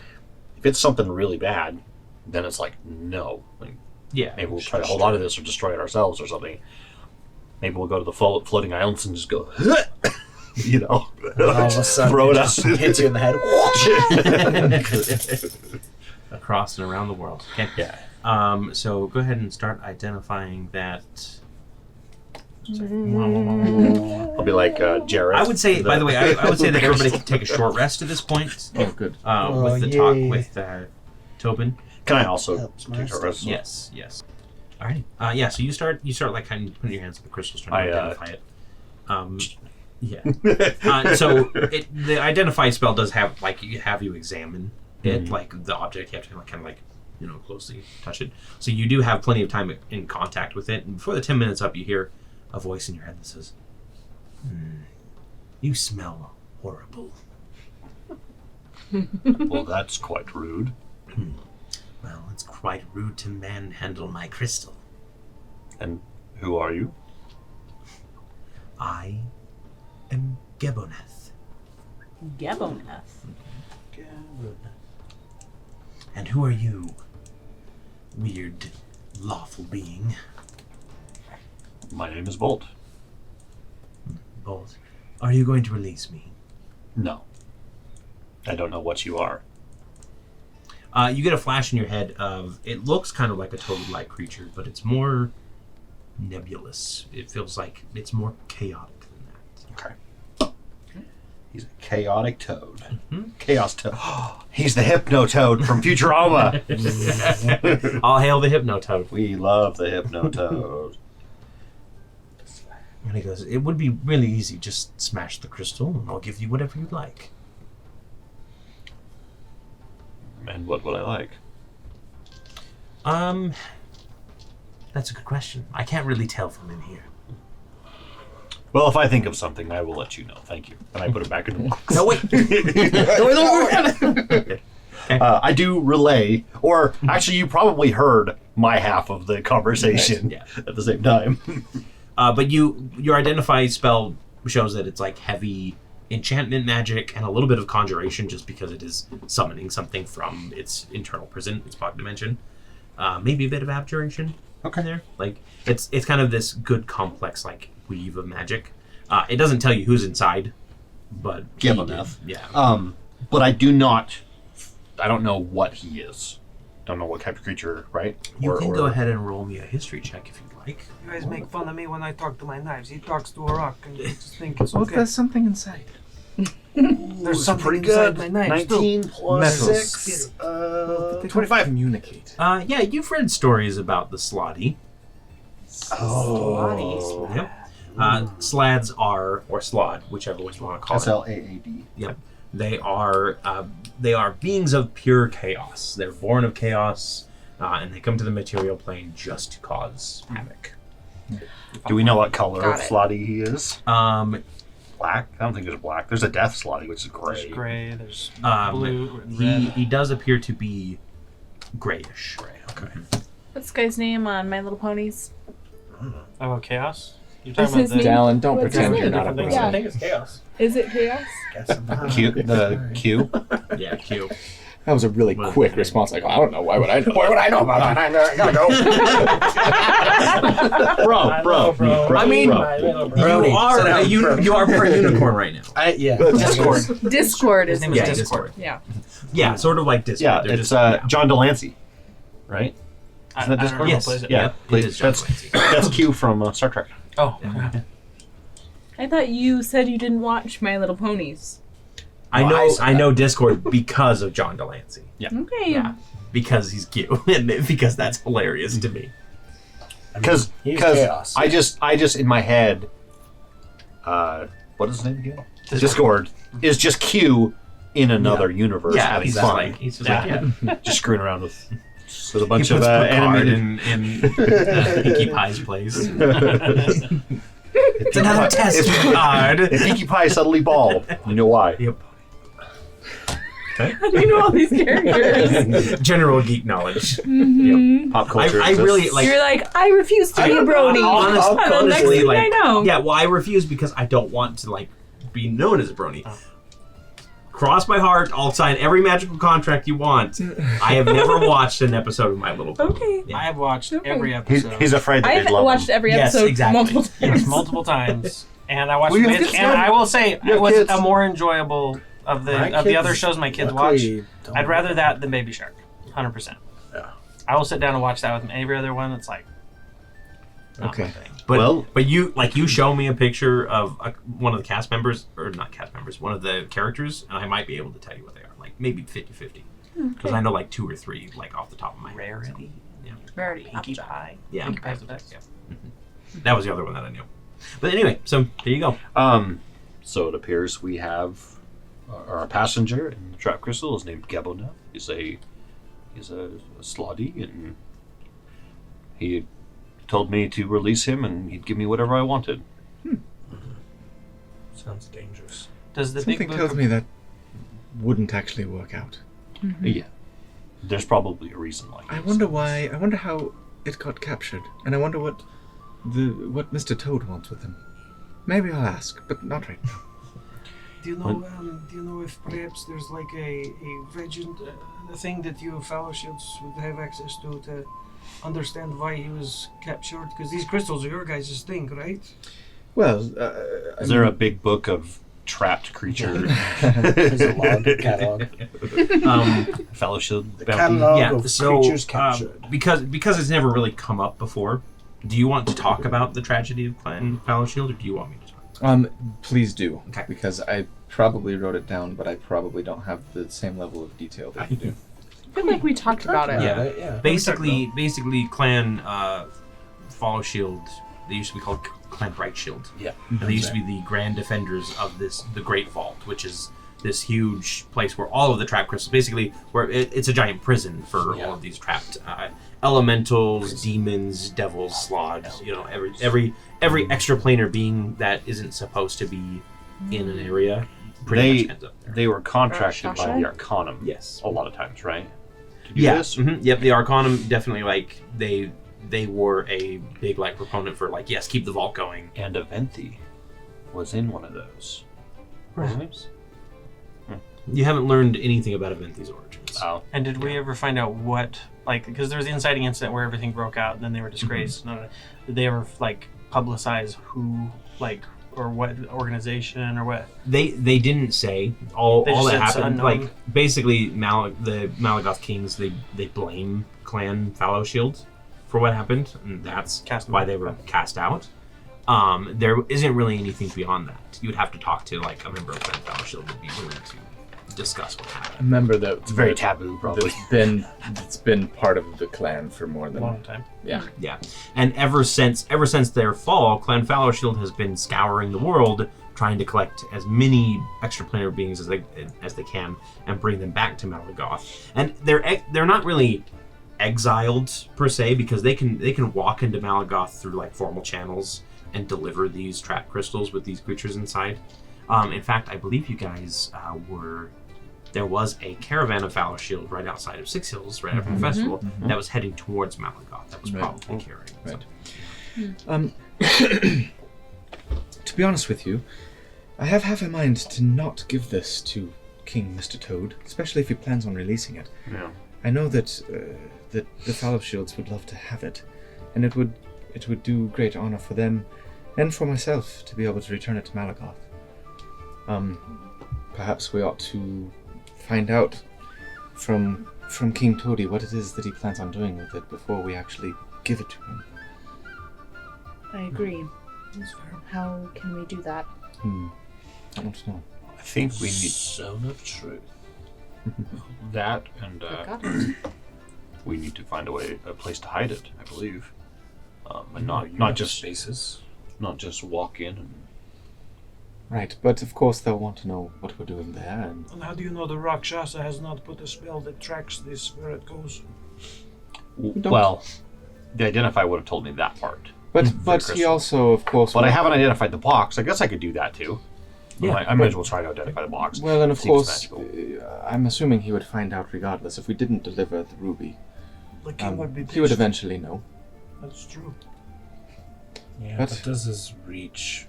if it's something really bad, then it's like, no. Like, Yeah. maybe we'll try to hold on to this or destroy it ourselves or something. Maybe we'll go to the floating islands and just go, All of a sudden, throw it it up. just hits you in the head. Across and around the world. Okay. Yeah. So go ahead and start identifying that. I'll be like Jared. I would say, by the way, I would say that everybody can take a short rest at this point. Oh, good. With the talk yay. with Tobin. Can I also Helps take a rest? Yes. Alrighty. Yeah. So you start like kind of putting your hands on the crystals, trying to identify it. Yeah. So the identify spell does have like you examine it, like the object. You have to kind of like closely touch it. So you do have plenty of time in contact with it. And before the 10 minutes up, you hear a voice in your head that says, "You smell horrible." Well, that's quite rude. Well, it's quite rude to manhandle my crystal. And who are you? I am Geboneth. Geboneth. And who are you, weird, lawful being? My name is Bolt. Bolt, are you going to release me? No. I don't know what you are. You get a flash in your head of, it looks kind of like a toad-like creature, but it's more nebulous. It feels like it's more chaotic than that. Okay. He's a chaotic toad. Mhm. Chaos toad. He's the Hypno Toad from Futurama. All hail the Hypno-Toad. We love the Hypno Toad. And he goes, it would be really easy. Just smash the crystal and I'll give you whatever you'd like. And what would I like? That's a good question. I can't really tell from in here. Well, if I think of something, I will let you know. Thank you. And I put it back in the box. No, wait. I do relay, or actually, you probably heard my half of the conversation Yeah. at the same time. But your identify spell shows that it's like heavy enchantment magic and a little bit of conjuration, just because it is summoning something from its internal prison, its pocket dimension. Maybe a bit of abjuration. Okay. In there, like it's kind of this good complex like weave of magic. It doesn't tell you who's inside, but Give he enough. did. Yeah. But I don't know what he is. don't know what type of creature, right? You can go ahead and roll me a history check if you'd like. You guys make fun of me when I talk to my knives. He talks to a rock and you just think it's What if okay. there's something inside? There's something pretty inside good. my knives too. 19 plus Metals. 6, They 25. communicate. Yeah, you've read stories about the Slotty. Oh. Yep. Slads are, or Slod, whichever one you want to call it. SLAAD. Yep. They are beings of pure chaos. They're born of chaos, and they come to the material plane just to cause havoc. Do we know what color Got of it. Slotty he is? Black? I don't think there's black. There's a death Slotty, which is gray. There's gray, there's Um, blue, and red. he does appear to be grayish. Gray, okay. What's this guy's name on My Little Ponies? Oh, Chaos? You're That's talking about his the name. Dallin, don't What's pretend his you're name? not a different things. brother. I think it's Chaos. Is it Chaos? Q. The Q. Yeah, Q. That was a really Well, quick okay. response. Like, I don't know. Why would I know? Why would I know about that? I gotta go. Bro. I mean, Brony. you are Sit down, you are part unicorn right now. Discord. Discord is His name is Yeah, Discord. Yeah. Yeah, sort of like Discord. Yeah, They're it's just, John Delancey, right? I Isn't that don't Discord? know who Yes. plays it. Yeah, it is John that's Delancey. that's Q from Star Trek. Oh, I thought you said you didn't watch My Little Ponies. I know Discord because of John Delancey. Okay. Yeah, because he's cute and because that's hilarious to me. Because He's chaos. I just in my head, what is his name again? Discord is just Q in another universe having he's fun, like he's just like just screwing around with a he bunch puts of Picard animated. in Pinkie Pie's place. It's another test, Picard. If Pinkie Pie is suddenly bald, you know why? Yep. How do you know all these characters? General geek knowledge. Pop culture. I really like. You're like, I refuse to be a brony. Honestly, And the next thing like, I know. yeah. Well, I refuse because I don't want to like be known as a brony. Cross my heart. I'll sign every magical contract you want. I have never watched an episode of My Little Pony. Okay. Yeah. I have watched Okay. every episode. He's afraid that I've they'd love watched him. every Yes, episode exactly. multiple times. Yes, multiple times, and I watched Well, you have it, kids and now. I will say You it have was kids. a more enjoyable of the other shows my kids watch. luckily don't- I'd rather that than Baby Shark, 100%. Yeah. I will sit down and watch that with every other one. It's like, not my Okay. thing. But but you show me a picture of one of the cast members, or not cast members, one of the characters, and I might be able to tell you what they are. Like maybe 50-50. Because I know like 2 or 3 like off the top of my head. Rarity. Yeah. Rarity. Pinkie Pie. Yeah. Pinkie Pie's the best. Yeah. That was the other one that I knew. But anyway, so there you go. So it appears we have our passenger in the trap crystal is named Gabonef. He's a slotty, and he told me to release him, and he'd give me whatever I wanted. Sounds dangerous. Does the Something big book tells me that wouldn't actually work out. Yeah, there's probably a reason why. I wonder why. I wonder how it got captured, and I wonder what Mr. Toad wants with him. Maybe I'll ask, but not right now. Do you know if perhaps there's like a legend, a thing that you fellowships would have access to understand why he was captured? Because these crystals are your guys' thing, right? Well, Is there a big book of trapped creature There's a log catalog. fellowship? The bounty? catalog Yeah, of so creatures captured. because it's never really come up before. Do you want to talk about the tragedy of Clan Fallowshield, or do you want me to talk? Please do. Okay. Because I probably wrote it down, but I probably don't have the same level of detail that you do. I feel like we talked about it. Yeah. Basically, Clan Fallowshield. They used to be called Clan Brightshield. Yeah. And they used to be the grand defenders of the Great Vault, which is this huge place where all of the trapped crystals, basically, where it's a giant prison for all of these trapped elementals, demons, devils, slods. You know, every extraplanar being that isn't supposed to be in an area pretty much ends up there. They were contracted by the Arcanum. Yes. A lot of times, right? To do Yeah. this? Yep. The Arcanum definitely they were a big proponent for yes, keep the vault going. And Aventhi was in one of those. Perhaps? You haven't learned anything about Aventhi's origins. Oh. And did we ever find out what, because there was the inciting incident where everything broke out and then they were disgraced. Did they ever, publicize who, or what organization or what? They didn't say. All just that said it's happened, unknown. like basically the Malagoth kings, they blame Clan Fallow Shield for what happened, and that's Cast them why out. they were cast out. There isn't really anything beyond that. You would have to talk to like a member of Clan Fallow Shield to be willing to discuss what happened. Remember that It's very taboo, probably. it's been part of the clan for more A than long time. yeah. Yeah, and ever since their fall, Clan Fallow Shield has been scouring the world, trying to collect as many extraplanar beings as they can and bring them back to Malagoth. And they're not really exiled per se, because they can walk into Malagoth through like formal channels and deliver these trap crystals with these creatures inside. In fact, I believe you guys there was a caravan of Fallow Shield right outside of Six Hills, right after the festival, that was heading towards Malagoth. That was Right. probably carrying. Right. To be honest with you, I have half a mind to not give this to King Mr. Toad, especially if he plans on releasing it. Yeah. I know that the Fallow Shields would love to have it, and it would do great honor for them and for myself to be able to return it to Malagoth. Perhaps we ought to find out from King Toady what it is that he plans on doing with it before we actually give it to him. I agree. How can we do that? I don't know. I think we need Zone of truth. that, and Got it. we need to find a place to hide it, I believe. And You not have just spaces. not just walk in and Right, but of course they'll want to know what we're doing there, and And how do you know the Rakshasa has not put a spell that tracks this where it goes? don't. well, the Identify would have told me that part. but For he crystal. also, of course, But I wa- haven't identified the box. I guess I could do that too. Yeah, I might as well try to identify the box. Well, and of See if it's course, magical. I'm assuming he would find out regardless if we didn't deliver the ruby. The king would be He would pissed. eventually know. That's true. Yeah, But- but does this reach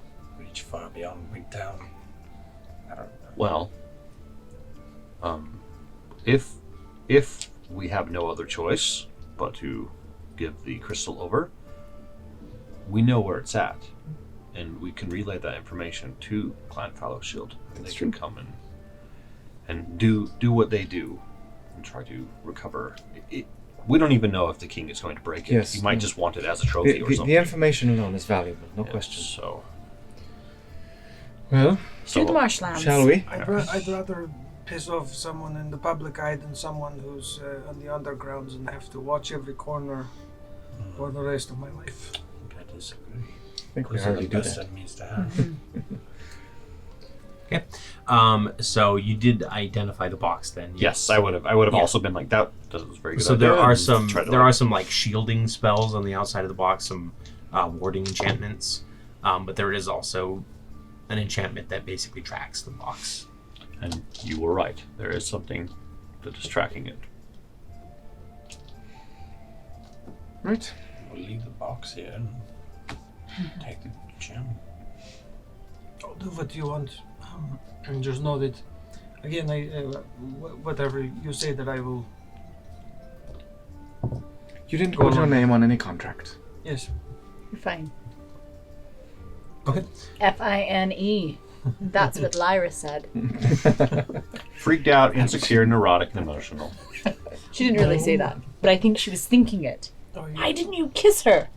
far beyond Wigtown? I don't know. Well, if we have no other choice but to give the crystal over, we know where it's at, and we can relay that information to Clan Fallow Shield, and That's they can come and do what they do and try to recover it. We don't even know if the king is going to break it. Yes. He might just want it as a trophy or something. The information alone is valuable, no Yeah, question. So, Well, To the marshlands. shall we? I'd rather piss off someone in the public eye than someone who's on the undergrounds and have to watch every corner for the rest of my life. I disagree. I think we Those are already the do best that. enemies to have. So you did identify the box then? yes, I would have. I would have Yeah. also been like that. That was very good. So there idea, are and some try to, there are some like shielding spells on the outside of the box, some warding enchantments, but there is also an enchantment that basically tracks the box. And you were right. There is something that is tracking it. Right. We'll leave the box here and take the gem. I'll do what you want, and just know that, again, whatever you say, that I will. You didn't Go put your on. name on any contract. Yes. You're fine. Okay. Fine. That's what Lyra said. Freaked out, insecure, neurotic, and emotional. She didn't really say that, but I think she was thinking it. Oh, yeah. Why didn't you kiss her?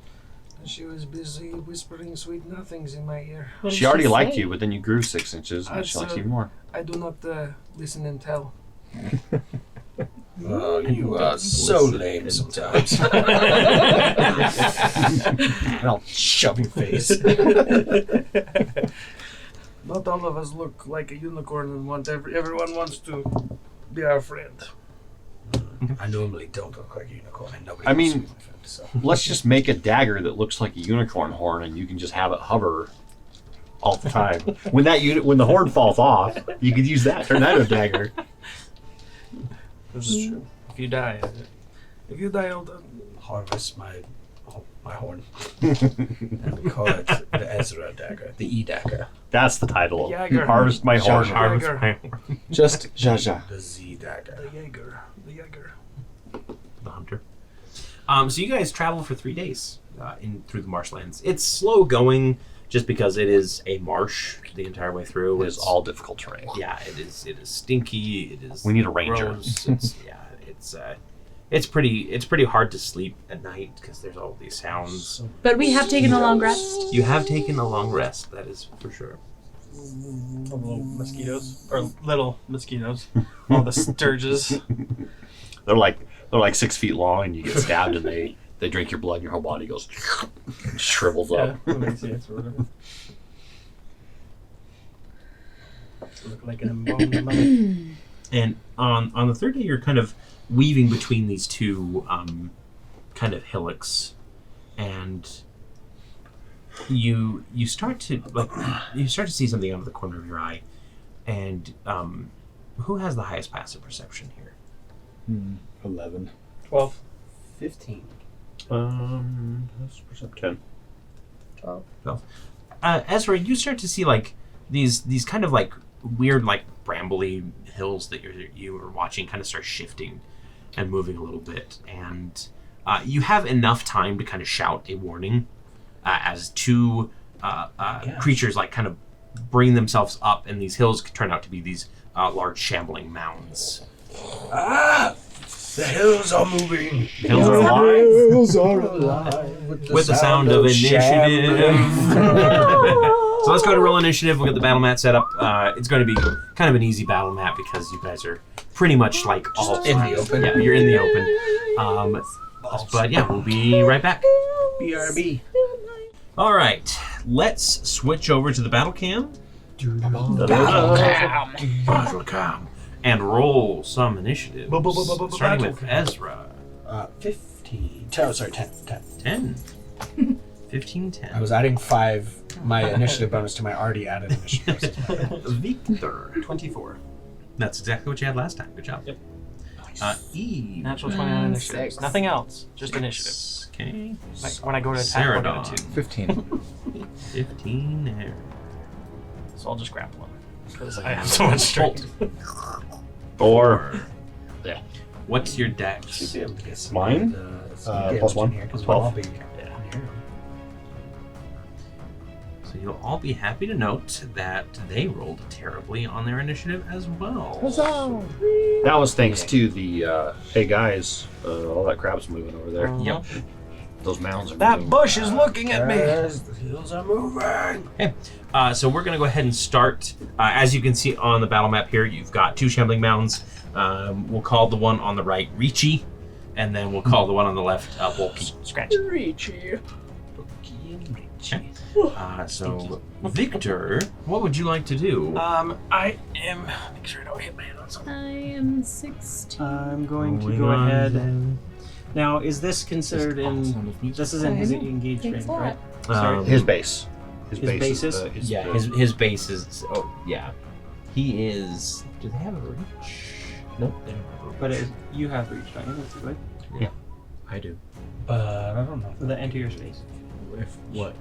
She was busy whispering sweet nothings in my ear. What did She already liked say? you, but then you grew 6 inches, and she likes you more. I do not listen and tell. Oh, you are so lame sometimes. I'll shove your face. Not all of us look like a unicorn and want everyone wants to be our friend. I normally don't look like a unicorn, and nobody I wants mean- to be my friend, so. Let's just make a dagger that looks like a unicorn horn, and you can just have it hover all the time. When the horn falls off, you could use that. Turn that into a dagger. This is true. If you die, If you die, I'll Harvest my horn. And we call it the Ezra dagger, the E dagger. That's the title. Jaeger. Harvest my horn. Jaeger. Harvest Jaeger. my horn. Just Jaja. The Z dagger. the Jaeger. The Jaeger. The hunter. So you guys travel for 3 days through the marshlands. It's slow going. just because it is a marsh the entire way through. It's all difficult terrain. Yeah, it is stinky. It is. We need a ranger. gross. It's pretty hard to sleep at night because there's all these sounds. But we have taken a long rest. You have taken a long rest, that is for sure. Little mosquitoes. Or little mosquitoes. All the sturges. They're like 6 feet long, and you get stabbed, and they drink your blood, and your whole body goes shrivels up. Look like an embalmed mummy. And on the third day, you're kind of weaving between these two kind of hillocks, and you start to see something out of the corner of your eye. And who has the highest passive perception here? 11. 12. 15. That's percent 10. 12. Ezra, you start to see like these kind of like weird like brambly hills that you are watching kind of start shifting and moving a little bit, and you have enough time to kind of shout a warning as two creatures like kind of bring themselves up, and these hills turn out to be these large shambling mounds. The hills are moving. Hills are alive. Hills are alive. With the sound of initiative. So let's go to roll initiative. We'll get the battle mat set up. It's going to be kind of an easy battle mat because you guys are pretty much like all in the open. Yeah, you're in the open. But yeah, we'll be right back. BRB. All right, let's switch over to the battle cam. Battle cam. And roll some initiative. Starting with Ezra. 15. Sorry, 10. 10. 15, 10. I was adding 5, my initiative bonus to my already added initiative. Victor. 24. That's exactly what you had last time. Good job. Yep. Eve. Natural 20 on initiative. 6. Nothing else. Just initiative. Okay. Like when I go to attack, I'll get a 2. 15. 15 there. So I'll just grapple him. Because I have so much strength. 4. Yeah. What's your dex? Mine? Plus 1. 12. So you'll all be happy to note that they rolled terribly on their initiative as well. That was thanks to the, hey guys, all that crap's moving over there. Yep. Those mounds are That moving. bush is looking at me. The hills are moving. Okay. So we're going to go ahead and start. As you can see on the battle map here, you've got 2 shambling mounds. We'll call the one on the right Reachy, and then we'll call the one on the left Bulky. Scratch. Reachy. Okay. So, Victor, what would you like to do? I am. Make sure I don't hit my head on something. I am 16. I'm going to go ahead. Now, is this considered in? This is in his engaged range, right? Sorry. His base. His base is? His base is. Oh, yeah. He is. Do they have a reach? Nope. They don't have a reach. But you have reach, don't you? That's good. Yeah, I do. But I don't know. For the enter your space. If what?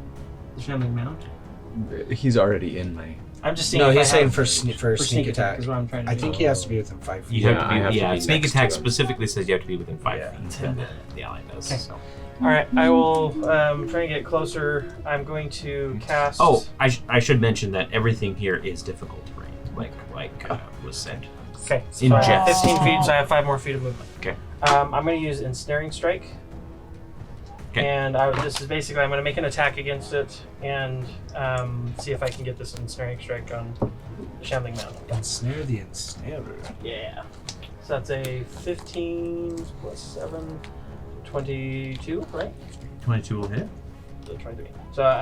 The shambling mount. He's already in my. I'm just saying. No, if he's I saying have- for sneak attack. is what I'm trying to I do. think he has to be within 5 feet. You have to be. I have to Yeah, be Snake next Attack to him. specifically says you have to be within 5 Yeah. feet. The ally does. Okay. So. All right, I will try and get closer. I'm going to cast. Oh, I should mention that everything here is difficult terrain, like was said. Okay. In So I have jest. 15 feet, so I have 5 more feet of movement. Okay. I'm going to use Ensnaring Strike. Okay. And this is basically, I'm going to make an attack against it and see if I can get this Ensnaring Strike on Shambling Mountain. Ensnare the ensnarer. Yeah. So that's a 15 plus 7, 22, right? 22 will hit. So 23. So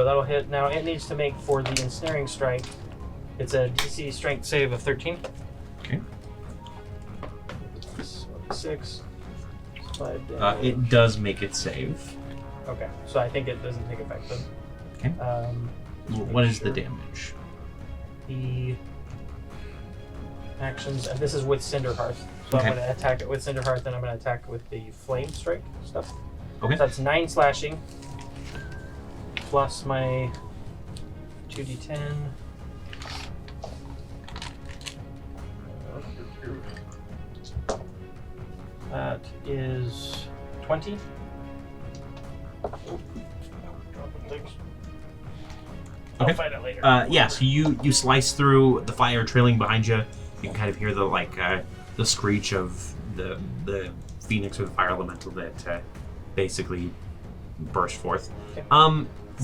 that'll hit. Now it needs to make for the Ensnaring Strike. It's a DC Strength save of 13. Okay. So 6. 5 damage. It does make it save. Okay, so I think it doesn't take effect then. Okay. What is the damage? The actions, and this is with Cinderhearth. So Okay. I'm going to attack it with Cinderhearth, and I'm going to attack with the Flame Strike stuff. Okay. So that's 9 slashing, plus my 2d10. That is 20. I'll fight it later. Yeah, so you slice through the fire trailing behind you. You can kind of hear the the screech of the phoenix or the fire elemental that basically burst forth.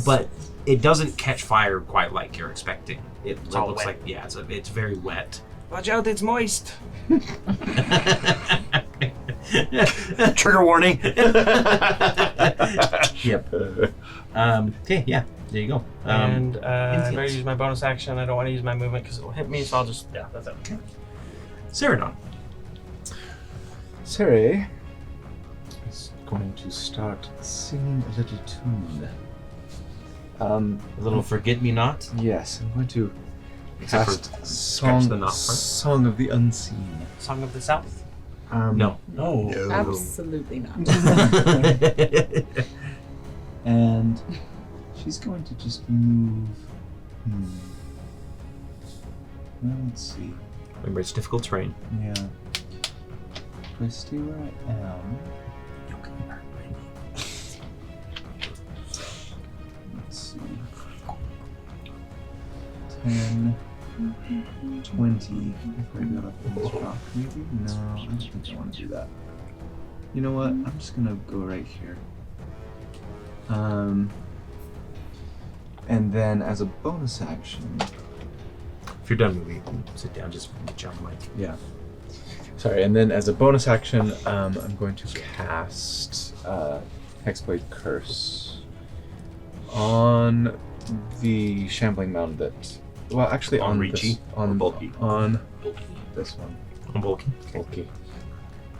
But it doesn't catch fire quite like you're expecting. It all looks wet. like it's very wet. Watch out, it's moist. Trigger warning. Yep. Okay, yeah, there you go. And I better Influence. use my bonus action. I don't want to use my movement because it'll hit me, so I'll just, that's it. Okay. Seredan. Sere is going to start singing a little tune. A little forget-me-not. Yes, I'm going to Except cast for Song, the knot part. Song of the Unseen. Song of the South. No. Absolutely not. And she's going to just move. Well, let's see. Remember, it's difficult terrain. Yeah. If I stay where I am. Let's see. 10, 20. If I got up in this rock, maybe? No, I don't think I want to do that. You know what? I'm just gonna go right here. And then as a bonus action. If you're done moving, you can sit down, just get you on the mic. Yeah. Sorry, and then as a bonus action, I'm going to cast Hexblade Curse on the Shambling Mound that. Well, actually, On on Ricci this, on or Bulky? on this one. On Bulky. Bulky.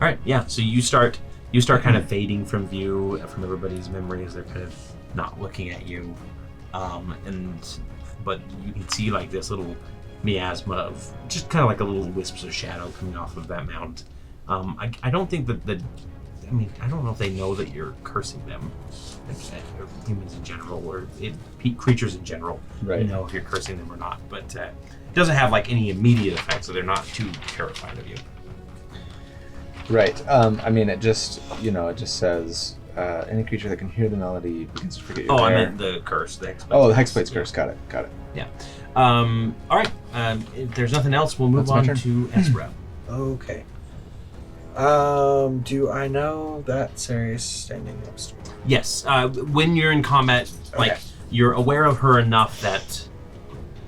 All right, yeah. So you start kind of fading from view, from everybody's memory as they're kind of not looking at you, but you can see like this little miasma of just kind of like a little wisps of shadow coming off of that mound. I don't think that I don't know if they know that you're cursing them, or humans in general, or creatures in general. Right. You know if you're cursing them or not, but it doesn't have like any immediate effect, so they're not too terrified of you. Right. I mean, it just says any creature that can hear the melody begins to forget your Oh, I lair. meant the curse. The Hexblade. Oh, the Hexblade's Curse. Got it. Yeah. All right. If there's nothing else, we'll move That's my on turn. to Ezra. Okay. Do I know that Sirius is standing next to me? Yes. When you're in combat, like you're aware of her enough that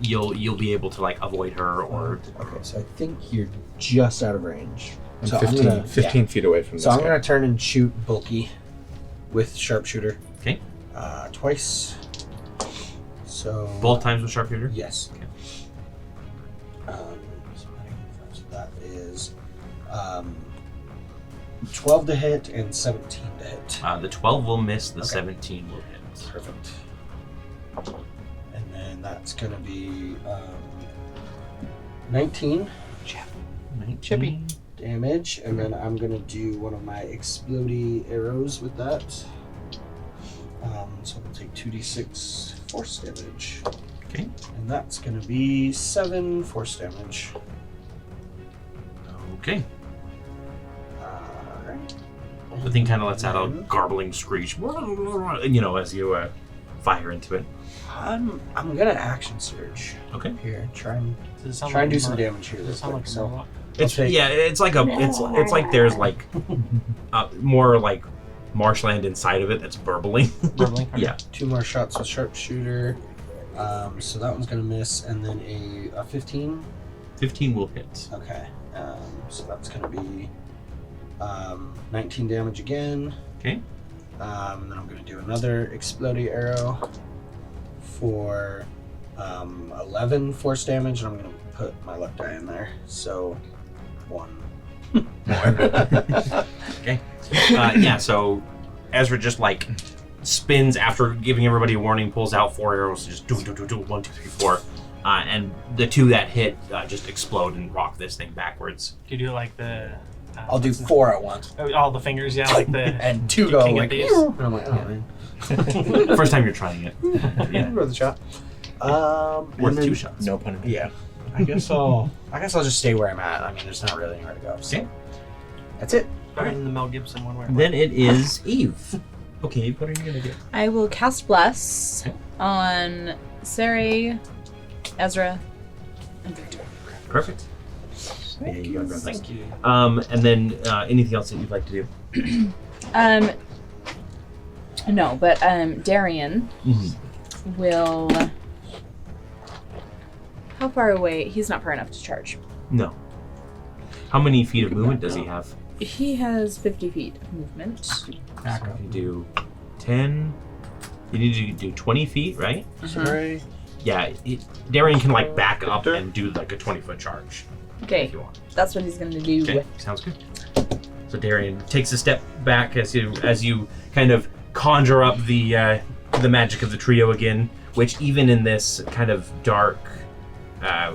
you'll be able to like avoid her or. Okay, so I think you're just out of range. I'm So 15 feet away from this So I'm guy. gonna turn and shoot Bulky with sharpshooter. Okay. Twice. So Both times with sharpshooter. Yes. Okay. So that is 12 to hit and 17 to hit. The 12 will miss. The Okay. 17 will hit. Perfect. And then that's gonna be 19 Chippy. damage, and then I'm gonna do one of my explodey arrows with that. So I'll take 2d6 force damage. Okay. And that's gonna be 7 force damage. Okay. Alright. The thing kind of lets out a garbling screech, as you fire into it. I'm gonna action surge. Okay. Here, try and Does it sound try and like do some Mur- damage here. Does real it sound quick. like So Murloc? It's Okay. it's like it's like there's like more like marshland inside of it that's burbling. Burbling? Okay. Yeah. 2 more shots with sharpshooter. So that one's gonna miss, and then a 15. 15 will hit. Okay. So that's gonna be 19 damage again. Okay. And then I'm gonna do another exploding arrow for 11 force damage, and I'm gonna put my luck die in there. So 1. Okay. Yeah. So Ezra just like spins after giving everybody a warning, pulls out 4 arrows, just do 1, 2, 3, 4, and the 2 that hit just explode and rock this thing backwards. Do you do like the... I'll do 4 at once. all the fingers, yeah, like the... And 2 go King of like, Thieves. and I'm like, oh man. First time you're trying it. Yeah. Worth a shot. Worth and then- 2 shots. No pun intended. Yeah. I guess I'll just stay where I'm at. I mean, there's not really anywhere to go. So. Okay. That's it. Better than the Mel Gibson one where... Then it is Eve. Okay, what are you gonna do? I will cast Bless on Sari, Ezra, and Victor. Perfect. Yeah, you got that. Thank you. And then anything else that you'd like to do? No, but Darian will. How far away? He's not far enough to charge. No. How many feet of movement does he have? He has 50 feet of movement. So if you do 10, you need to do 20 feet, right? Sorry. Yeah, Darian can like back up and do like a 20-foot charge. Okay, If you want. that's what he's gonna do. Okay, sounds good. So Darian takes a step back as you kind of conjure up the magic of the trio again, which even in this kind of dark,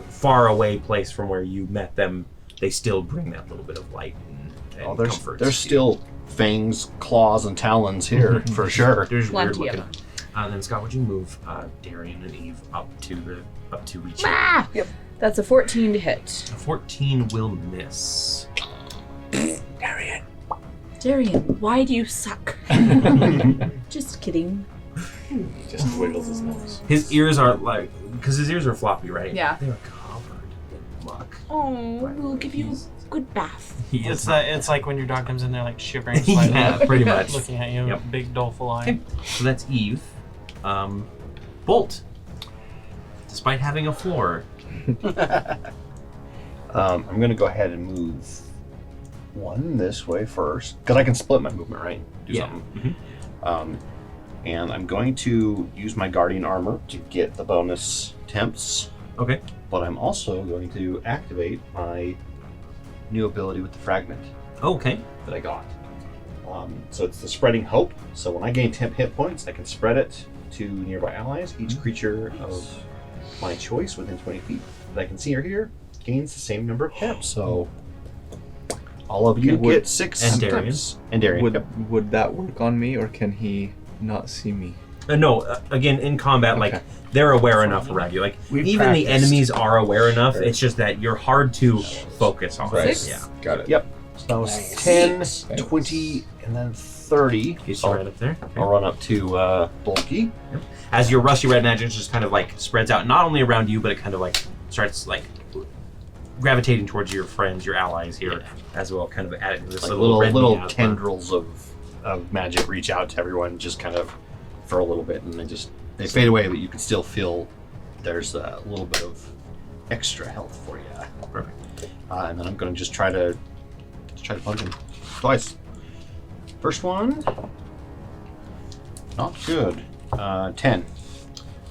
far away place from where you met them, they still bring that little bit of light and comfort. There's still fangs, claws, and talons here for sure. There's weird Plenty of looking. Then Scott, would you move Darian and Eve up to each? Yep. That's a 14 to hit. A 14 will miss. Darian, why do you suck? Just kidding. Just wiggles his nose. His ears are like, because his ears are floppy, right? Yeah. They're covered in muck. Oh, we'll give you a good bath. It's like when your dog comes in there like shivering slightly. Yeah, pretty much. Looking at you, Yep. big doleful eye. Okay, so that's Eve. Bolt. Despite having a floor. I'm going to go ahead and move one this way first, because I can split my movement, right? Do something. Mhm. And I'm going to use my guardian armor to get the bonus temps. Okay. But I'm also going to activate my new ability with the fragment Okay. that I got. So it's the spreading hope. So when I gain 10 hit points, I can spread it to nearby allies. Each creature of my choice within 20 feet that I can see or hear gains the same number of temps. So all of you get 6 And Darian. temps. And Darian. Would Yep. would that work on me, or can he not see me? No, again, in combat, like, Okay. they're aware enough around you. Like, We've even the practiced. enemies are aware enough. Right. It's just that you're hard to focus on. Right. Six? Yeah. Got it. Yep. So that was 10, 20, and then 30. Okay, So so right up there. I'll run up to Bulky. As your rusty red magic just kind of like spreads out, not only around you, but it kind of like starts like gravitating towards your friends, your allies here as well, kind of adding this Like little red little miasma. tendrils of magic reach out to everyone just kind of for a little bit, and they fade away, but you can still feel there's a little bit of extra health for you. Perfect. And then I'm going to just try to punch him twice. First one, not good. 10.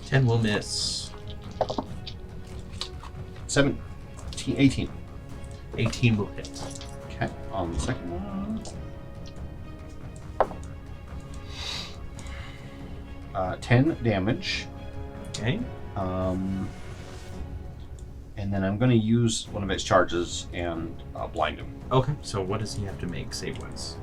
10 will miss. 17, 18. 18 will hit. Okay, on the second one. 10 damage. Okay. And then I'm going to use one of its charges and blind him. Okay. So what does he have to make save-wise?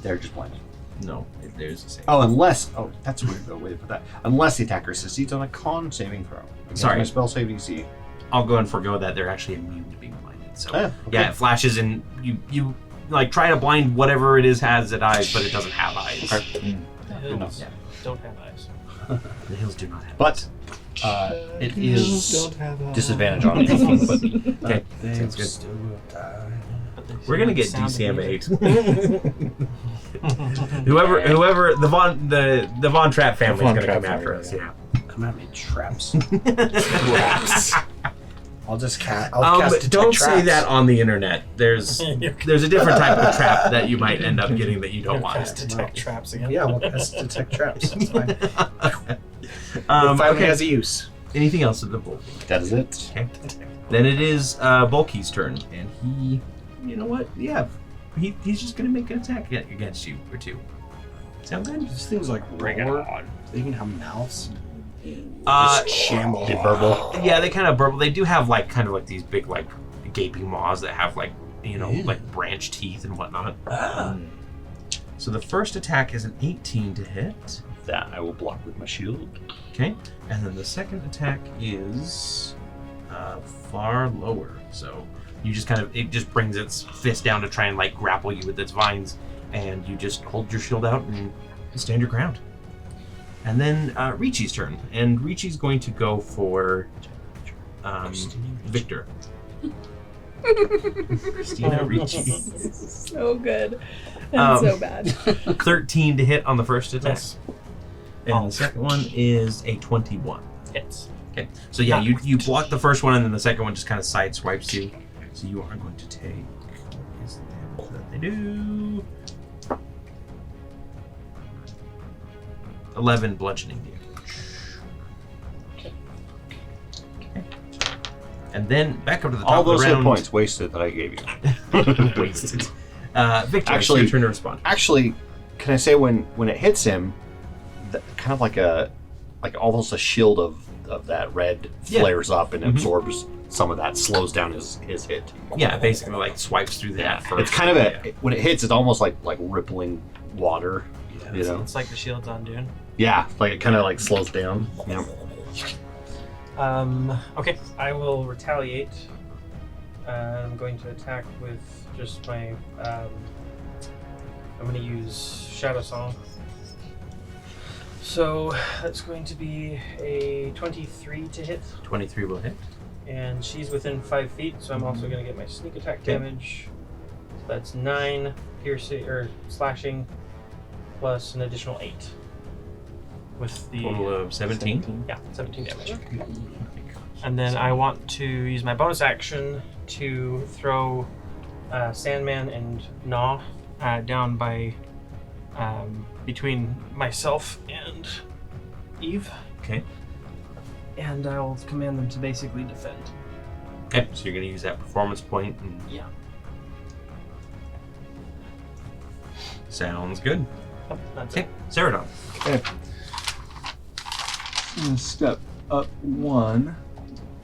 They're just blinded. No, there's a save. Oh, unless... Oh, that's a weird way to put that. Unless the attacker succeeds on a con saving throw. Against Sorry. my spell save DC. I'll go and forgo that. They're actually immune to being blinded. So Oh, okay. yeah, it flashes and you like try to blind whatever it is has at eyes, but it doesn't have eyes. Okay. The enough. hills don't have eyes. The hills do not have But it is Don't have eyes. disadvantage on anything, but Okay, sounds good. Still will die. But they We're gonna the get sound of DCM music. 8. whoever the Von Trapp family's Von gonna Trapp come after family, us. yeah. Come at me, traps. Traps. I'll just cast. I'll cast detect Don't traps. say that on the internet. There's a different type of trap that you might end up getting that you don't want. Cast detect traps again. Yeah, we'll cast detect traps. That's fine. It Okay. finally has a use. Anything else at the Bulky? that is it. Okay. Then it is Bulky's turn, and he, you know what? Yeah, he's just gonna make an attack against you or two. Sound good? These things like Bring it roar. on. They even have mouths. Just Shamble. They burble. Yeah, they kind of burble. They do have like kind of like these big like gaping maws that have like like branch teeth and whatnot. So the first attack is an 18 to hit. That I will block with my shield. Okay, and then the second attack is far lower. So you just it just brings its fist down to try and like grapple you with its vines, and you just hold your shield out and stand your ground. And then Ricci's turn. And Ricci's going to go for Victor. Christina Ricci. So good. And so bad. 13 to hit on the first attack. Yes. And the second one is a 21. Hits. Okay. So yeah, you block the first one, and then the second one just kind of side swipes you. So you are going to take. What is the damage that they do? 11 bludgeoning damage. Okay. And then back up to the top All of the those hit round. points wasted that I gave you. Wasted. Victor, Actually- it's your turn to respond. Actually, can I say when it hits him, kind of like almost a shield of that red flares up and absorbs some of that, slows down his hit. Yeah, it basically like swipes through that first. It's kind of when it hits, it's almost like rippling water. You know? It's like the shields on Dune. Yeah, like it kind of like slows down. Yeah. Okay, I will retaliate. I'm going to attack with just my. I'm going to use Shadow Song. So that's going to be a 23 to hit. 23 will hit. And she's within 5 feet, so I'm also going to get my sneak attack damage. So that's 9 piercing or slashing, plus an additional 8. With the Total of 17. Yeah, 17 damage. And then I want to use my bonus action to throw Sandman and Gnaw down by between myself and Eve. Okay. And I'll command them to basically defend. Okay, so you're going to use that performance point. And Yeah. Sounds good. That's Okay, Seredan. Okay. I'm gonna step up 1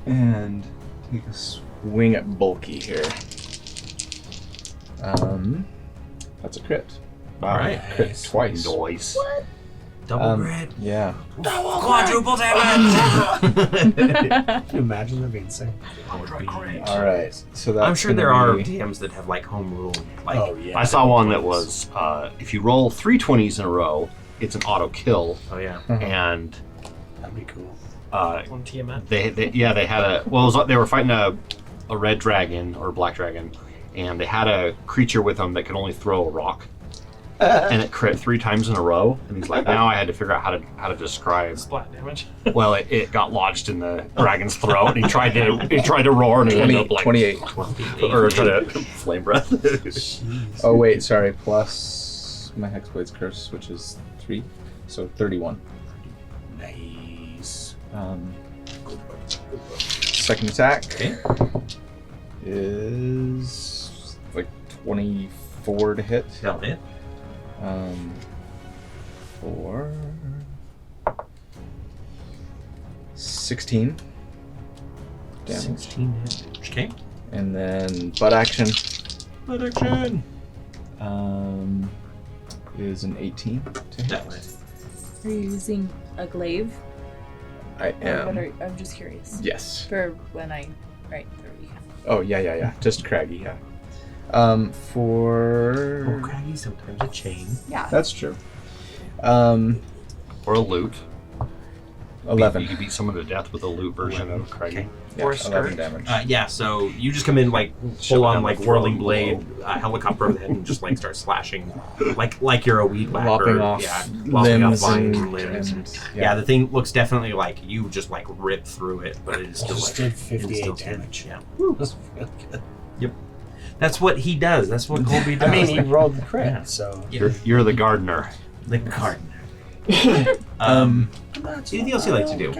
and take a swing at Bulky here. That's a crit. All right. Crit twice. Noise. Double crit. Yeah. Quadruple damage! Can you imagine there being sick? All right. So that's I'm sure gonna there are be- DMs that have like home rule. Like, Oh yeah. I saw one that was if you roll 3 20s in a row, it's an auto kill, oh yeah. and That'd be cool. on Tiamat. they had a they were fighting a red dragon or a black dragon, and they had a creature with them that could only throw a rock, and it crit 3 times in a row. And he's like, now I had to figure out how to describe. Splat damage. Well, it got lodged in the dragon's throat, and he tried to roar, and it ended up like 28. or try to flame breath. Oh wait, sorry. Plus my Hexblade's curse, which is 3, so 31. Nice. Second attack Okay. is like 24 to hit. That'll hit. For 16 damage. 16 hit. Okay. And then butt action Action. is an 18 to hit. That way. Are you using a glaive? I Or what am. I'm just curious. Yes. For when I write the recap. Oh yeah. Just craggy, yeah. For Oh, craggy, sometimes a chain. Yeah. that's true. Or a loot. You 11. could beat someone to death with a loot version of Craigie. Okay. Yeah, Or a 11 skirt. damage. Yeah, so you just come in like Shove full it on down like the whirling throat. blade, helicopter over the head, and just like start slashing, like you're a weed whacker. Lopping off lopping off limbs vines and- and limbs. and- Yeah, the thing looks definitely like you just like rip through it, but it is still Just like did 58 still damage. Yeah, That's really good. that's what he does. That's what Colby does. I mean, he rolled the crit, Yeah. so. You're the gardener. the gardener. Anything else you'd like to do?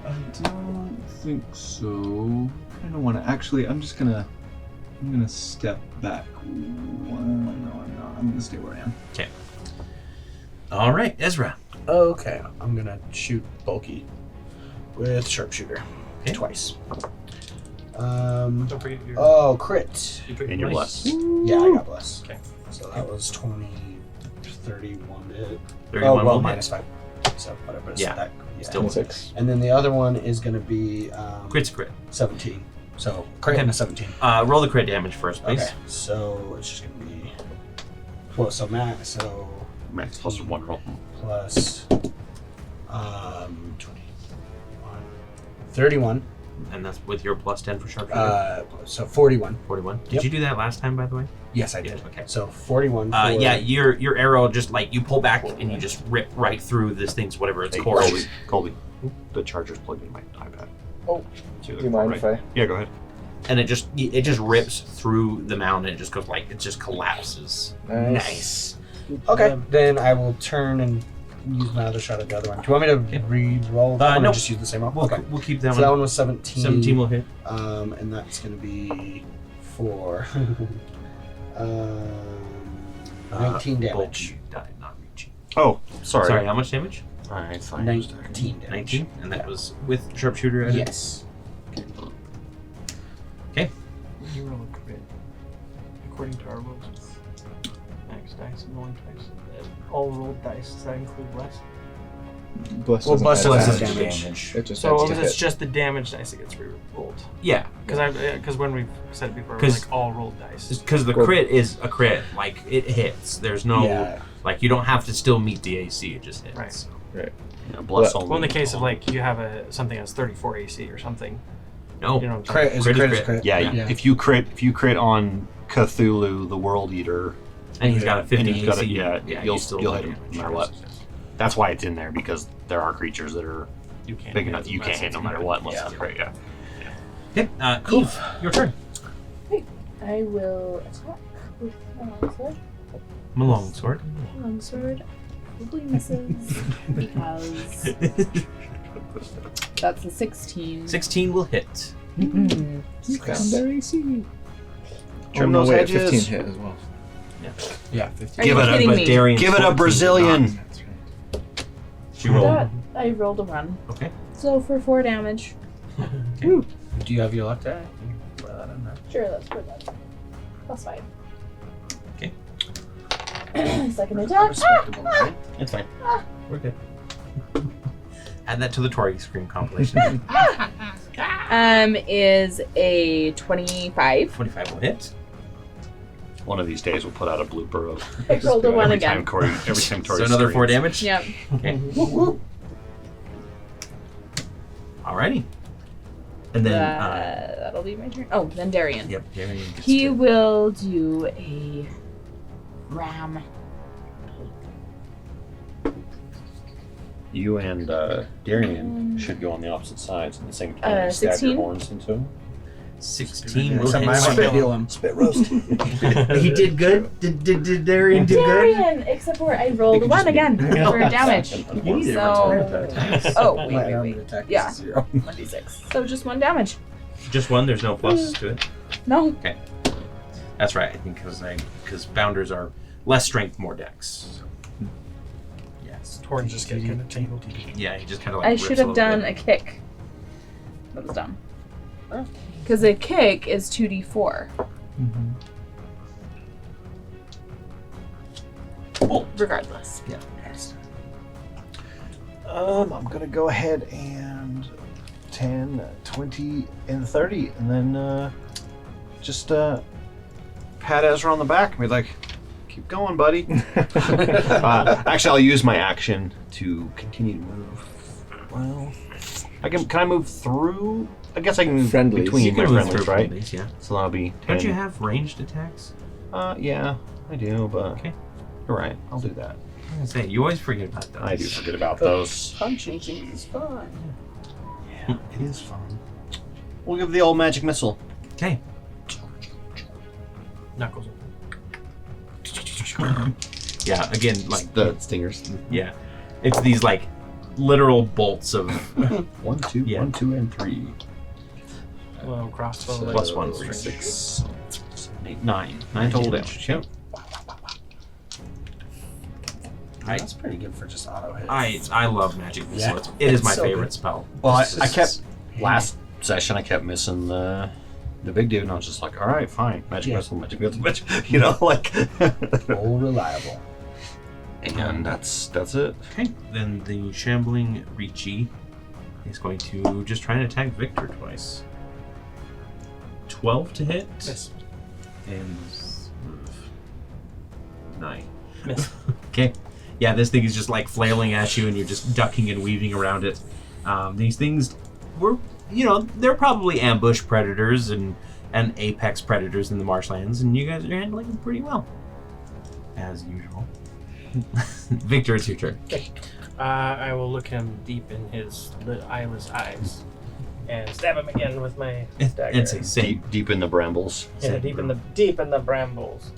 I don't think so. I don't want to. Actually, I'm gonna step back. No, I'm not. I'm gonna stay where I am. All right, Ezra. Okay, I'm gonna shoot Bulky with sharpshooter Okay. twice. Don't forget your. Oh, crit. And you're blessed. Yeah, I got bless. Okay. So that was 31 to hit. 31 well, will hit. minus 5. So whatever. It's Yeah. That, Still 26. And then the other one is going to be Crit's crit. 17. So crit Okay. and a 17. Roll the crit damage first, please. Okay. So it's just going to be. Well, so Matt. So Max plus 1 roll. plus 31. And that's with your plus 10 for sharpshooter? So 41. 41. Did Yep. you do that last time, by the way? Yes, I did. Okay. So 41. For, Yeah, your arrow just like you pull back and you just rip right through this thing's whatever it's Cory. Colby, the charger's plugged in my iPad. Oh, So do you mind if I? Yeah, go ahead. And it just rips through the mound and it just goes like it just collapses. Nice. Okay, then I will turn and use my other shot at the other one. Do you want me to re-roll that one no. or just use the same one? We'll keep that So that one. one was 17. 17 will hit. And that's going to be for 19 damage. Both you died not reaching. Oh, sorry. Sorry, how much damage? It's fine. 19 damage. 19, and that was with sharpshooter. Added? Yes. Okay. When you roll a crit, according to our rules, it's max dice and rolling dice. All rolled dice, does that include bless? Bless Well, bless doesn't doesn't have have damage. It just So adds to if it's hit. just the damage dice that gets re-rolled. Yeah, Because when we've said it before, we're 'Cause- like all rolled dice. because the crit is a crit. Like it hits. There's no Yeah. like you don't have to still meet the AC. It just hits. Right. Right. Yeah, bless Well, only. Well, in the case of like you have something that's 34 AC or something, No. you know, Crit is Crit is crit. crit. Is crit. Yeah, Yeah. if you crit on Cthulhu, the World Eater, and he's got a 50 and he's got AC. a, you you'll still hit do him damage. no matter what. That's why it's in there, because there are creatures that are you can't. big hit enough you unless can't hit it's no matter crit. what unless Yeah. it's a crit. Yeah. Okay, cool. Your turn. I will attack with my longsword. Malong sword. Longsword probably misses because that's a 16. 16 will hit. Mm. You found their AC. Trim no, those wait, edges. 15 hit as well. Yeah, 15. Are Give you it a- kidding But me? Darian's Give it a 14 did Brazilian. not. That's right. She rolled. That, I rolled a 1. Okay. So for 4 damage. Do you have your luck die? Throw that in there. Sure, let's put that. Plus 5. Okay. Second attack. Respectable, right? It's fine. We're good. Add that to the Torrey screen compilation. Is a 25. 25 will hit. One of these days we'll put out a blooper of I rolled a 1 every again. time Cory. Every time Torrey. So another 4 screams. damage? Yep. Okay. Alrighty. And then, That'll be my turn. Oh, then Darian. yep, Darian gets He to- will do a ram. You and Darian should go on the opposite sides at the same time. and stab your 16? horns into him. 16 will Except mine hit. might heal him. Spit roast. He did good? Did Darian do good? Darian! Except for I rolled a 1 again for damage. You need So. Oh, wait. Attack Yeah. is 0. 1d6. So just 1 damage. Just one, there's no plus to it. No. That's right, I think because bounders are less strength, more dex. Yes. Torrey just get kind of tangled. Yeah, he just kind of like I rips should a have little done bit. a kick. That was dumb. Because a kick is 2d4. Regardless. Yeah. I'm gonna go ahead and 10, 20, and 30, and then just pat Ezra on the back and be like, "Keep going, buddy." Actually, I'll use my action to continue to move. Well, can I move through? I guess I can move Friendlies. between You my can move friendlies, through right? friendlies, yeah. So that'll be 10. Don't you have ranged attacks? Yeah, I do, but Okay. you're right. I'll do that. I was gonna say, you always forget about those. I do forget about those. Punching things is fun. Yeah, it is fun. We'll give the old magic missile. Okay. Knuckles. Yeah, again, like, The stingers. yeah. It's these, like, literal bolts of 1, 2, Yeah. 1, 2, and 3. Well, crossbow. So plus 1 3, strength. 6, 8, 9. 9 total damage. Yep. That's pretty good for just auto hits. I love magic missile. Yeah. It is my It's so favorite good. spell. Well, I It's kept last session. I kept missing the big dude, and I was just like, all right, fine, magic missile, magic missile, magic. You know, like. All reliable. And that's it. Okay, then the shambling Ricci is going to just try and attack Victor twice. 12 to hit. Miss. And 9. Miss. Okay. yeah, this thing is just like flailing at you, and you're just ducking and weaving around it. These things were, they're probably ambush predators and apex predators in the marshlands, and you guys are handling them pretty well, as usual. Victor, it's your turn. I will look him deep in his eyeless eyes and stab him again with my dagger. It's a same. Deep in the brambles. Yeah, deep in the brambles.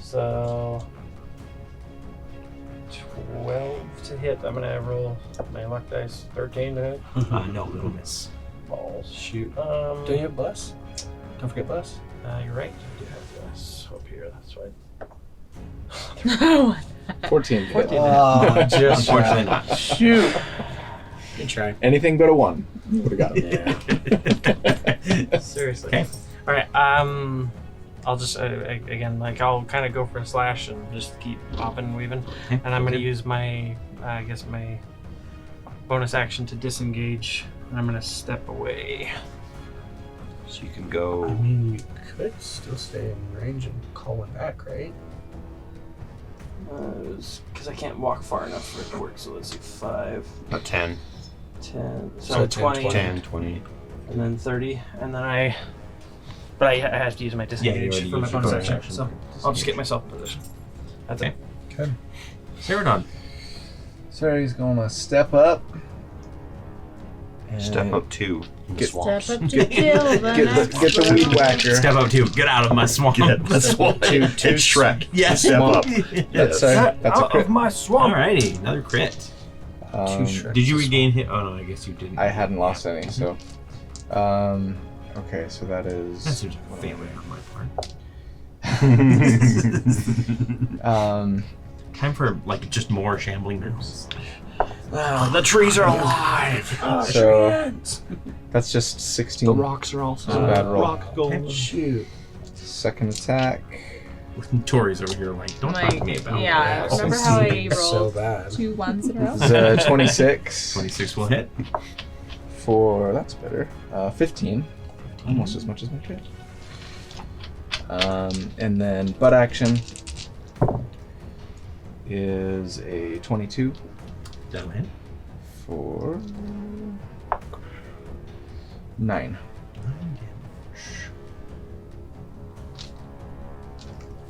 So 12 to hit. I'm gonna roll my luck dice. 13 to hit. No, it'll miss. Balls. Shoot. Um, Do you have bless? Don't forget bless. You're right. I do have this up here. That's right. 14. 14. Oh, just Unfortunately not. Shoot. Good try. Anything but a 1. Would have got him. Yeah. Seriously. Okay. All right. I'll just again, like, I'll kind of go for a slash and just keep popping and weaving, Okay. and I'm gonna use my, I guess my bonus action to disengage. And I'm gonna step away. So you can I go. mean, you could still stay in range and call one back, right? Because I can't walk far enough for it to work. So let's see, 5, About 10. 10, So so 10, 20, 10, 20. and then 30, and then but I have to use my disengage already for my used your bonus bonus action. action. So I'll just get myself in position. That's Okay. it. Okay. Seredan. So he's gonna step up. And Step up 2 in the Get- swamps. Step up to kill the next Get the weed whacker. Step up 2. Get out of my swamp. Get the swamp. It's Shrek. Yes. Step up. That's Get that's a out crit. of my swamp. Alrighty, another crit. Did you regain hit? Oh no, I guess you didn't. I hadn't lost any, so. Okay, so that That is. seems like a failure on my part. Time for like just more shambling groups. The trees are alive. So that's just 16. The rocks are also It's a bad roll. rock gold. Shoot. Second attack. Torrey's over here like, don't talk to me about yeah, that. remember how I So rolled bad. 2 1s in a row? Is 26. 26 will hit. For that's better. 15. Almost as much as my crit. And then butt action is a 22 That'll hit. for 9.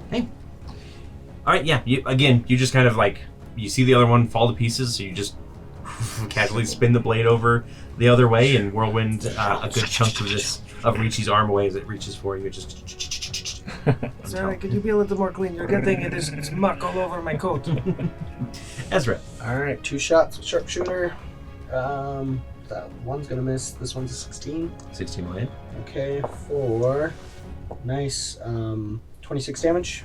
Hey. Alright, yeah. You just kind of like, you see the other one fall to pieces, so you just casually spin the blade over the other way and whirlwind a good chunk of Ricci's arm away as it reaches for you. It just Sorry, could you be a little more clean? You're getting it's muck all over my coat. Ezra. All right, 2 shots with sharpshooter. That one's gonna miss. This one's a 16. 16 will hit. Okay, for nice 26 damage.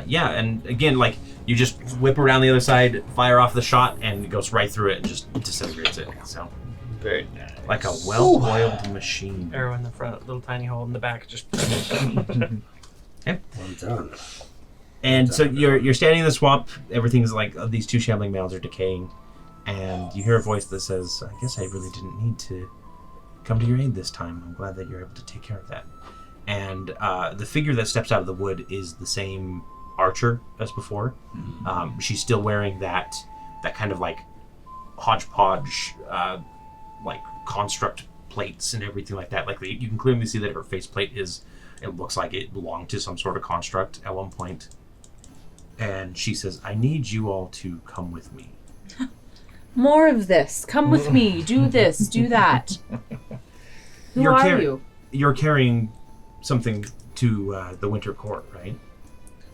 Yeah, and again, like, you just whip around the other side, fire off the shot, and it goes right through it and just disintegrates it. So, Very nice. like a well-oiled machine. Arrow in the front, little tiny hole in the back. Just Well done. And so you're standing in the swamp. Everything's like, these 2 shambling males are decaying, and you hear a voice that says, "I guess I really didn't need to come to your aid this time. I'm glad that you're able to take care of that." And the figure that steps out of the wood is the same archer as before. She's still wearing that kind of like hodgepodge, like construct plates and everything like that. Like you can clearly see that her faceplate it looks like it belonged to some sort of construct at one point. And she says, "I need you all to come with me." More of this. Come with me. Do this. Do that. Who are you? You're carrying something to the Winter Court, right?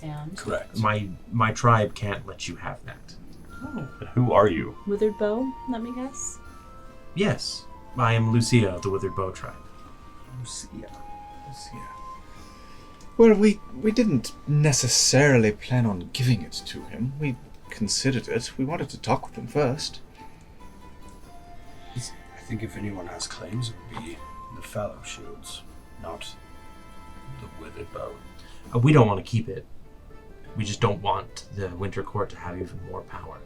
And Correct. My tribe can't let you have that. oh, Who are you? withered bow. Let me guess. Yes, I am Lucia of the Withered Bow tribe. Lucia. Well, we didn't necessarily plan on giving it to him. We considered it. We wanted to talk with him first. I think if anyone has claims, it would be the Fallow Shields, not the Withered Bow. We don't want to keep it. We just don't want the Winter Court to have even more power.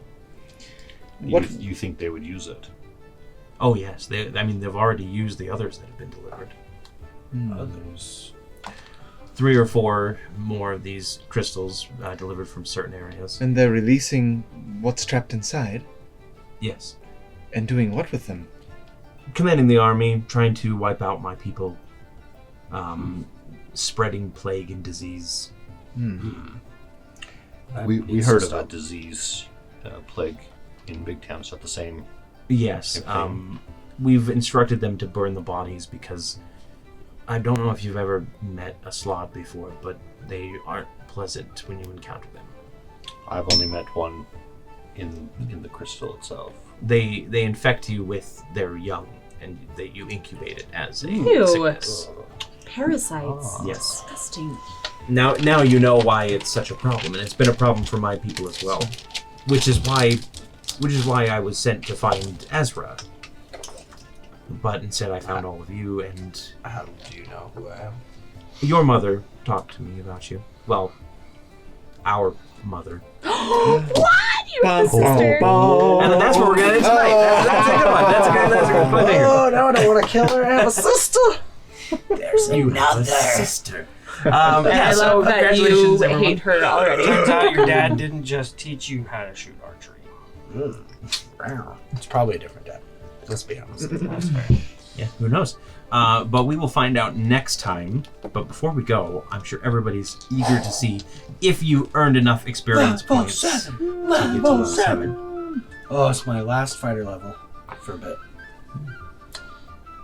You think they would use it? Oh yes, they've already used the others that have been delivered. Others. 3 or 4 more of these crystals delivered from certain areas. And they're releasing what's trapped inside? Yes. And doing what with them? Commanding the army, trying to wipe out my people. Spreading plague and disease. We heard of that it. disease, plague in big towns. Is that the same? Yes. We've instructed them to burn the bodies because I don't know if you've ever met a sloth before, but they aren't pleasant when you encounter them. I've only met one in the crystal itself. They infect you with their young, and you incubate it as a Ew. sickness. Parasites. Yes. Disgusting. Now you know why it's such a problem, and it's been a problem for my people as well. Which is why I was sent to find Ezra. But instead I found all of you, and How do you know who I am? your mother talked to me about you. Well, our mother. What? You have a sister? And that's what we're gonna do tonight. That's a good one. That's a good cliffhanger. Oh, no, I don't want to kill her. I have a sister. There's another Sister. I so love that you congratulations, everyone. hate her already. Turns out your dad didn't just teach you how to shoot archery. It's probably a different dad. Let's be honest. That's fair. Yeah, who knows? But we will find out next time. But before we go, I'm sure everybody's eager to see if you earned enough experience points to get to level 7. Oh, it's my last fighter level for a bit.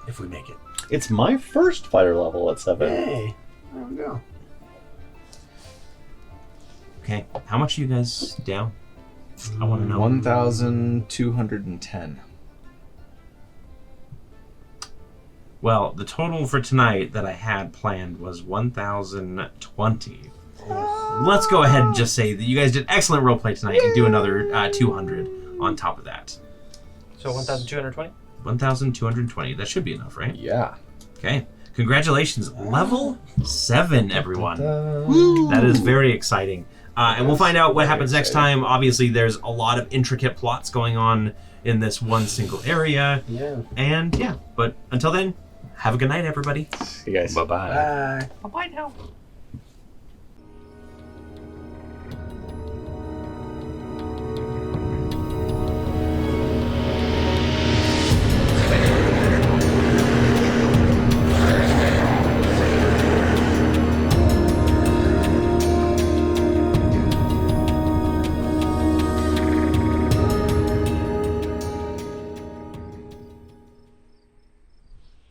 If we make it. It's my first fighter level at 7. Hey, there we go. Okay, how much are you guys down? I want to know. 1,210. Well, the total for tonight that I had planned was 1,020. Let's go ahead and just say that you guys did excellent roleplay tonight and do another 200 on top of that. So 1,220? 1,220. That should be enough, right? Yeah. Okay. Congratulations. Level 7, everyone. That is very exciting. And we'll find out what happens next time. Obviously, there's a lot of intricate plots going on in this one single area. Yeah. And yeah, but until then, have a good night, everybody. See you guys. Bye-bye. Bye. Bye-bye now.